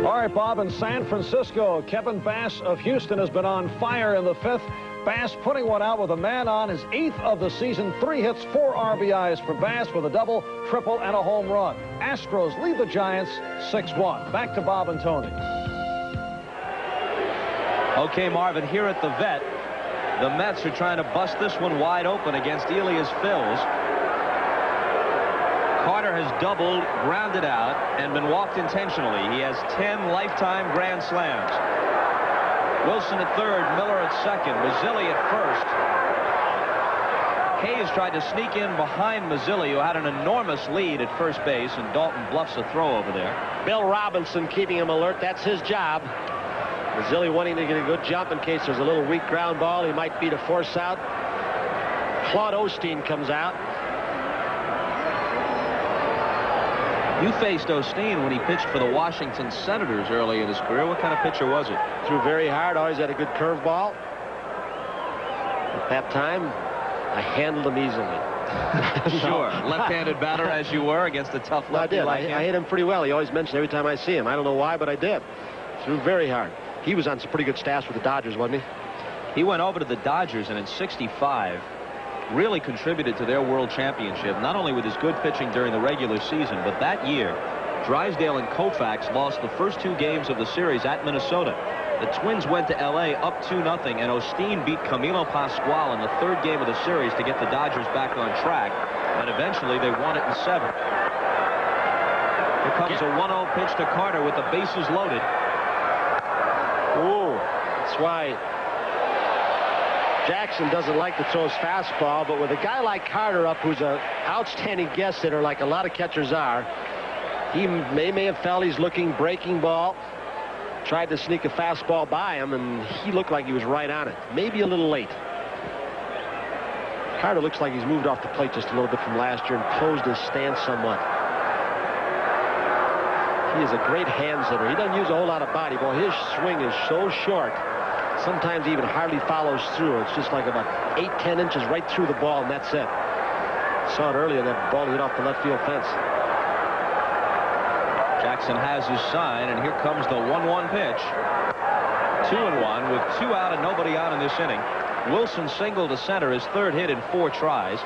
All right, Bob, in San Francisco, Kevin Bass of Houston has been on fire in the 5th. Bass putting one out with a man on, his 8th of the season. 3 hits, 4 RBIs for Bass with a double, triple, and a home run. Astros lead the Giants 6-1. Back to Bob and Tony. Okay, Marvin, here at the Vet, the Mets are trying to bust this one wide open against Elias Phillies. Carter has doubled, grounded out, and been walked intentionally. He has 10 lifetime grand slams. Wilson at third, Miller at second, Mazzilli at first. Hayes tried to sneak in behind Mazzilli, who had an enormous lead at first base, and Dalton bluffs a throw over there. Bill Robinson keeping him alert. That's his job. Mazzilli wanting to get a good jump in case there's a little weak ground ball. He might beat a force out. Claude Osteen comes out. You faced Osteen when he pitched for the Washington Senators early in his career. What kind of pitcher was it? Threw very hard, always had a good curveball. At that time, I handled him easily. Sure. Left-handed batter as you were against a tough lefty. I hit him pretty well. He always mentioned every time I see him. I don't know why, but I did. Threw very hard. He was on some pretty good stats with the Dodgers, wasn't he? He went over to the Dodgers, and in '65 really contributed to their world championship, not only with his good pitching during the regular season, but that year, Drysdale and Koufax lost the first 2 games of the series at Minnesota. The Twins went to L.A. up 2-0, and Osteen beat Camilo Pascual in the 3rd game of the series to get the Dodgers back on track, and eventually they won it in 7. Here comes a 1-0 pitch to Carter with the bases loaded. Ooh, that's why Jackson doesn't like to throw his fastball, but with a guy like Carter up, who's an outstanding guest hitter like a lot of catchers are, he may have felt he's looking breaking ball, tried to sneak a fastball by him, and he looked like he was right on it. Maybe a little late. Carter looks like he's moved off the plate just a little bit from last year and closed his stance somewhat. He is a great hands hitter. He doesn't use a whole lot of body. Boy, his swing is so short. Sometimes he even hardly follows through. It's just like about 8-10 inches right through the ball, and that's it. Saw it earlier, that ball hit off the left field fence. Jackson has his sign, and here comes the 1-1 pitch. 2-1 with 2 out and nobody on in this inning. Wilson singled to center, his 3rd hit in 4 tries.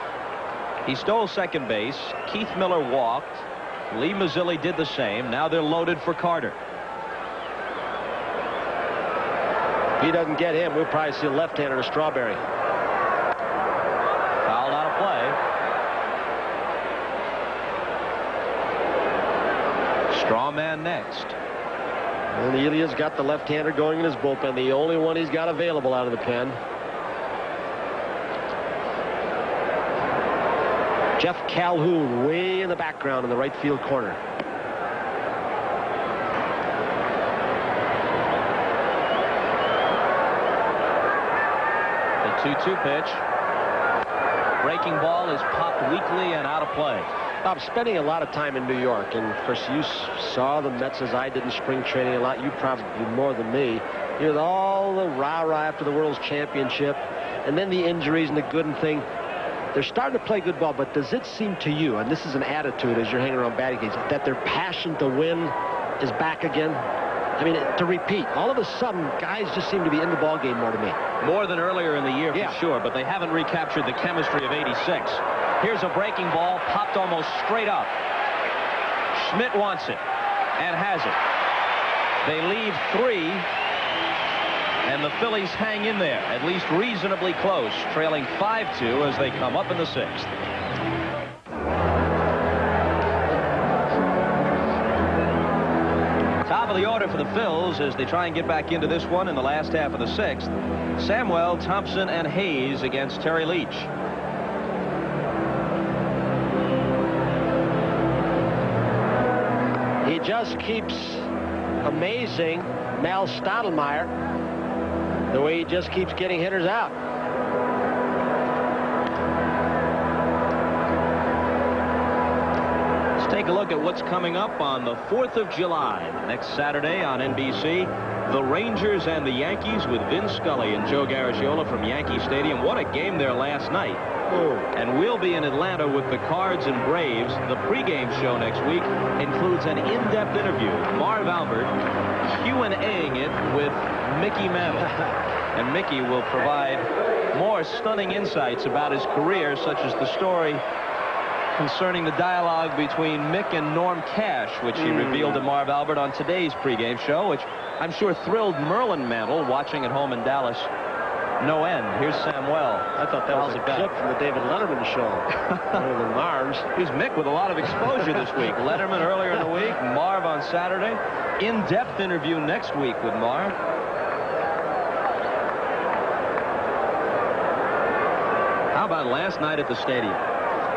He stole second base. Keith Miller walked. Lee Mazzilli did the same. Now they're loaded for Carter. If he doesn't get him, we'll probably see a left-hander to Strawberry. Fouled out of play. Straw man next. And Elia's got the left-hander going in his bullpen, the only one he's got available out of the pen. Jeff Calhoun way in the background in the right field corner. The 2-2 pitch. Breaking ball is popped weakly and out of play. Bob, spending a lot of time in New York, and of course you saw the Mets as I did in spring training a lot. You probably more than me. You know, all the rah-rah after the World's Championship, and then the injuries and the good and thing. They're starting to play good ball, but does it seem to you, and this is an attitude as you're hanging around batting cages, that their passion to win is back again? I mean, to repeat, all of a sudden, guys just seem to be in the ball game more to me. More than earlier in the year, for sure, but they haven't recaptured the chemistry of '86. Here's a breaking ball, popped almost straight up. Schmidt wants it, and has it. They leave 3, and the Phillies hang in there, at least reasonably close, trailing 5-2 as they come up in the 6th. Top of the order for the Phils as they try and get back into this one in the last half of the 6th. Samuel, Thompson, and Hayes against Terry Leach. He just keeps amazing Mal Stottlemyre, the way he just keeps getting hitters out. Let's take a look at what's coming up on the 4th of July. Next Saturday on NBC, the Rangers and the Yankees with Vin Scully and Joe Garagiola from Yankee Stadium. What a game there last night. And we'll be in Atlanta with the Cards and Braves. The pregame show next week includes an in-depth interview. Marv Albert Q&Aing it with Mickey Mantle. And Mickey will provide more stunning insights about his career, such as the story concerning the dialogue between Mick and Norm Cash, which he revealed to Marv Albert on today's pregame show, which I'm sure thrilled Merlin Mantle, watching at home in Dallas, no end. Here's Samuel. I thought that was a clip from the David Letterman show. Other than Marv's. Here's Mick with a lot of exposure this week. Letterman earlier in the week, Marv on Saturday. In-depth interview next week with Marv. How about last night at the stadium?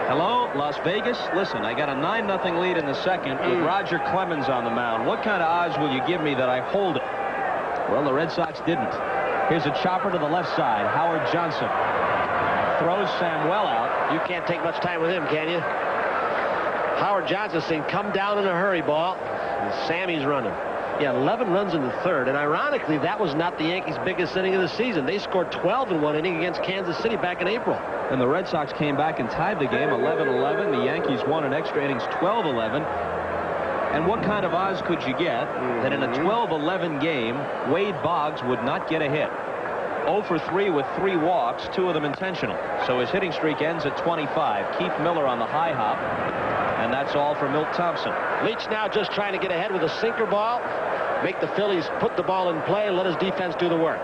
Hello, Las Vegas. Listen, I got a 9-0 lead in the 2nd with Roger Clemens on the mound. What kind of odds will you give me that I hold it? Well, the Red Sox didn't. Here's a chopper to the left side. Howard Johnson throws Samuel out. You can't take much time with him, can you? Howard Johnson saying, come down in a hurry, ball. And Sammy's running. Yeah, 11 runs in the third, and ironically, that was not the Yankees' biggest inning of the season. They scored 12 in one inning against Kansas City back in April. And the Red Sox came back and tied the game 11-11. The Yankees won in extra innings 12-11. And what kind of odds could you get that in a 12-11 game, Wade Boggs would not get a hit? 0 for 3 with 3 walks, 2 of them intentional. So his hitting streak ends at 25. Keith Miller on the high hop. And that's all for Milt Thompson. Leach now just trying to get ahead with a sinker ball. Make the Phillies put the ball in play and let his defense do the work.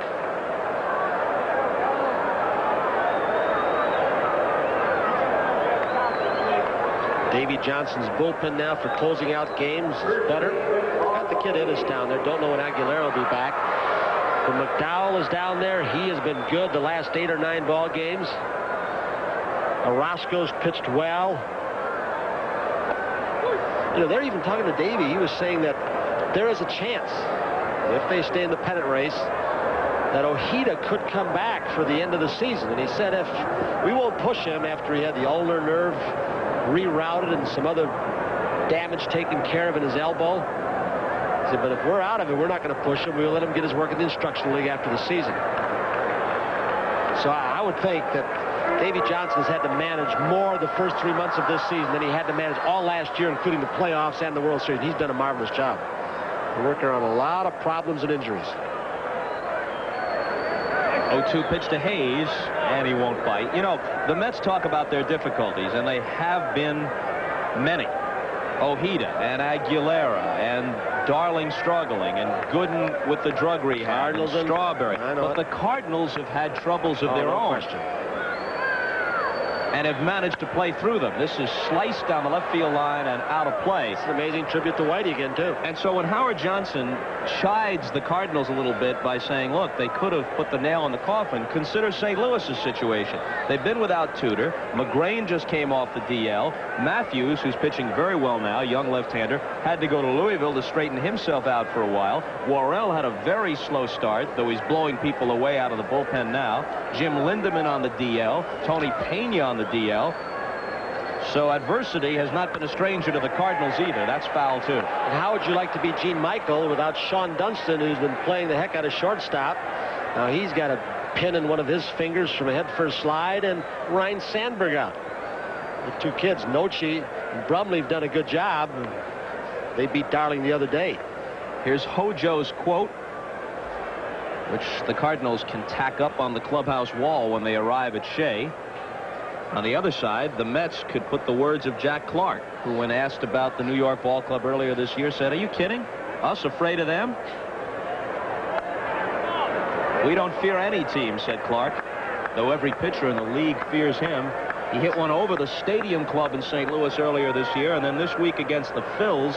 Davey Johnson's bullpen now for closing out games is better. Got the kid Ennis down there. Don't know when Aguilera will be back. But McDowell is down there. He has been good the last 8 or 9 ball games. Orozco's pitched well. You know, they're even talking to Davey. He was saying that there is a chance, if they stay in the pennant race, that Ojeda could come back for the end of the season. And he said if we won't push him after he had the ulnar nerve rerouted and some other damage taken care of in his elbow. He said, but if we're out of it, we're not going to push him. We'll let him get his work in the instructional league after the season. So I would think that Davey Johnson's had to manage more the first 3 months of this season than he had to manage all last year, including the playoffs and the World Series. He's done a marvelous job. They're working on a lot of problems and injuries. 0-2 pitch to Hayes, and he won't bite. You know, the Mets talk about their difficulties, and they have been many. Ojeda and Aguilera and Darling struggling and Gooden with the drug rehab. Cardinals and Strawberry. But the Cardinals have had troubles of their own. Question. And have managed to play through them. This is sliced down the left field line and out of play. It's an amazing tribute to Whitey again, too. And so when Howard Johnson chides the Cardinals a little bit by saying, look, they could have put the nail in the coffin, consider St. Louis's situation. They've been without Tudor. McGrain just came off the DL. Matthews, who's pitching very well now, young left-hander, had to go to Louisville to straighten himself out for a while. Worrell had a very slow start, though he's blowing people away out of the bullpen now. Jim Lindemann on the DL. Tony Pena on the DL. So adversity has not been a stranger to the Cardinals either. That's foul, too. And how would you like to be Gene Michael without Sean Dunston, who's been playing the heck out of shortstop? Now he's got a pin in one of his fingers from a head-first slide, and Ryan Sandberg out. The 2 kids, Noche and Brumley, have done a good job. They beat Darling the other day. Here's Hojo's quote, which the Cardinals can tack up on the clubhouse wall when they arrive at Shea. On the other side, the Mets could put the words of Jack Clark, who, when asked about the New York Ball Club earlier this year, said, are you kidding? Us afraid of them? We don't fear any team, said Clark, though every pitcher in the league fears him. He hit one over the Stadium Club in St. Louis earlier this year, and then this week against the Phillies,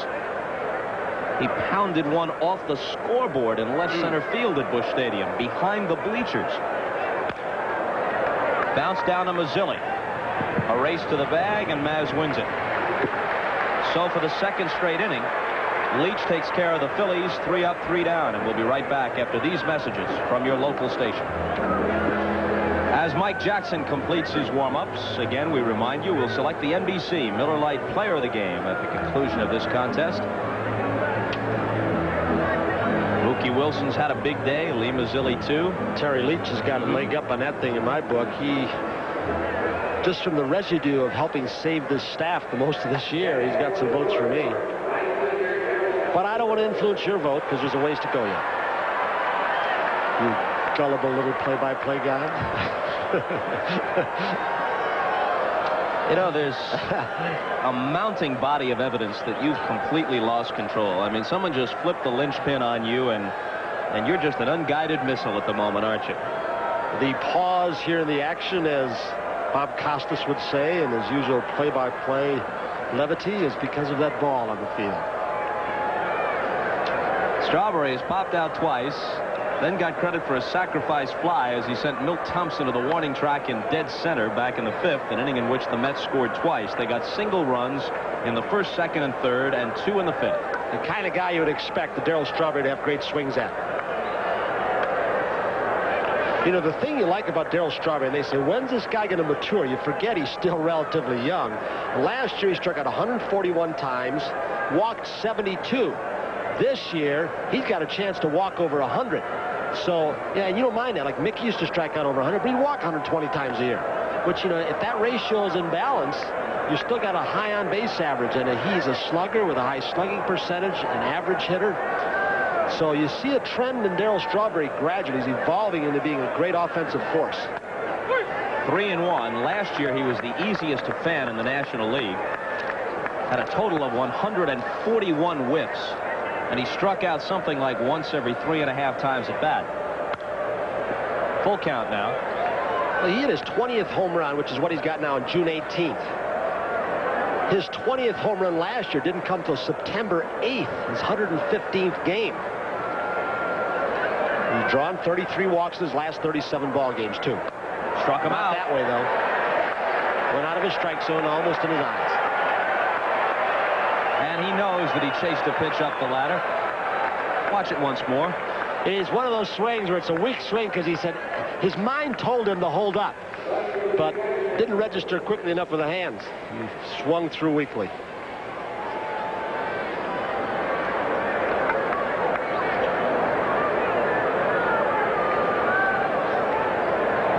he pounded one off the scoreboard in left center field at Busch Stadium, behind the bleachers. Bounce down to Mazzilli. A race to the bag, and Maz wins it. So for the second straight inning, Leach takes care of the Phillies, 3 up, 3 down, and we'll be right back after these messages from your local station. As Mike Jackson completes his warm-ups, again, we remind you, we'll select the NBC Miller Lite Player of the Game at the conclusion of this contest. Mookie Wilson's had a big day. Lee Mazzilli, too. Terry Leach has got a leg up on that thing in my book. He, just from the residue of helping save this staff the most of this year, he's got some votes for me. But I don't want to influence your vote because there's a ways to go yet. You gullible little play-by-play guy. You know, there's a mounting body of evidence that you've completely lost control. I mean, someone just flipped the linchpin on you, and you're just an unguided missile at the moment, aren't you? The pause here in the action, as Bob Costas would say, and his usual play-by-play levity, is because of that ball on the field. Strawberry has popped out twice, then got credit for a sacrifice fly as he sent Milt Thompson to the warning track in dead center back in the 5th, an inning in which the Mets scored twice. They got single runs in the 1st, 2nd, and 3rd, and 2 in the 5th. The kind of guy you would expect the Darryl Strawberry to have great swings at. You know, the thing you like about Darryl Strawberry, and they say, when's this guy going to mature? You forget he's still relatively young. Last year, he struck out 141 times, walked 72. This year, he's got a chance to walk over 100. So, yeah, and you don't mind that. Like Mickey used to strike out over 100, but he walked 120 times a year. Which, you know, if that ratio is in balance, you still got a high on-base average. And he's a slugger with a high slugging percentage, an average hitter. So you see a trend in Darryl Strawberry gradually. He's evolving into being a great offensive force. 3-1. Last year, he was the easiest to fan in the National League. Had a total of 141 whiffs. And he struck out something like once every 3.5 times at bat. Full count now. Well, he hit his 20th home run, which is what he's got now on June 18th. His 20th home run last year didn't come till September 8th, his 115th game. He's drawn 33 walks in his last 37 ball games, too. Struck him Not out. that way, though. Went out of his strike zone, almost in his eyes. And he knows that he chased a pitch up the ladder. Watch it once more. It is one of those swings where it's a weak swing because he said his mind told him to hold up, but didn't register quickly enough with the hands. He swung through weakly.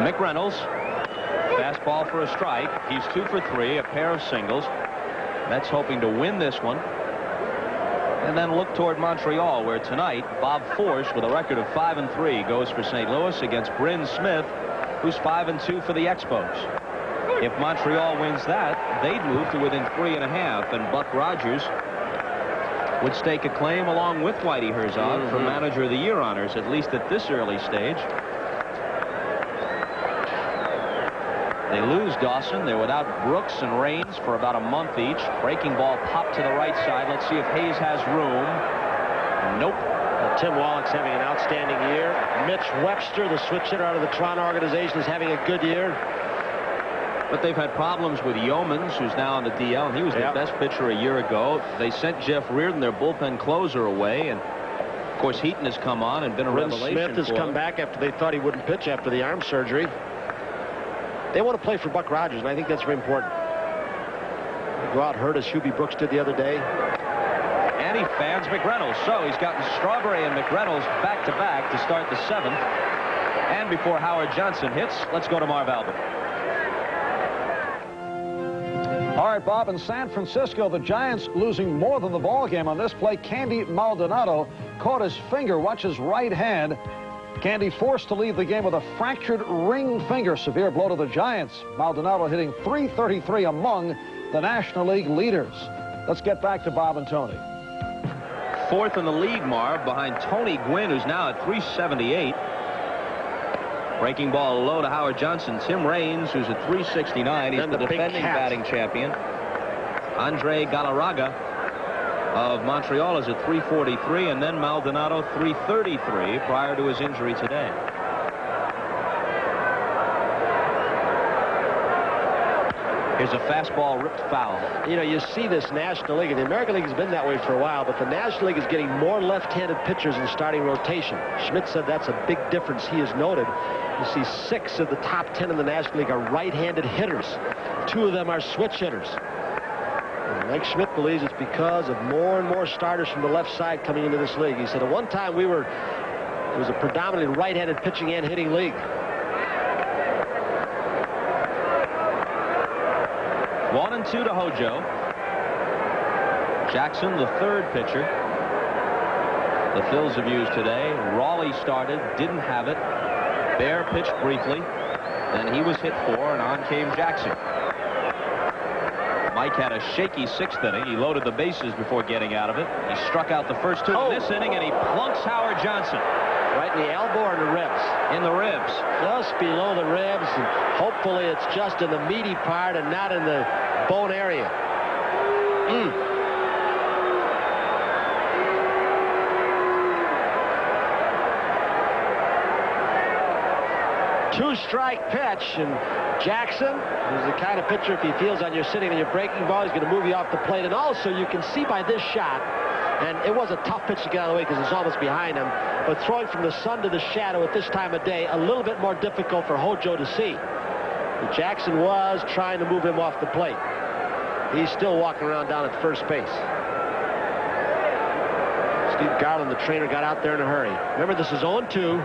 Mick Reynolds, fastball for a strike. He's 2 for 3, a pair of singles. Mets hoping to win this one. And then look toward Montreal, where tonight Bob Force, with a record of 5-3, goes for St. Louis against Bryn Smith, who's 5-2 for the Expos. If Montreal wins that, they'd move to within 3.5, and Buck Rogers would stake a claim along with Whitey Herzog for Manager of the Year honors, at least at this early stage. They lose Dawson. They're without Brooks and Raines for about a month each. Breaking ball popped to the right side. Let's see if Hayes has room. Nope. Tim Wallach's having an outstanding year. Mitch Webster, the switch hitter out of the Toronto organization, is having a good year. But they've had problems with Yeomans, who's now on the DL, and he was their best pitcher a year ago. They sent Jeff Reardon, their bullpen closer, away, and of course Heaton has come on and been a revelation. Smith has come back after they thought he wouldn't pitch after the arm surgery. They want to play for Buck Rogers, and I think that's very important. They go out hurt as Hubie Brooks did the other day. And he fans McReynolds. So he's gotten Strawberry and McReynolds back-to-back to start the 7th. And before Howard Johnson hits, let's go to Marv Albert. All right, Bob, in San Francisco, the Giants losing more than the ball game on this play. Candy Maldonado caught his finger. Watch his right hand. Candy forced to leave the game with a fractured ring finger. Severe blow to the Giants. Maldonado hitting .333 among the National League leaders. Let's get back to Bob and Tony. 4th in the league, Marv, behind Tony Gwynn, who's now at .378. Breaking ball low to Howard Johnson. Tim Raines, who's at .369. He's the defending batting champion. Andre Galarraga of Montreal is at .343, and then Maldonado .333 prior to his injury today. Here's a fastball ripped foul. You know, you see this National League, and the American League has been that way for a while, but the National League is getting more left-handed pitchers in starting rotation. Schmidt said that's a big difference he has noted. You see 6 of the top 10 in the National League are right-handed hitters. 2 of them are switch hitters. And Mike Schmidt believes it's because of more and more starters from the left side coming into this league. He said at one time it was a predominantly right-handed pitching and hitting league. 1-2 to Hojo. Jackson, the 3rd pitcher the Phils have used today. Raleigh started, didn't have it. Bear pitched briefly. Then he was hit 4, and on came Jackson. Mike had a shaky 6th inning. He loaded the bases before getting out of it. He struck out the first 2 in this inning, and he plunks Howard Johnson. Right in the elbow or in the ribs? In the ribs. Just below the ribs, and hopefully it's just in the meaty part and not in the bone area. 2-strike pitch, and Jackson is the kind of pitcher, if he feels on you're sitting on your breaking ball, he's going to move you off the plate. And also, you can see by this shot, And it was a tough pitch to get out of the way because it's almost behind him. But throwing from the sun to the shadow at this time of day, a little bit more difficult for Hojo to see. But Jackson was trying to move him off the plate. He's still walking around down at first base. Steve Garland, the trainer, got out there in a hurry. Remember, this is 0-2.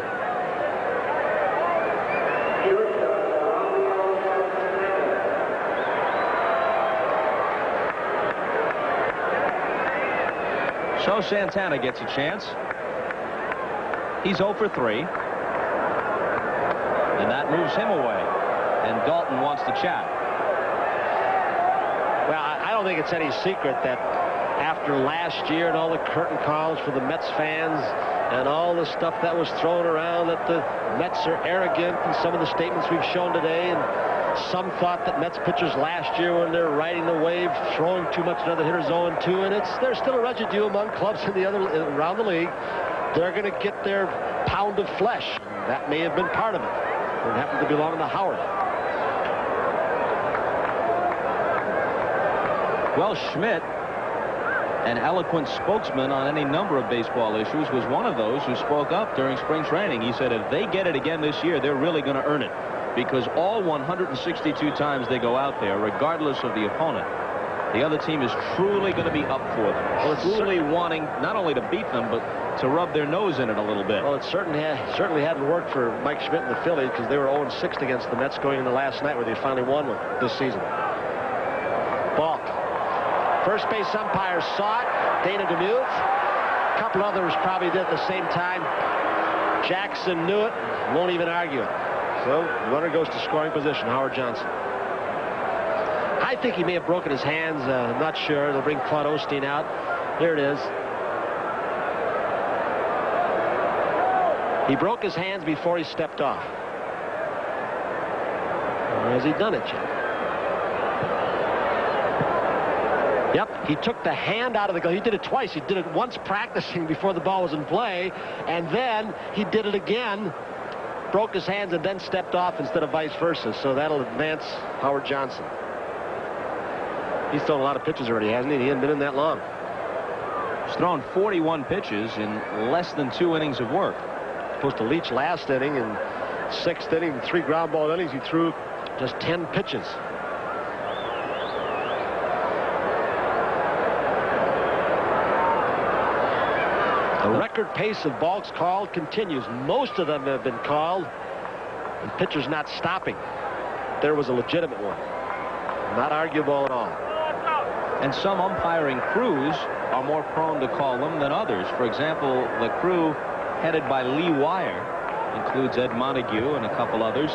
So Santana gets a chance. He's 0 for 3. And that moves him away. And Dalton wants to chat. Well, I don't think it's any secret that after last year and all the curtain calls for the Mets fans and all the stuff that was thrown around that the Mets are arrogant and some of the statements we've shown today, and some thought that Mets pitchers last year when they're riding the wave, throwing too much to other hitters 0-2, and there's still a residue among clubs in the other around the league. They're going to get their pound of flesh. That may have been part of it. It happened to belong to Howard. Well, Schmidt, an eloquent spokesman on any number of baseball issues, was one of those who spoke up during spring training. He said if they get it again this year, they're really going to earn it, because all 162 times they go out there, regardless of the opponent, the other team is truly going to be up for them. Well, it's truly wanting not only to beat them, but to rub their nose in it a little bit. Well, it certainly hadn't worked for Mike Schmidt and the Phillies, because they were 0-6 against the Mets going into last night, where they finally won one this season. Ball. First base umpire saw it. Dana DeMuth. A couple others probably did at the same time. Jackson knew it. Won't even argue it. So the runner goes to scoring position. Howard Johnson. I think he may have broken his hands. I'm not sure. They'll bring Claude Osteen out. Here it is. He broke his hands before he stepped off. Or has he done it yet? Yep, he took the hand out of the glove. He did it twice. He did it once practicing before the ball was in play, and then he did it again, broke his hands, and then stepped off instead of vice versa. So that'll advance Howard Johnson. He's thrown a lot of pitches already, hasn't he? He hasn't been in that long. He's thrown 41 pitches in less than 2 innings of work. Supposed to Leach last inning, and 6th inning, 3 ground ball innings, he threw just 10 pitches. The record pace of balls called continues. Most of them have been called, and pitchers not stopping. There was a legitimate one. Not arguable at all. And some umpiring crews are more prone to call them than others. For example, the crew headed by Lee Wire includes Ed Montague and a couple others.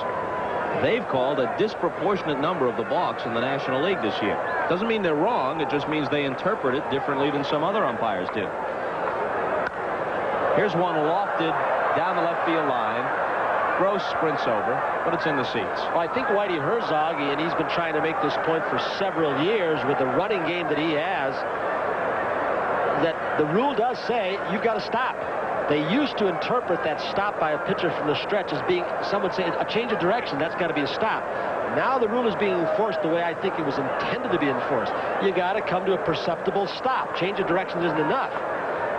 They've called a disproportionate number of the balks in the National League this year. Doesn't mean they're wrong. It just means they interpret it differently than some other umpires do. Here's one lofted down the left field line. Gross sprints over, but it's in the seats. Well, I think Whitey Herzog, and he's been trying to make this point for several years with the running game that he has, that the rule does say you've got to stop. They used to interpret that stop by a pitcher from the stretch as being, some would say, a change of direction. That's got to be a stop. Now the rule is being enforced the way I think it was intended to be enforced. You got to come to a perceptible stop. Change of direction isn't enough.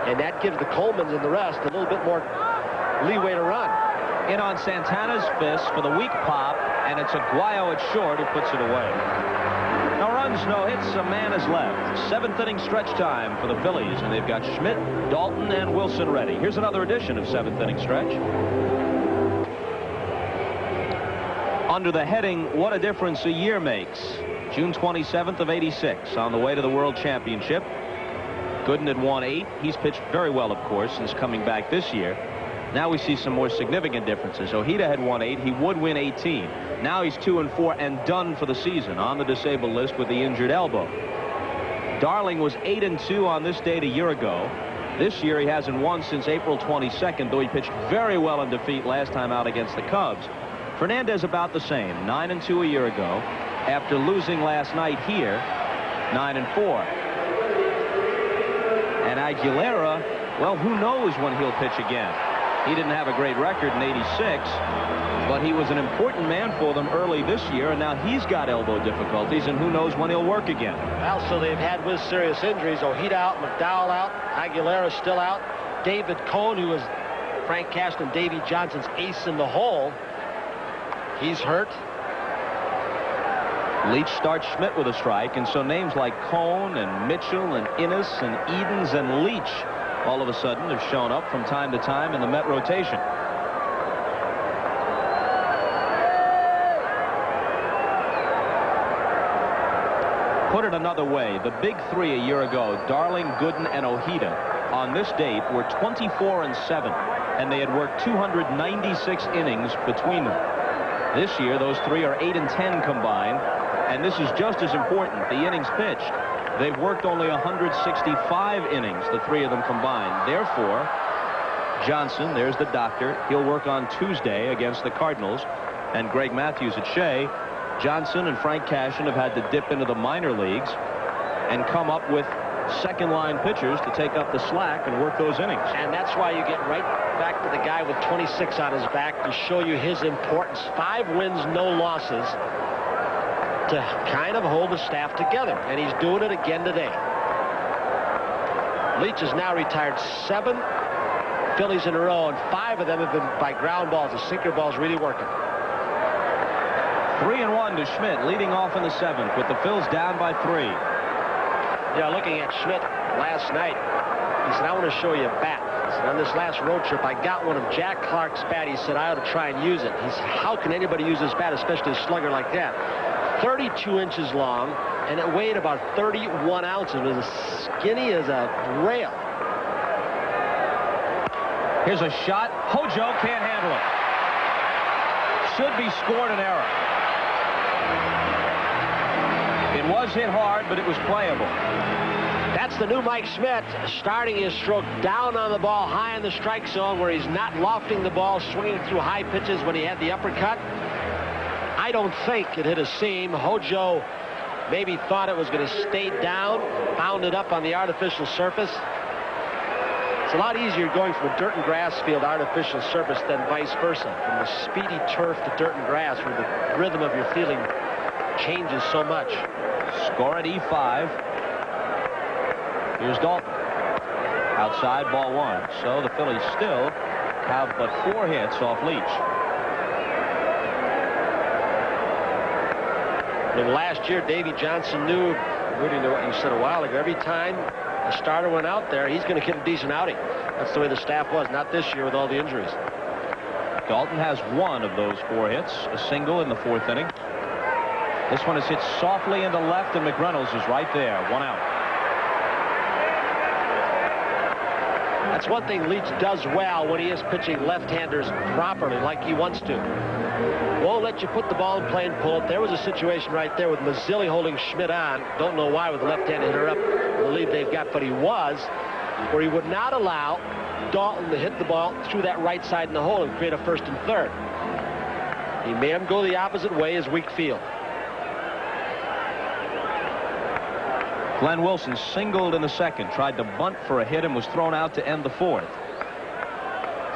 And that gives the Colemans and the rest a little bit more leeway to run. In on Santana's fist for the weak pop, and it's Aguayo at short who puts it away. No runs, no hits, a man is left. 7th inning stretch time for the Phillies, and they've got Schmidt, Dalton, and Wilson ready. Here's another edition of 7th inning stretch. Under the heading, what a difference a year makes. June 27th of '86, on the way to the World Championship. Gooden had won 8. He's pitched very well, of course, since coming back this year. Now we see some more significant differences. Ojeda had won 8. He would win 18. Now he's 2-4 and done for the season on the disabled list with the injured elbow. Darling was 8-2 on this date a year ago. This year he hasn't won since April 22nd, though he pitched very well in defeat last time out against the Cubs. Fernandez about the same, 9-2 a year ago, after losing last night here, 9-4. And Aguilera, well, who knows when he'll pitch again. He didn't have a great record in '86, but he was an important man for them early this year, and now he's got elbow difficulties, and who knows when he'll work again. Well, so they've had with serious injuries. Ojeda out, McDowell out, Aguilera still out. David Cohn, who was Frank Castle and Davey Johnson's ace in the hole, he's hurt. Leach starts Schmidt with a strike, and so names like Cohn and Mitchell and Innes and Edens and Leach all of a sudden have shown up from time to time in the Met rotation. Put it another way, the big three a year ago, Darling, Gooden, and Ojeda, on this date were 24-7, and they had worked 296 innings between them. This year, those three are 8-10 combined, and this is just as important, the innings pitched. They've worked only 165 innings, the three of them combined. Therefore, Johnson, there's the doctor, he'll work on Tuesday against the Cardinals, and Greg Matthews at Shea. Johnson and Frank Cashen have had to dip into the minor leagues and come up with second-line pitchers to take up the slack and work those innings. And that's why you get right back to the guy with 26 on his back to show you his importance. 5 wins, no losses, to kind of hold the staff together, and he's doing it again today. Leach has now retired 7 Phillies in a row, and 5 of them have been by ground balls. The sinker ball's really working. 3-1 to Schmidt, leading off in the 7th with the Phils down by 3. Yeah, looking at Schmidt last night, he said, I want to show you a bat. He said, on this last road trip, I got one of Jack Clark's bat. He said, I ought to try and use it. He said, how can anybody use this bat, especially a slugger like that? 32 inches long, and it weighed about 31 ounces. It was as skinny as a rail. Here's a shot. Hojo can't handle it. Should be scored an error. It was hit hard, but it was playable. That's the new Mike Schmidt, starting his stroke down on the ball, high in the strike zone, where he's not lofting the ball, swinging through high pitches when he had the uppercut. I don't think it hit a seam. Hojo maybe thought it was going to stay down, bounded up on the artificial surface. It's a lot easier going from a dirt and grass field artificial surface than vice versa. From the speedy turf to dirt and grass, where the rhythm of your feeling changes so much. Score at E5. Here's Dalton. Outside, ball 1. So the Phillies still have but 4 hits off Leach. And last year, Davey Johnson knew, alluding to what you said a while ago, every time a starter went out there, he's going to get a decent outing. That's the way the staff was, not this year with all the injuries. Dalton has 1 of those 4 hits, a single in the 4th inning. This one is hit softly into left, and McReynolds is right there, 1 out. That's one thing Leach does well when he is pitching left-handers properly, like he wants to. Won't let you put the ball in play and pull it. There was a situation right there with Mazzilli holding Schmidt on. Don't know why with the left-handed hitter up the lead they've got, but he was, where he would not allow Dalton to hit the ball through that right side in the hole and create a 1st and 3rd. He made him go the opposite way as weak field. Glenn Wilson singled in the 2nd, tried to bunt for a hit and was thrown out to end the 4th.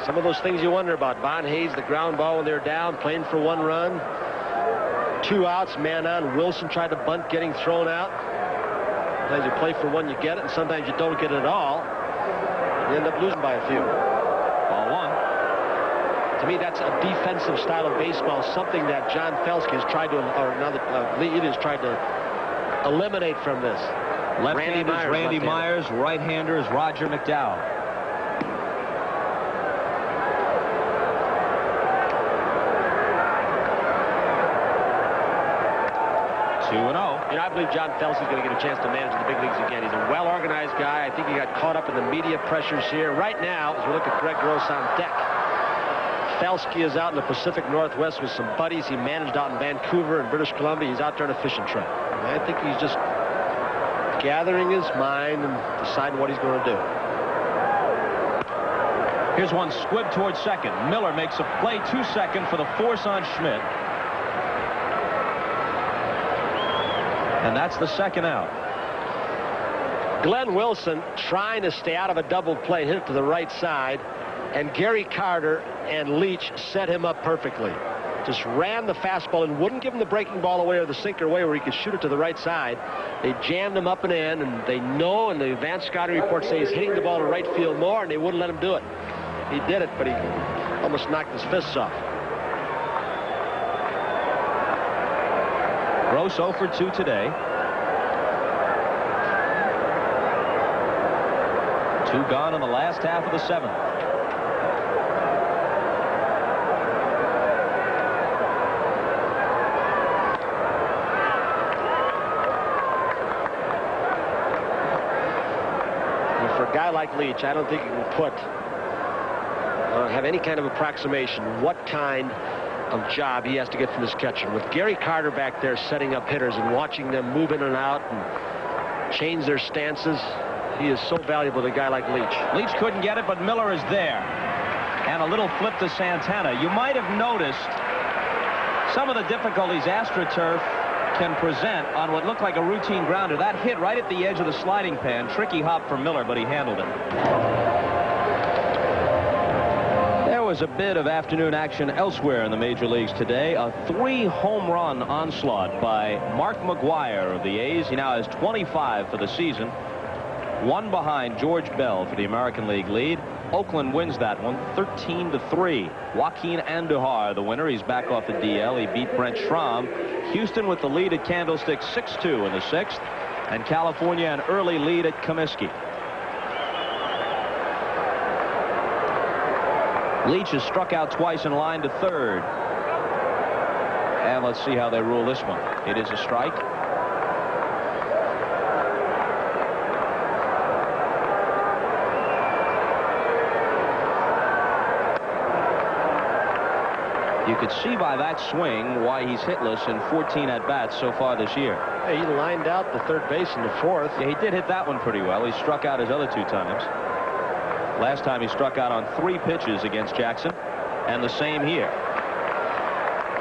Some of those things you wonder about. Von Hayes, the ground ball when they're down, playing for 1 run. 2 outs, man on. Wilson tried to bunt, getting thrown out. Sometimes you play for 1, you get it, and sometimes you don't get it at all. You end up losing by a few. Ball 1. To me, that's a defensive style of baseball, something that John Felski has tried to, or now that Lee Edens tried to eliminate from this. Left-handers, Randy Myers. Right-hander is Roger McDowell. Two and 0. You know, I believe John Felski's going to get a chance to manage the big leagues again. He's a well-organized guy. I think he got caught up in the media pressures here. Right now, as we look at Greg Gross on deck, Felski is out in the Pacific Northwest with some buddies he managed out in Vancouver and British Columbia. He's out there on a fishing trip. And I think he's just gathering his mind and deciding what he's going to do. Here's one squibbed towards 2nd. Miller makes a play to 2nd for the force on Schmidt. And that's the 2nd out. Glenn Wilson trying to stay out of a double play, hit it to the right side. And Gary Carter and Leach set him up perfectly. Just ran the fastball and wouldn't give him the breaking ball away or the sinker away where he could shoot it to the right side. They jammed him up and in, and they know, and the advanced scouting report say he's hitting the ball to right field more, and they wouldn't let him do it. He did it, but he almost knocked his fists off. Gross 0 for 2 today. 2 gone in the last half of the 7th. For a guy like Leach, I don't think you can put have any kind of approximation what kind of job he has to get from his catcher. With Gary Carter back there setting up hitters and watching them move in and out and change their stances, he is so valuable to a guy like Leach. Leach couldn't get it, but Miller is there. And a little flip to Santana. You might have noticed some of the difficulties AstroTurf can present on what looked like a routine grounder. That hit right at the edge of the sliding pan. Tricky hop for Miller, but he handled it. There was a bit of afternoon action elsewhere in the major leagues today. A 3-home run onslaught by Mark McGwire of the A's. He now has 25 for the season. 1 behind George Bell for the American League lead. Oakland wins that one 13-3. Joaquin Andujar the winner. He's back off the DL. He beat Brent Schramm. Houston with the lead at Candlestick 6-2 in the 6th. And California an early lead at Comiskey. Leach has struck out twice in line to third. And let's see how they rule this one. It is a strike. You could see by that swing why he's hitless in 14 at-bats so far this year. Hey, he lined out the third base in the 4th. Yeah, he did hit that one pretty well. He struck out his other 2 times. Last time he struck out on 3 pitches against Jackson, and the same here.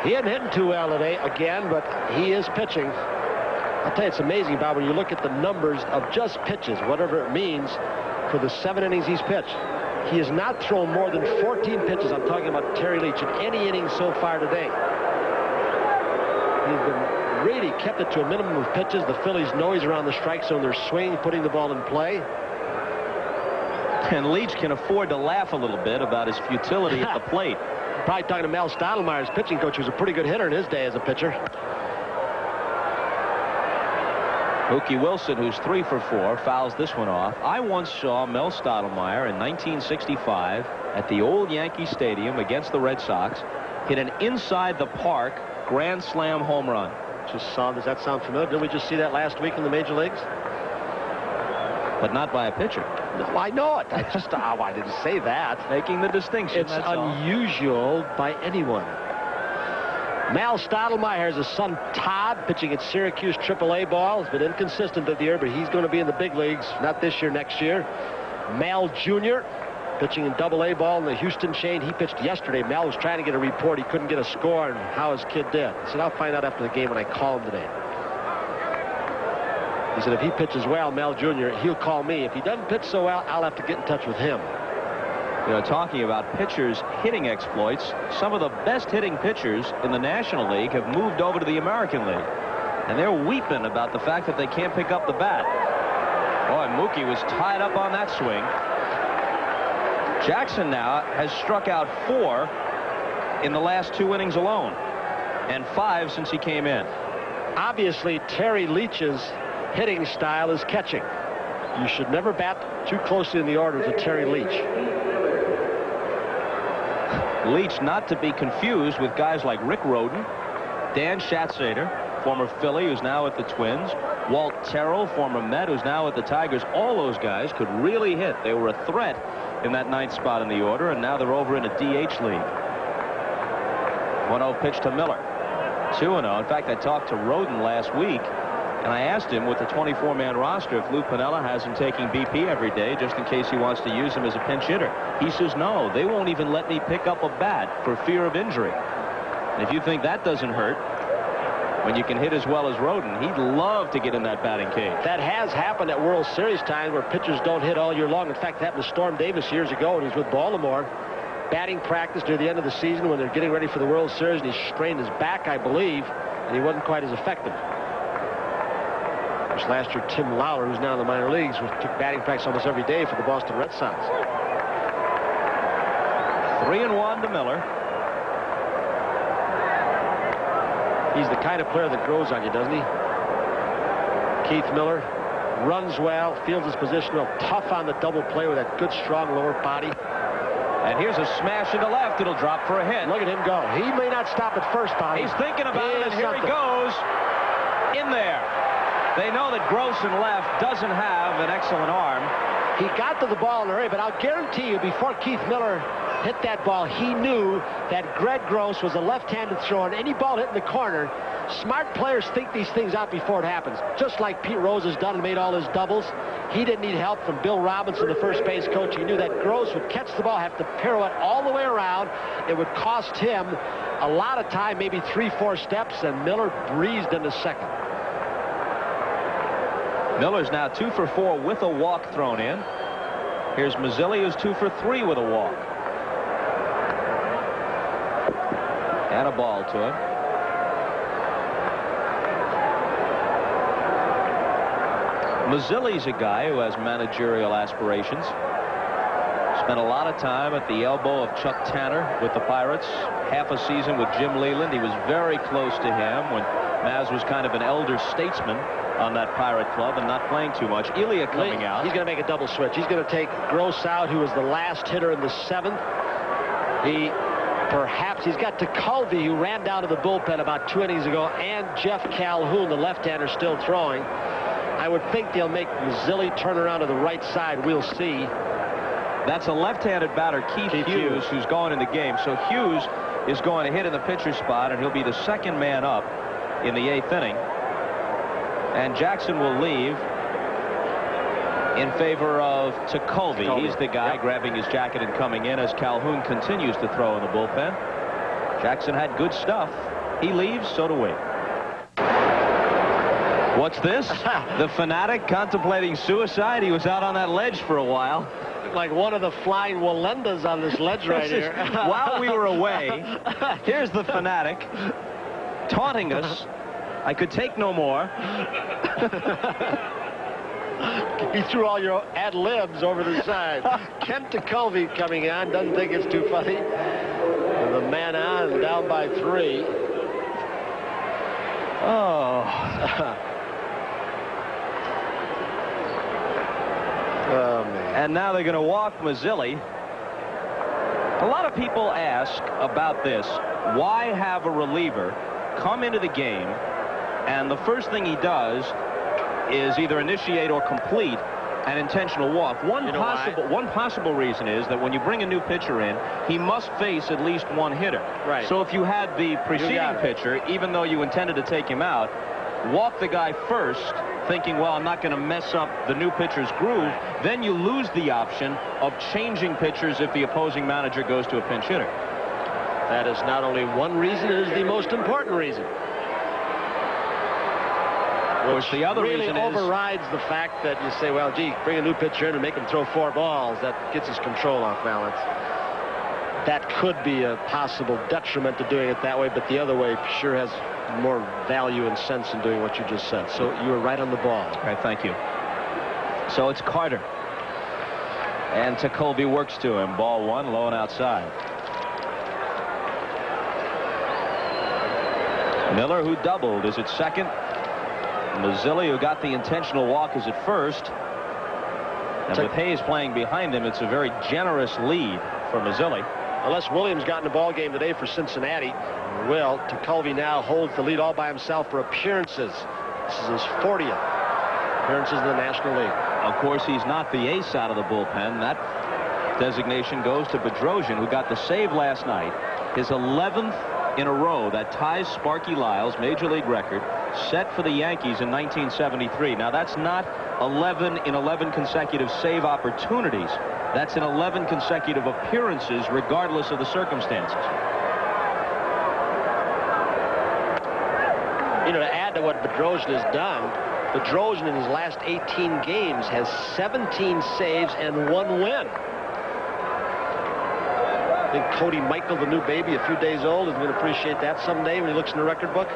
He hadn't hit too well today again, but he is pitching. I'll tell you, it's amazing, Bob, when you look at the numbers of just pitches, whatever it means, for the 7 innings he's pitched. He has not thrown more than 14 pitches. I'm talking about Terry Leach in any inning so far today. He's been really kept it to a minimum of pitches. The Phillies know he's around the strike zone. They're swinging, putting the ball in play. And Leach can afford to laugh a little bit about his futility at the plate. Probably talking to Mel Stottlemyre's pitching coach, who's a pretty good hitter in his day as a pitcher. Mookie Wilson, who's 3 for 4, fouls this one off. I once saw Mel Stottlemyre in 1965 at the old Yankee Stadium against the Red Sox hit an inside the park grand slam home run. Just saw. Does that sound familiar? Didn't we just see that last week in the major leagues? But not by a pitcher. No, I know it. I just I didn't say that. Making the distinction. It's unusual by anyone. Mal Stottlemyre has his son Todd pitching at Syracuse AAA ball. He's been inconsistent this year, but he's going to be in the big leagues, not this year, next year. Mal Jr. pitching in AA ball in the Houston chain. He pitched yesterday. Mal was trying to get a report. He couldn't get a score on how his kid did. He said, I'll find out after the game when I call him today. He said, if he pitches well, Mal Jr., he'll call me. If he doesn't pitch so well, I'll have to get in touch with him. You know, talking about pitchers hitting exploits, some of the best hitting pitchers in the National League have moved over to the American League. And they're weeping about the fact that they can't pick up the bat. Boy, Mookie was tied up on that swing. Jackson now has struck out 4 in the last 2 innings alone, and 5 since he came in. Obviously, Terry Leach's hitting style is catching. You should never bat too closely in the order to Terry Leach. Leach not to be confused with guys like Rick Rhoden, Dan Schatzeder, former Philly, who's now at the Twins, Walt Terrell, former Met, who's now at the Tigers. All those guys could really hit. They were a threat in that 9th spot in the order, and now they're over in a DH league. 1-0 pitch to Miller. 2-0. In fact, I talked to Rhoden last week, and I asked him with the 24-man roster if Lou Piniella has him taking BP every day just in case he wants to use him as a pinch hitter. He says, no, they won't even let me pick up a bat for fear of injury. And if you think that doesn't hurt, when you can hit as well as Roden. He'd love to get in that batting cage. That has happened at World Series times where pitchers don't hit all year long. In fact, it happened to Storm Davis years ago when he was with Baltimore. Batting practice near the end of the season when they're getting ready for the World Series, and he strained his back, I believe, and he wasn't quite as effective. Which last year, Tim Lawler, who's now in the minor leagues, took batting practice almost every day for the Boston Red Sox. 3-1 to Miller. He's the kind of player that grows on you, doesn't he? Keith Miller runs well, fields his position well, tough on the double play with that good, strong lower body. And here's a smash into left. It'll drop for a hit. Look at him go. He may not stop at first, Bobby. He's thinking about it, and here he goes. In there. They know that Gross in left doesn't have an excellent arm. He got to the ball in a hurry, but I'll guarantee you before Keith Miller hit that ball, he knew that Greg Gross was a left-handed thrower, and any ball hit in the corner, smart players think these things out before it happens. Just like Pete Rose has done and made all his doubles. He didn't need help from Bill Robinson, the first base coach. He knew that Gross would catch the ball, have to pirouette all the way around. It would cost him a lot of time, maybe 3-4 steps, and Miller breezed into second. Miller's now 2 for 4 with a walk thrown in. Here's Mazzilli, who's 2 for 3 with a walk. And a ball to him. Mazzilli's a guy who has managerial aspirations. Spent a lot of time at the elbow of Chuck Tanner with the Pirates. Half a season with Jim Leland. He was very close to him when Maz was kind of an elder statesman on that Pirate club and not playing too much. Elia coming out. He's going to make a double switch. He's going to take Gross out, who was the last hitter in the 7th. He's got Tekulve, who ran down to the bullpen about 2 innings ago, and Jeff Calhoun, the left-hander, still throwing. I would think they'll make Mazzilli turn around to the right side. We'll see. That's a left-handed batter, Keith Hughes, who's going in the game. So Hughes is going to hit in the pitcher spot, and he'll be the second man up in the 8th inning. And Jackson will leave in favor of Tekulve. He's the guy grabbing his jacket and coming in as Calhoun continues to throw in the bullpen. Jackson had good stuff. He leaves, so do we. What's this? The fanatic contemplating suicide. He was out on that ledge for a while. Like one of the flying Walendas on this ledge right here. While we were away, here's the fanatic taunting us. I could take no more. He threw all your ad-libs over the side. Kent Tekulve coming on. Doesn't think it's too funny. The man on, down by 3. Oh. Oh, man. And now they're going to walk Mazzilli. A lot of people ask about this. Why have a reliever come into the game, and the first thing he does is either initiate or complete an intentional walk? One possible reason is that when you bring a new pitcher in, he must face at least one hitter. Right. So if you had the preceding pitcher, even though you intended to take him out, walk the guy first, thinking, well, I'm not going to mess up the new pitcher's groove, then you lose the option of changing pitchers if the opposing manager goes to a pinch hitter. That is not only one reason, it is the most important reason. Which the other really reason overrides the fact that you say, well, gee, bring a new pitcher in and make him throw 4 balls. That gets his control off balance. That could be a possible detriment to doing it that way, but the other way sure has more value and sense in doing what you just said. So you were right on the ball. All right, thank you. So it's Carter. And Tekulve works to him. Ball 1, low and outside. Miller, who doubled, is at second. Mazzilli, who got the intentional walk, is at first. And with Hayes playing behind him, it's a very generous lead for Mazzilli. Unless Williams got in the ball game today for Cincinnati, well, Tekulve now holds the lead all by himself for appearances. This is his 40th appearances in the National League. Of course, he's not the ace out of the bullpen. That designation goes to Bedrosian, who got the save last night. His 11th in a row. That ties Sparky Lyle's Major League record set for the Yankees in 1973. Now, that's not 11 in 11 consecutive save opportunities. That's in 11 consecutive appearances, regardless of the circumstances. You know, add to what Bedrosian has done, Bedrosian in his last 18 games has 17 saves and 1 win. I think Cody Michael, the new baby, a few days old, is going to appreciate that someday when he looks in the record book.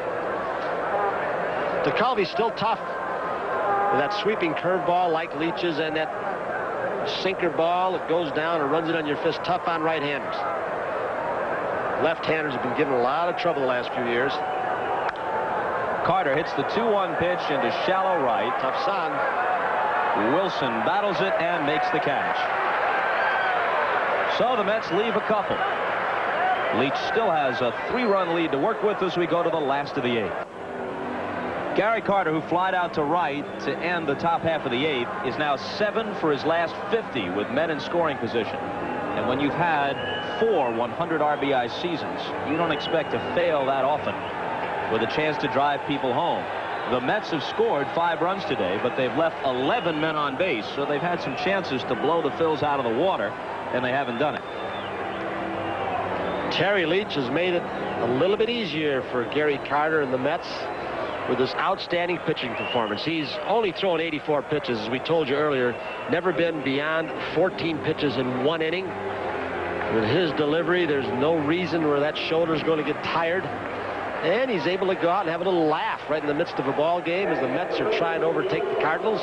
DeCalvy's still tough with that sweeping curveball like Leach's and that sinker ball that goes down and runs it on your fist. Tough on right-handers. Left-handers have been given a lot of trouble the last few years. Carter hits the 2-1 pitch into shallow right. Tough son. Wilson battles it and makes the catch. So the Mets leave a couple. Leach still has a 3-run lead to work with as we go to the last of the 8th. Gary Carter, who flied out to right to end the top half of the 8th, is now 7 for his last 50 with men in scoring position. And when you've had 4 100 RBI seasons, you don't expect to fail that often with a chance to drive people home. The Mets have scored 5 runs today, but they've left 11 men on base, so they've had some chances to blow the Phils out of the water, and they haven't done it. Terry Leach has made it a little bit easier for Gary Carter and the Mets with this outstanding pitching performance. He's only thrown 84 pitches, as we told you earlier, never been beyond 14 pitches in 1 inning. With his delivery, there's no reason where that shoulder's going to get tired. And he's able to go out and have a little laugh right in the midst of a ball game as the Mets are trying to overtake the Cardinals.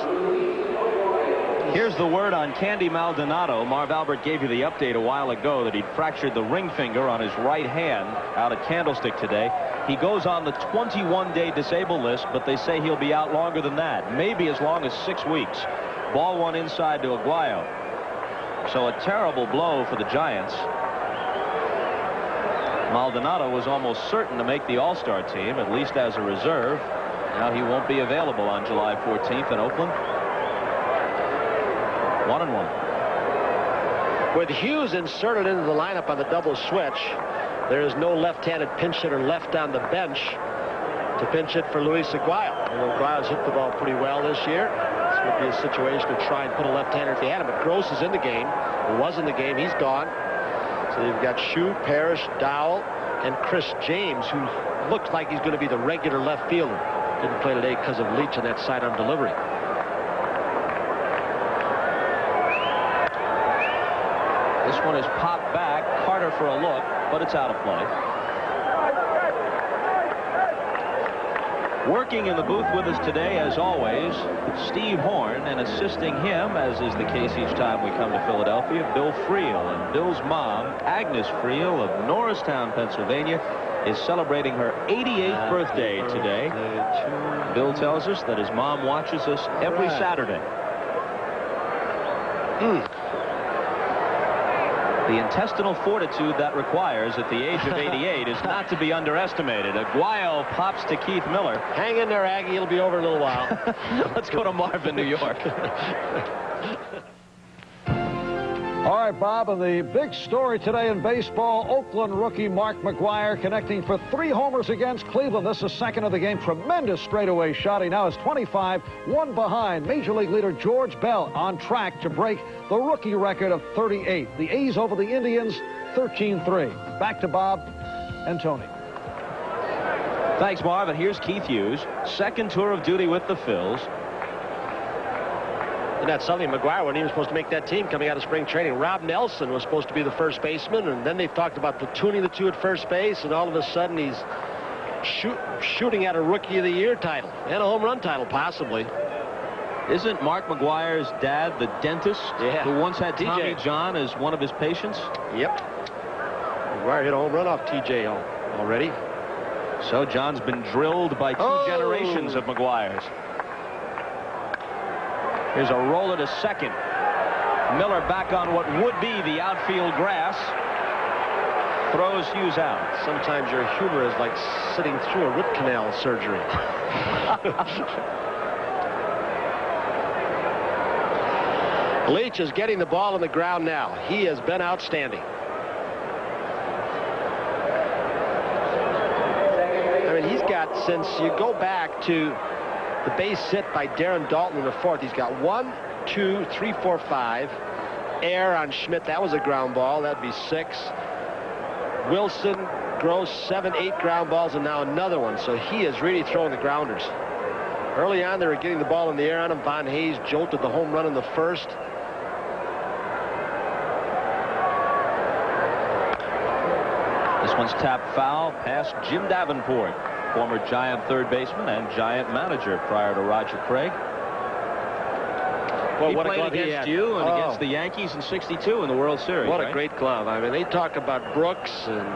Here's the word on Candy Maldonado. Marv Albert gave you the update a while ago that he'd fractured the ring finger on his right hand out at Candlestick today. He goes on the 21-day disabled list, but they say he'll be out longer than that, maybe as long as 6 weeks. Ball 1 inside to Aguayo. So a terrible blow for the Giants. Maldonado was almost certain to make the All-Star team, at least as a reserve. Now he won't be available on July 14th in Oakland. 1-1. With Hughes inserted into the lineup on the double switch, there is no left-handed pinch hitter left on the bench to pinch hit for Luis Aguayo. And Aguayo's hit the ball pretty well this year. This would be a situation to try and put a left-hander if they had him. But Gross is in the game, or was in the game. He's gone. So you've got Shue, Parrish, Dowell, and Chris James, who looks like he's going to be the regular left fielder. Didn't play today because of Leach on that sidearm delivery. This one is popped back. Carter for a look, but it's out of play. Working in the booth with us today, as always, Steve Horn, and assisting him, as is the case each time we come to Philadelphia, Bill Friel. And Bill's mom, Agnes Friel of Norristown, Pennsylvania, is celebrating her 88th birthday today. Bill tells us that his mom watches us every Saturday. The intestinal fortitude that requires at the age of 88 is not to be underestimated. Aguayo pops to Keith Miller. Hang in there, Aggie. It'll be over in a little while. Let's go to Marvin, New York. All right, Bob, and the big story today in baseball, Oakland rookie Mark McGwire connecting for 3 homers against Cleveland. This is second of the game. Tremendous straightaway shot. He now is 25, 1 behind Major League leader George Bell, on track to break the rookie record of 38. The A's over the Indians, 13-3. Back to Bob and Tony. Thanks, Marv. And here's Keith Hughes, second tour of duty with the Phils. And that's something. McGwire wasn't even supposed to make that team coming out of spring training. Rob Nelson was supposed to be the first baseman, and then they talked about platooning the two at first base, and all of a sudden he's shooting at a Rookie of the Year title and a home run title, possibly. Isn't Mark McGwire's dad the dentist who once had Tommy John as one of his patients? Yep. McGwire hit a home run off TJ already. So John's been drilled by 2 generations of McGwires. Here's a roller to second. Miller back on what would be the outfield grass. Throws Hughes out. Sometimes your humor is like sitting through a root canal surgery. Leach is getting the ball on the ground now. He has been outstanding. I mean, he's got, since you go back to the base hit by Darren Dalton in the 4th, he's got 1, 2, 3, 4, 5. Air on Schmidt. That was a ground ball. That'd be 6. Wilson gross, 7, 8 ground balls, and now another one. So he is really throwing the grounders. Early on, they were getting the ball in the air on him. Von Hayes jolted the home run in the first. This one's tapped foul past Jim Davenport, former Giant third baseman and Giant manager prior to Roger Craig. Well, he what played a glove against he had. you and against the Yankees in '62 in the World Series. What right? a great glove. I mean, they talk about Brooks and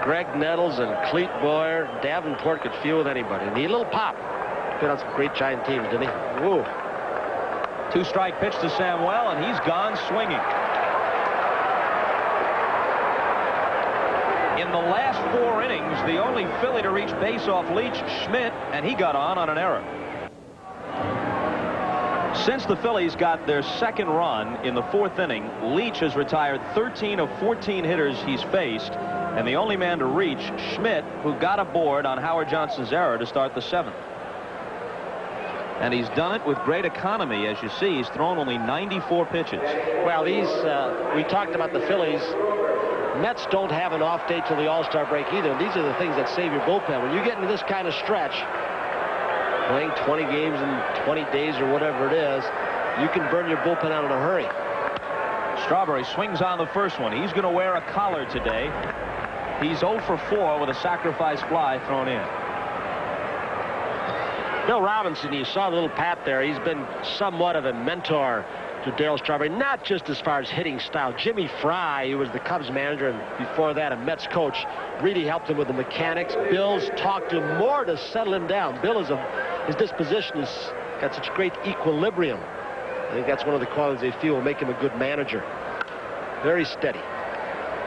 Greg Nettles and Cleet Boyer. Davenport could feel with anybody. Need a little pop. Been on some great Giant teams, didn't he? Woo. 2-strike pitch to Samuel, and he's gone swinging. In the last 4 innings, the only Philly to reach base off Leach, Schmidt, and he got on an error. Since the Phillies got their second run in the 4th inning, Leach has retired 13 of 14 hitters he's faced, and the only man to reach, Schmidt, who got aboard on Howard Johnson's error to start the 7th. And he's done it with great economy. As you see, he's thrown only 94 pitches. Well, we talked about the Phillies. Mets don't have an off day till the All-Star break either. These are the things that save your bullpen. When you get into this kind of stretch, playing 20 games in 20 days or whatever it is, you can burn your bullpen out in a hurry. Strawberry swings on the first one. He's going to wear a collar today. He's 0 for 4 with a sacrifice fly thrown in. Bill Robinson, you saw the little pat there. He's been somewhat of a mentor to Darryl Strawberry, not just as far as hitting style. Jimmy Fry, who was the Cubs manager and before that a Mets coach, really helped him with the mechanics. Bill's talked to him more to settle him down. Bill his disposition has got such great equilibrium. I think that's one of the qualities they feel will make him a good manager. Very steady.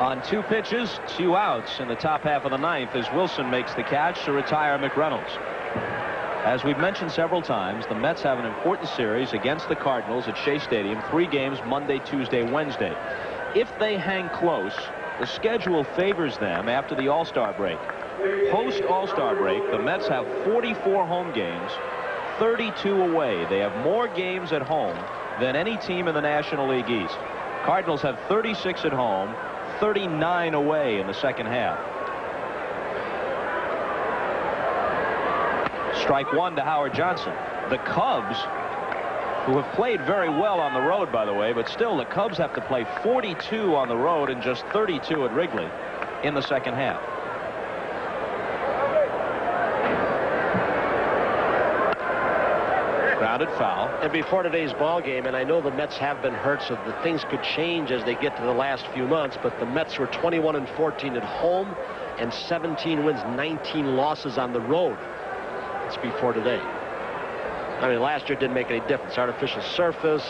On 2 pitches, 2 outs in the top half of the 9th as Wilson makes the catch to retire McReynolds. As we've mentioned several times, the Mets have an important series against the Cardinals at Shea Stadium, 3 games Monday, Tuesday, Wednesday. If they hang close, the schedule favors them after the All-Star break. Post All-Star break, the Mets have 44 home games, 32 away. They have more games at home than any team in the National League East. Cardinals have 36 at home, 39 away in the second half. Strike 1 to Howard Johnson. The Cubs, who have played very well on the road, by the way, but still the Cubs have to play 42 on the road and just 32 at Wrigley in the second half. Grounded foul. And before today's ball game, and I know the Mets have been hurt, so the things could change as they get to the last few months, but the Mets were 21-14 at home and 17 wins, 19 losses on the road. Before today. I mean, last year didn't make any difference. Artificial surface,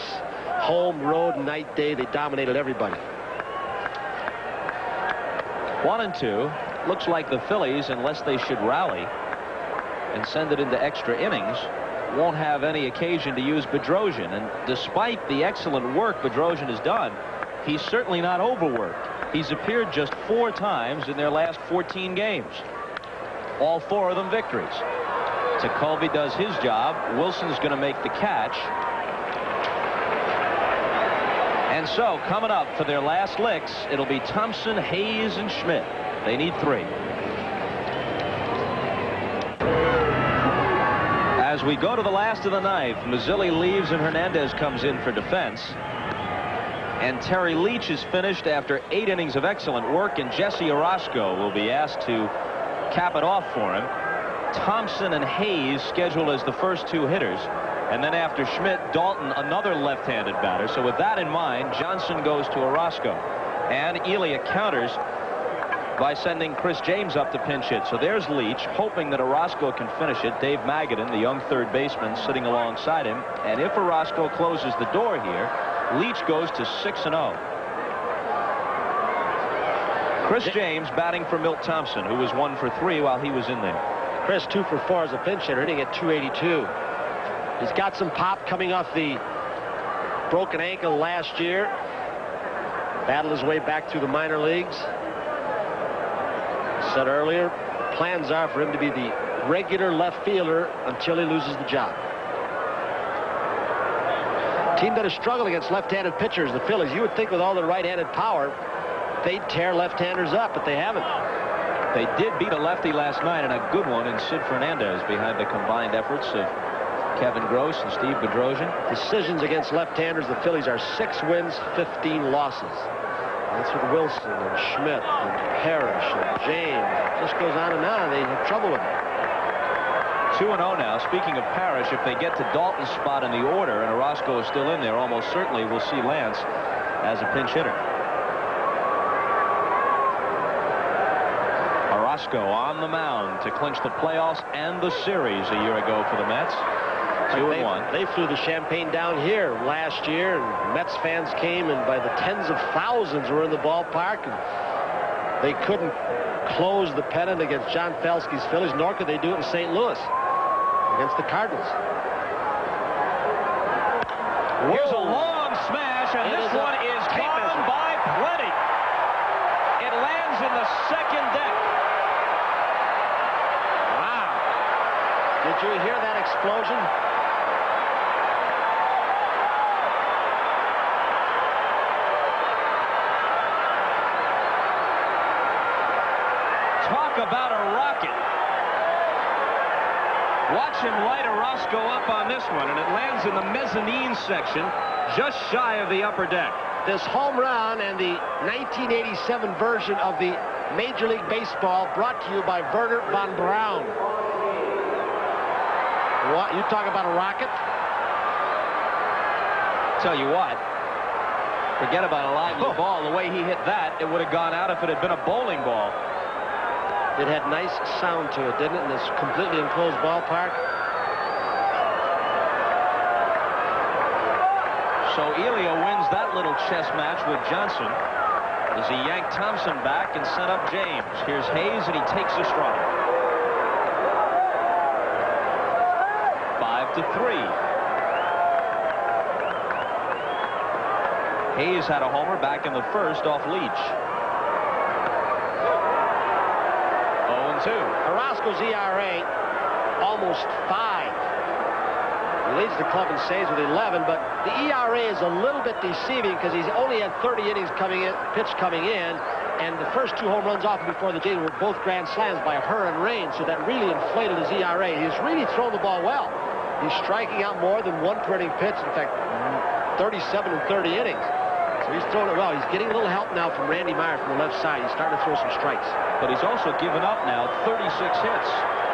home, road, night, day, they dominated everybody. 1-2. Looks like the Phillies, unless they should rally and send it into extra innings, won't have any occasion to use Bedrosian. And despite the excellent work Bedrosian has done, he's certainly not overworked. He's appeared just 4 times in their last 14 games. All 4 of them victories. So Colby does his job. Wilson's going to make the catch. And so coming up for their last licks, it'll be Thompson, Hayes, and Schmidt. They need 3. As we go to the last of the 9th, Mazzilli leaves and Hernandez comes in for defense. And Terry Leach is finished after 8 innings of excellent work, and Jesse Orozco will be asked to cap it off for him. Thompson and Hayes scheduled as the first 2 hitters, and then after Schmidt, Dalton, another left-handed batter. So with that in mind, Johnson goes to Orozco, and Elia counters by sending Chris James up to pinch hit. So there's Leach, hoping that Orozco can finish it. Dave Magadan, the young third baseman, sitting alongside him, and if Orozco closes the door here, Leach goes to 6-0. Chris James batting for Milt Thompson, who was 1 for 3 while he was in there. Chris 2 for 4 as a pinch hitter, hitting at 282. He's got some pop coming off the broken ankle last year. Battled his way back through the minor leagues. I said earlier, plans are for him to be the regular left fielder until he loses the job. Team that has struggled against left-handed pitchers, the Phillies. You would think with all the right-handed power, they'd tear left-handers up, but they haven't. They did beat a lefty last night, and a good one in Sid Fernandez behind the combined efforts of Kevin Gross and Steve Bedrosian. Decisions against left-handers, the Phillies are 6 wins, 15 losses. That's with Wilson and Schmidt and Parrish and James. It just goes on and on. They have trouble with it. 2-0 now. Speaking of Parrish, if they get to Dalton's spot in the order and Orozco is still in there, almost certainly we'll see Lance as a pinch hitter. Orozco on the mound to clinch the playoffs and the series a year ago for the Mets. 2-1. They flew the champagne down here last year, and Mets fans came, and by the tens of thousands were in the ballpark, and they couldn't close the pennant against John Felske's Phillies, nor could they do it in St. Louis against the Cardinals. Here's a long smash, and this one is gone by plenty. It lands in the second deck. Wow. Did you hear that explosion? Talk about a rocket. Watch him light Orozco up on this one, and it lands in the mezzanine section just shy of the upper deck. This home run and the 1987 version of the Major League Baseball brought to you by Werner von Braun. What? You talk about a rocket? Tell you what, forget about a lively ball. The way he hit that, it would have gone out if it had been a bowling ball. It had nice sound to it, didn't it, in this completely enclosed ballpark? So Elia wins that little chess match with Johnson as he yanked Thompson back and sent up James. Here's Hayes, and he takes a strike. 5-3. Hayes had a homer back in the first off Leach. 0-2. Orozco's ERA almost 5. He leads the club in saves with 11, but the ERA is a little bit deceiving because he's only had 30 innings pitched coming in, and the first 2 home runs off before the game were both grand slams by Herr and Rain, so that really inflated his ERA. He's really thrown the ball well. He's striking out more than 1 per inning pitch. In fact, 37 in 30 innings. So he's throwing it well. He's getting a little help now from Randy Meyer from the left side. He's starting to throw some strikes. But he's also given up now 36 hits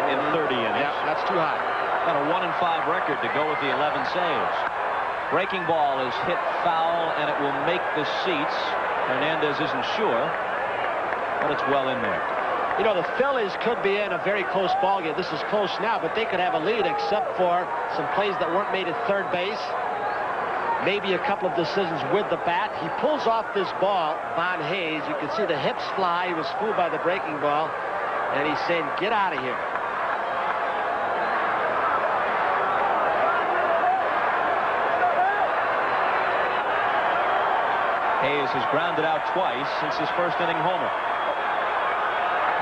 in 30 innings. Yeah, that's too high. Got a 1-5 record to go with the 11 saves. Breaking ball is hit foul, and it will make the seats. Hernandez isn't sure, but it's well in there. You know, the Phillies could be in a very close ball game. This is close now, but they could have a lead except for some plays that weren't made at third base. Maybe a couple of decisions with the bat. He pulls off this ball, Von Hayes. You can see the hips fly. He was fooled by the breaking ball, and he's saying, get out of here. Hayes has grounded out twice since his first inning homer.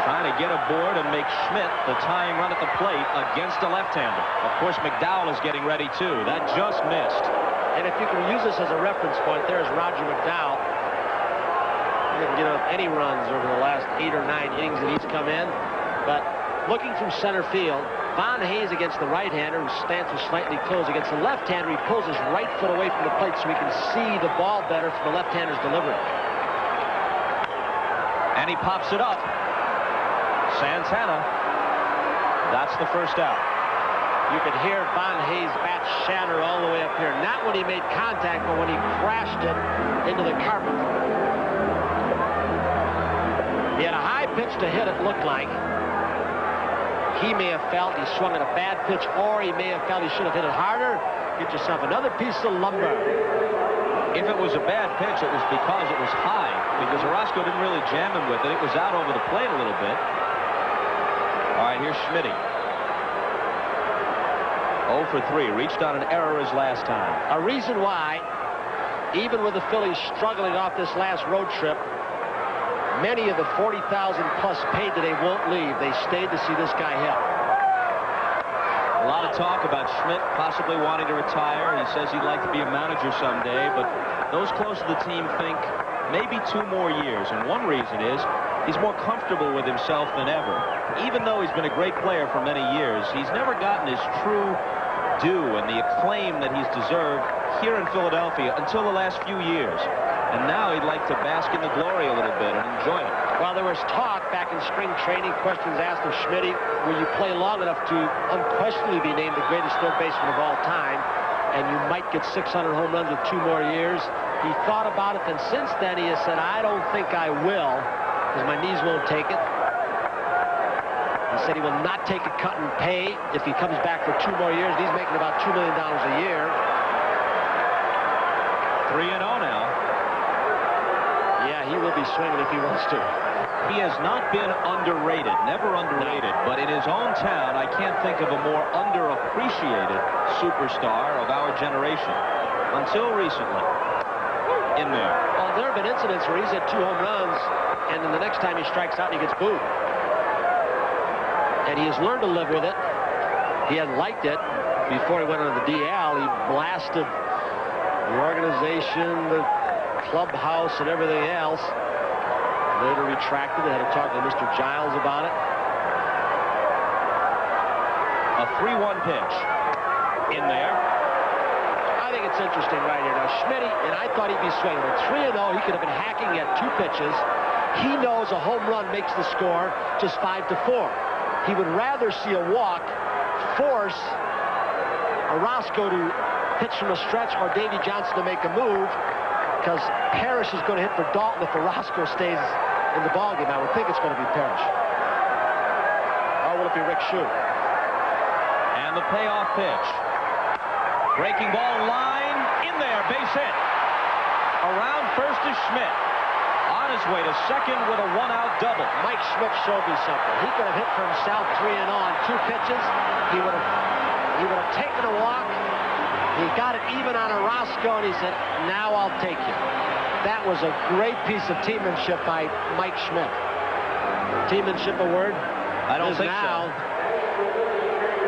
Trying to get aboard and make Schmidt the tying run at the plate against a left-hander. Of course, McDowell is getting ready, too. That just missed. And if you can use this as a reference point, there's Roger McDowell. He didn't get up any runs over the last 8 or 9 innings that he's come in. But looking from center field, Von Hayes against the right-hander, whose stance was slightly closed. Against the left-hander, he pulls his right foot away from the plate so he can see the ball better from the left-hander's delivery. And he pops it up. Santana. That's the first out. You could hear Von Hayes' bat shatter all the way up here. Not when he made contact, but when he crashed it into the carpet. He had a high pitch to hit, it looked like. He may have felt he swung at a bad pitch, or he may have felt he should have hit it harder. Get yourself another piece of lumber. If it was a bad pitch, it was because it was high, because Orozco didn't really jam him with it. It was out over the plate a little bit. All right, here's Schmitty. 0 for 3. Reached on an error his last time. A reason why, even with the Phillies struggling off this last road trip, many of the 40,000 plus paid today won't leave. They stayed to see this guy hit. A lot of talk about Schmidt possibly wanting to retire. He says he'd like to be a manager someday, but those close to the team think maybe 2 more years. And one reason is He's more comfortable with himself than ever. Even though he's been a great player for many years, he's never gotten his true due and the acclaim that he's deserved here in Philadelphia until the last few years. And now he'd like to bask in the glory a little bit and enjoy it. Well, there was talk back in spring training, questions asked of Schmidt, will you play long enough to unquestionably be named the greatest third baseman of all time, and you might get 600 home runs with 2 more years? He thought about it, and since then he has said, I don't think I will, because my knees won't take it. He said he will not take a cut in pay if he comes back for 2 more years. He's making about $2 million a year. 3-0 now. Yeah, he will be swinging if he wants to. He has not been underrated, never underrated, but in his own town, I can't think of a more underappreciated superstar of our generation until recently. In there. Well, there have been incidents where he's hit 2 home runs, and then the next time he strikes out, he gets booed. And he has learned to live with it. He hadn't liked it before he went on the DL. He blasted the organization, the clubhouse, and everything else. Later retracted. They had to talk to Mr. Giles about it. A 3-1 pitch. In there. I think it's interesting right here. Now, Schmidt, and I thought he'd be swinging. At 3-0, he could have been hacking at 2 pitches. He knows a home run makes the score just 5-4. He would rather see a walk force Orozco to pitch from a stretch or Davy Johnson to make a move, because Parrish is going to hit for Dalton if Orozco stays in the ballgame. I would think it's going to be Parrish. Or will it be Rick Shue? And the payoff pitch. Breaking ball line in there, base hit. Around first is Schmidt. On his way to second with a 1-out double. Mike Schmidt showed me something. He could have hit for himself 3-0 on 2 pitches. He would have taken a walk. He got it even on Orozco, and he said, now I'll take you. That was a great piece of teammanship by Mike Schmidt. Teammanship a word? I don't think so.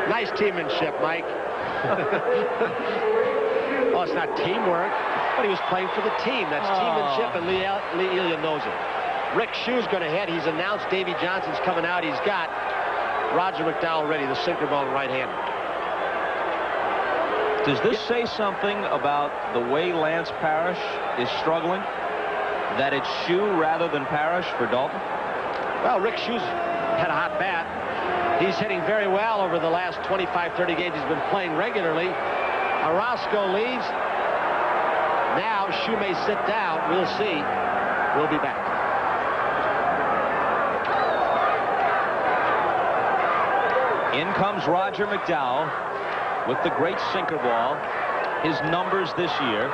Nice teammanship, Mike. Oh, it's not teamwork, but he was playing for the team. That's teammanship, and Lee Elia knows it. Rick Shue's going to hit. He's announced Davy Johnson's coming out. He's got Roger McDowell ready, the sinker ball right-hander. Does this say something about the way Lance Parrish is struggling? That it's Shue rather than Parrish for Dalton? Well, Rick Shue's had a hot bat. He's hitting very well over the last 25-30 games he's been playing regularly. Orozco leaves. Now Shue may sit down. We'll see. We'll be back. In comes Roger McDowell with the great sinker ball. His numbers this year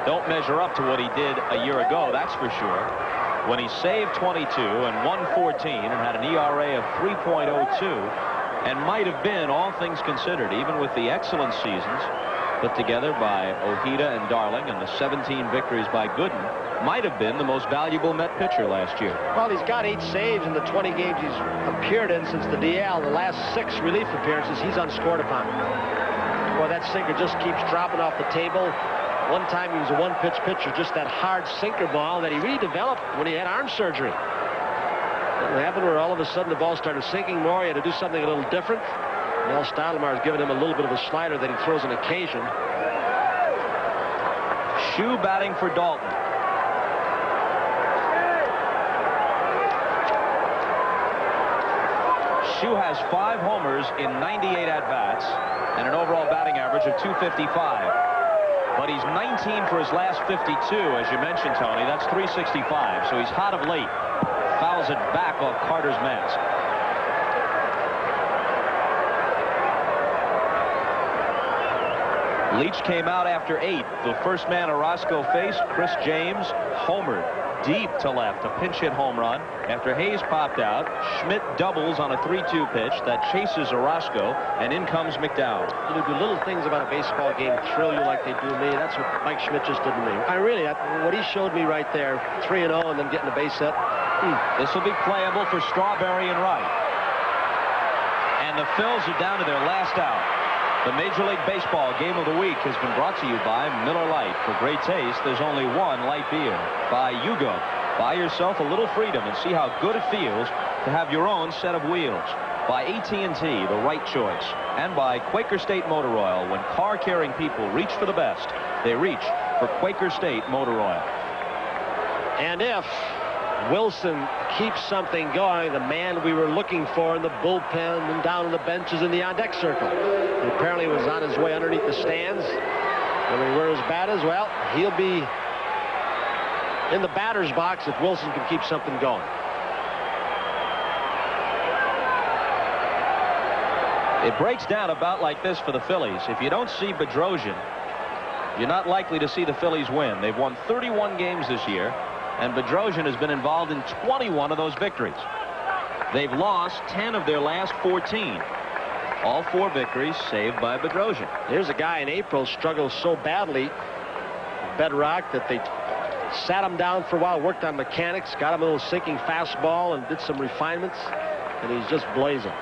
don't measure up to what he did a year ago, that's for sure. When he saved 22 and won 14 and had an ERA of 3.02 and might have been, all things considered, even with the excellent seasons put together by Ojeda and Darling and the 17 victories by Gooden, might have been the most valuable Met pitcher last year. Well, he's got 8 saves in the 20 games he's appeared in since the DL. The last 6 relief appearances, he's unscored upon. Boy, that sinker just keeps dropping off the table. One time he was a 1-pitch pitcher, just that hard sinker ball that he redeveloped when he had arm surgery. What happened where all of a sudden the ball started sinking more. He had to do something a little different. Mel Stottlemyre has given him a little bit of a slider that he throws on occasion. Shue batting for Dalton. Shue has 5 homers in 98 at-bats and an overall batting average of .255. But he's 19 for his last 52, as you mentioned, Tony. That's .365, so he's hot of late. Fouls it back off Carter's mask. Leach came out after 8. The first man Orozco faced, Chris James, homered deep to left, a pinch hit home run. After Hayes popped out, Schmidt doubles on a 3-2 pitch that chases Orozco, and in comes McDowell. You know, do little things about a baseball game thrill you like they do me. That's what Mike Schmidt just did to me. What he showed me right there, 3-0 and then getting a base hit. This will be playable for Strawberry and Wright. And the Phils are down to their last out. The Major League Baseball Game of the Week has been brought to you by Miller Lite. For great taste, there's only one light beer. By Yugo. Buy yourself a little freedom and see how good it feels to have your own set of wheels. By AT&T, the right choice. And by Quaker State Motor Oil. When car-caring people reach for the best, they reach for Quaker State Motor Oil. And if Wilson keeps something going, the man we were looking for in the bullpen and down on the benches in the on-deck circle, he apparently was on his way underneath the stands. Wondering where his bat is. Well, he'll be in the batter's box if Wilson can keep something going. It breaks down about like this for the Phillies. If you don't see Bedrosian, you're not likely to see the Phillies win. They've won 31 games this year, and Bedrosian has been involved in 21 of those victories. They've lost 10 of their last 14. All 4 victories saved by Bedrosian. Here's a guy in April struggled so badly, Bedrock, that they sat him down for a while, worked on mechanics, got him a little sinking fastball, and did some refinements, and he's just blazing.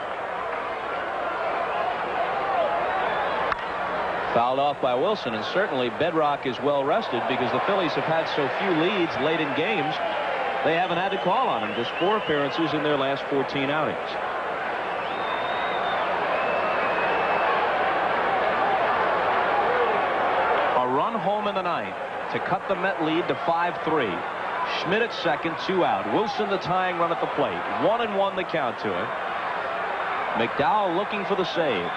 Fouled off by Wilson, and certainly Bedrock is well rested because the Phillies have had so few leads late in games. They haven't had to call on him. Just 4 appearances in their last 14 outings. A run home in the 9th to cut the Met lead to 5-3. Schmidt at second, 2 out. Wilson the tying run at the plate. 1-1 the count to it. McDowell looking for the save.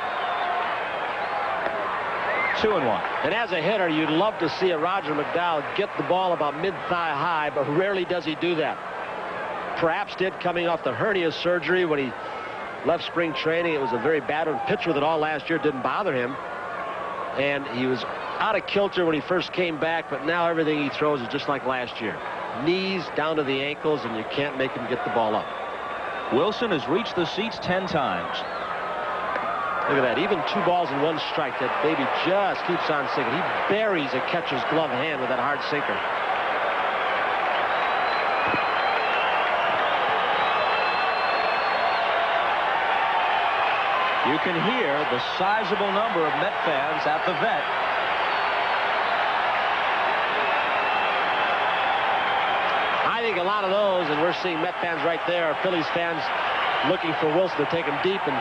2-1. And as a hitter, you'd love to see a Roger McDowell get the ball about mid-thigh high, but rarely does he do that. Perhaps did coming off the hernia surgery when he left spring training. It was a very bad one. Pitched with it all last year. Didn't bother him. And he was out of kilter when he first came back, but now everything he throws is just like last year. Knees down to the ankles, and you can't make him get the ball up. Wilson has reached the seats 10 times. Look at that. Even 2 balls and 1 strike. That baby just keeps on sinking. He buries a catcher's glove hand with that hard sinker. You can hear the sizable number of Met fans at the vet. I think a lot of those, and we're seeing Met fans right there, are Phillies fans looking for Wilson to take him deep and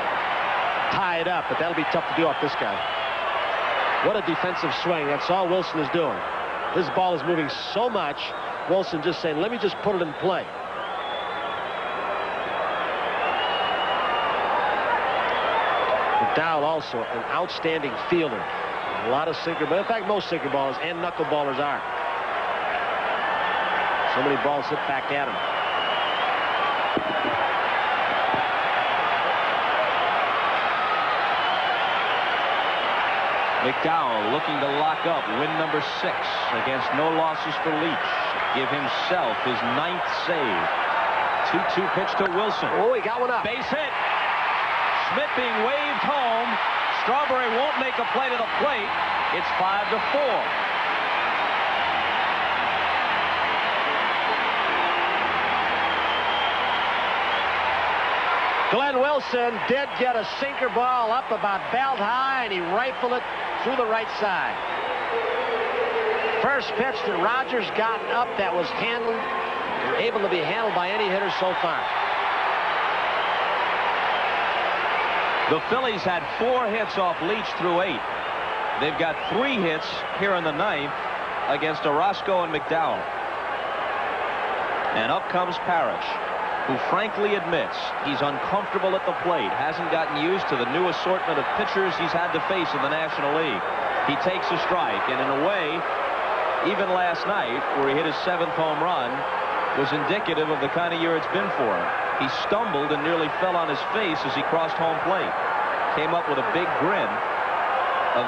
tie it up, but that'll be tough to do off this guy. What a defensive swing. That's all Wilson is doing. His ball is moving so much. Wilson just saying, let me just put it in play. McDowell also an outstanding fielder. A lot of sinker, but in fact most sinker ballers and knuckleballers are. So many balls hit back at him. McDowell looking to lock up win number 6 against no losses for Leach. Give himself his 9th save. 2-2 pitch to Wilson. Oh, he got one up. Base hit. Schmidt being waved home. Strawberry won't make a play to the plate. It's 5-4. Glenn Wilson did get a sinker ball up about belt high, and he rifled it through the right side. First pitch that Rogers gotten up that was handled, able to be handled by any hitter so far. The Phillies had 4 hits off Leach through 8. They've got 3 hits here in the 9th against Orozco and McDowell. And up comes Parrish, who frankly admits he's uncomfortable at the plate, hasn't gotten used to the new assortment of pitchers he's had to face in the National League. He takes a strike, and in a way, even last night, where he hit his 7th home run, was indicative of the kind of year it's been for him. He stumbled and nearly fell on his face as he crossed home plate. Came up with a big grin.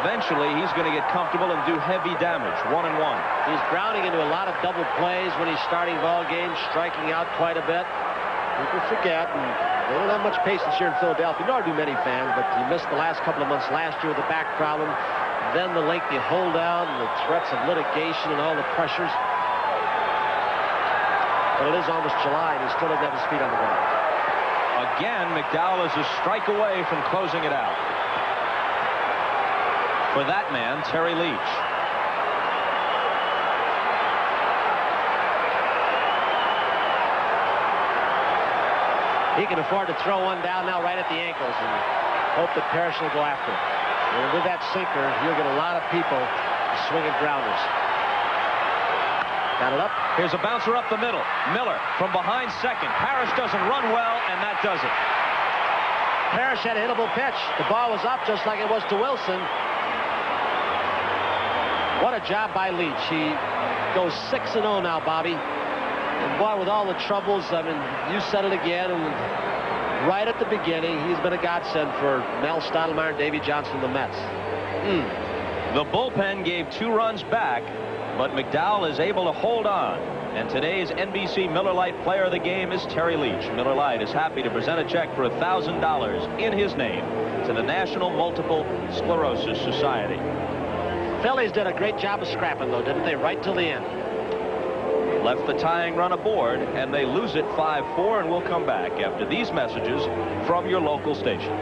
Eventually, he's going to get comfortable and do heavy damage. 1-1. He's grounding into a lot of double plays when he's starting ball games, striking out quite a bit. People forget, and they don't have much patience here in Philadelphia, nor do many fans, but he missed the last couple of months last year with a back problem, then the lengthy holdout and the threats of litigation and all the pressures. But it is almost July, and he still doesn't have his feet on the ground. Again, McDowell is a strike away from closing it out. For that man, Terry Leach. He can afford to throw one down now right at the ankles and hope that Parrish will go after it. And with that sinker, you'll get a lot of people swinging grounders. Got it up. Here's a bouncer up the middle. Miller from behind second. Parrish doesn't run well, and that does it. Parrish had a hittable pitch. The ball was up just like it was to Wilson. What a job by Leach. He goes 6-0 now, Bobby. And boy, with all the troubles, I mean, you said it again, and right at the beginning, he's been a godsend for Mel Stottlemyre and Davy Johnson of the Mets. The bullpen gave 2 runs back, but McDowell is able to hold on. And today's NBC Miller Lite Player of the Game is Terry Leach. Miller Lite is happy to present a check for $1,000 in his name to the National Multiple Sclerosis Society. Phillies did a great job of scrapping, though, didn't they? Right till the end. Left the tying run aboard, and they lose it 5-4, and we'll come back after these messages from your local station.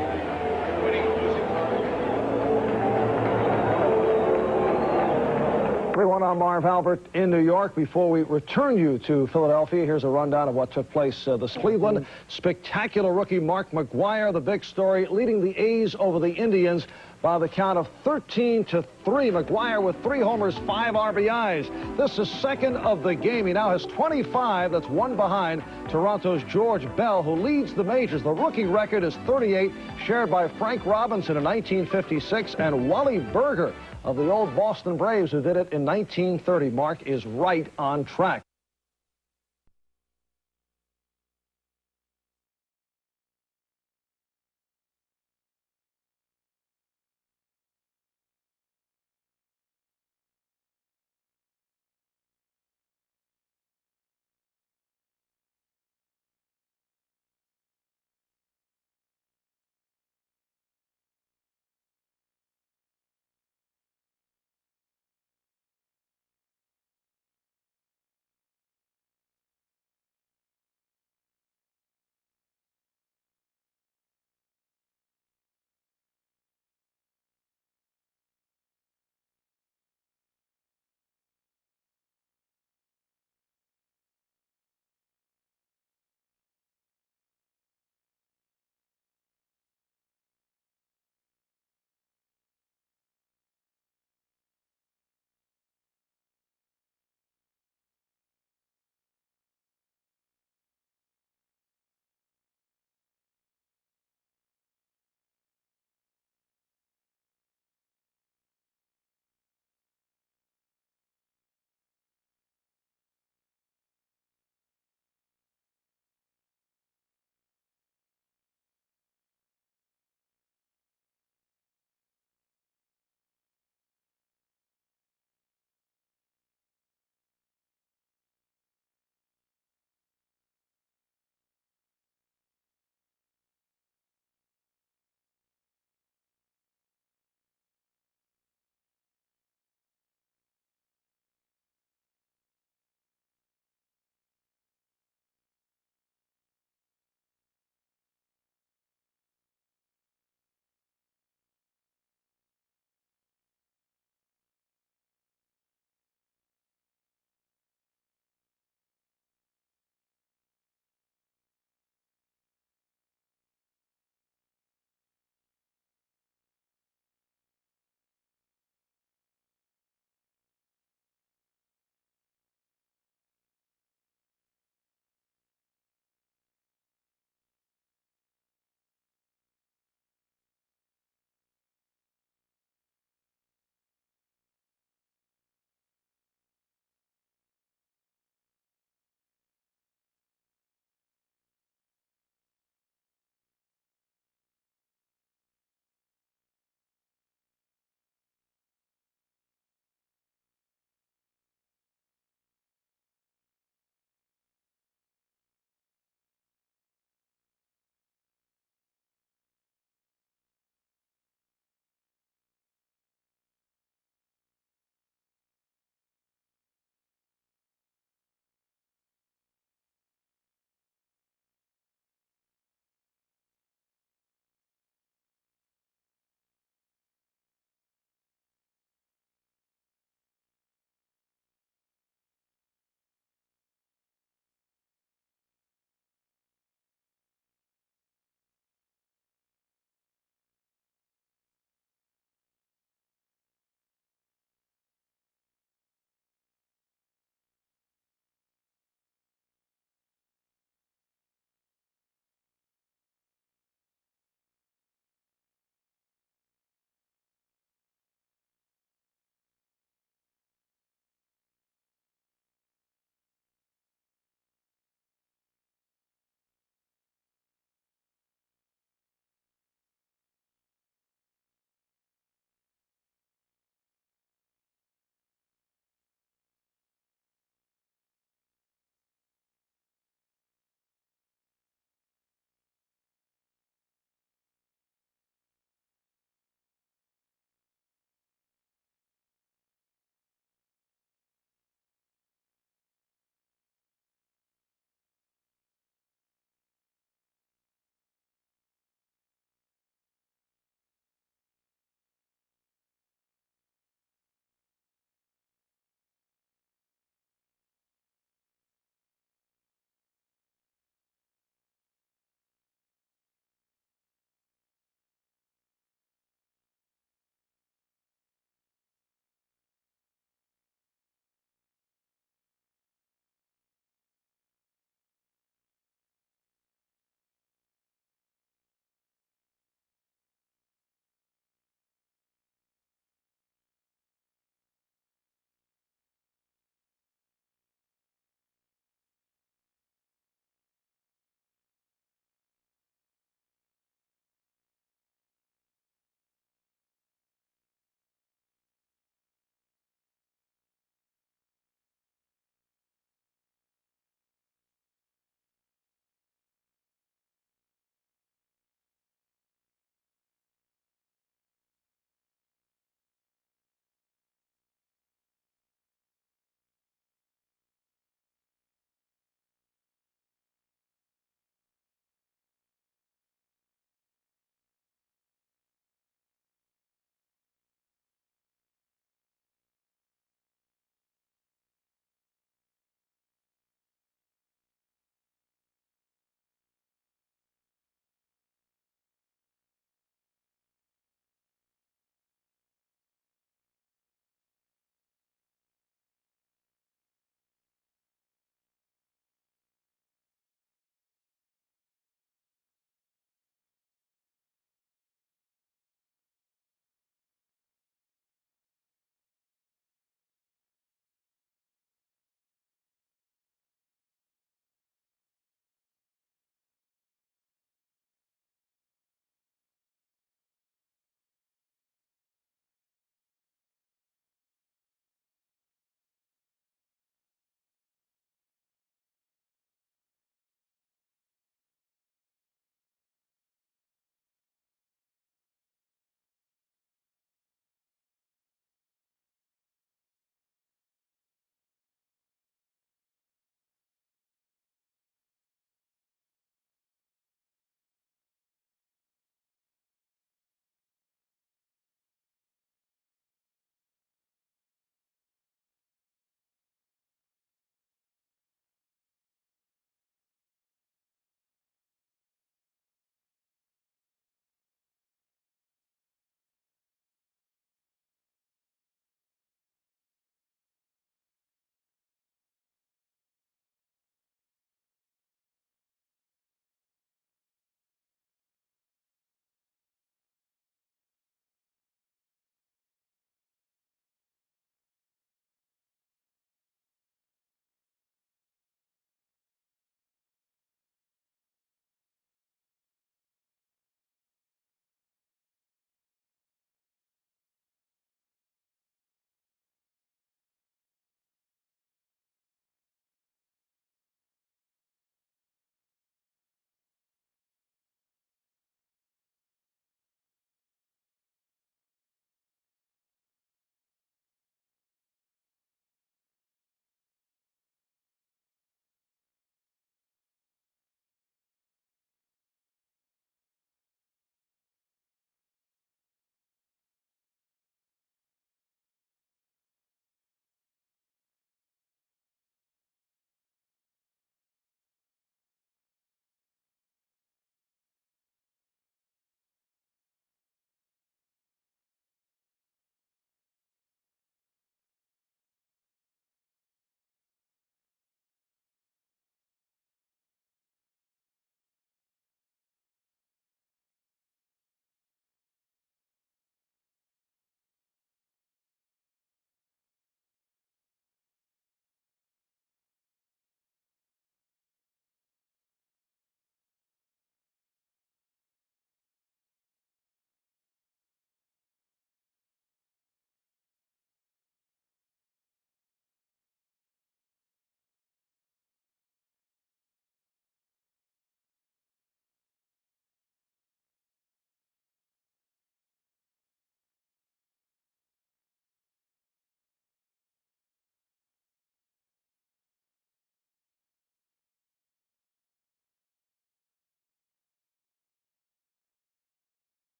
Everyone, I'm Marv Albert in New York. Before we return you to Philadelphia, here's a rundown of what took place this Cleveland. Spectacular rookie Mark McGwire, the big story, leading the A's over the Indians by the count of 13-3. McGwire with 3 homers, 5 RBIs. This is second of the game. He now has 25. That's 1 behind Toronto's George Bell, who leads the majors. The rookie record is 38, shared by Frank Robinson in 1956 and Wally Berger of the old Boston Braves, who did it in 1930. Mark is right on track.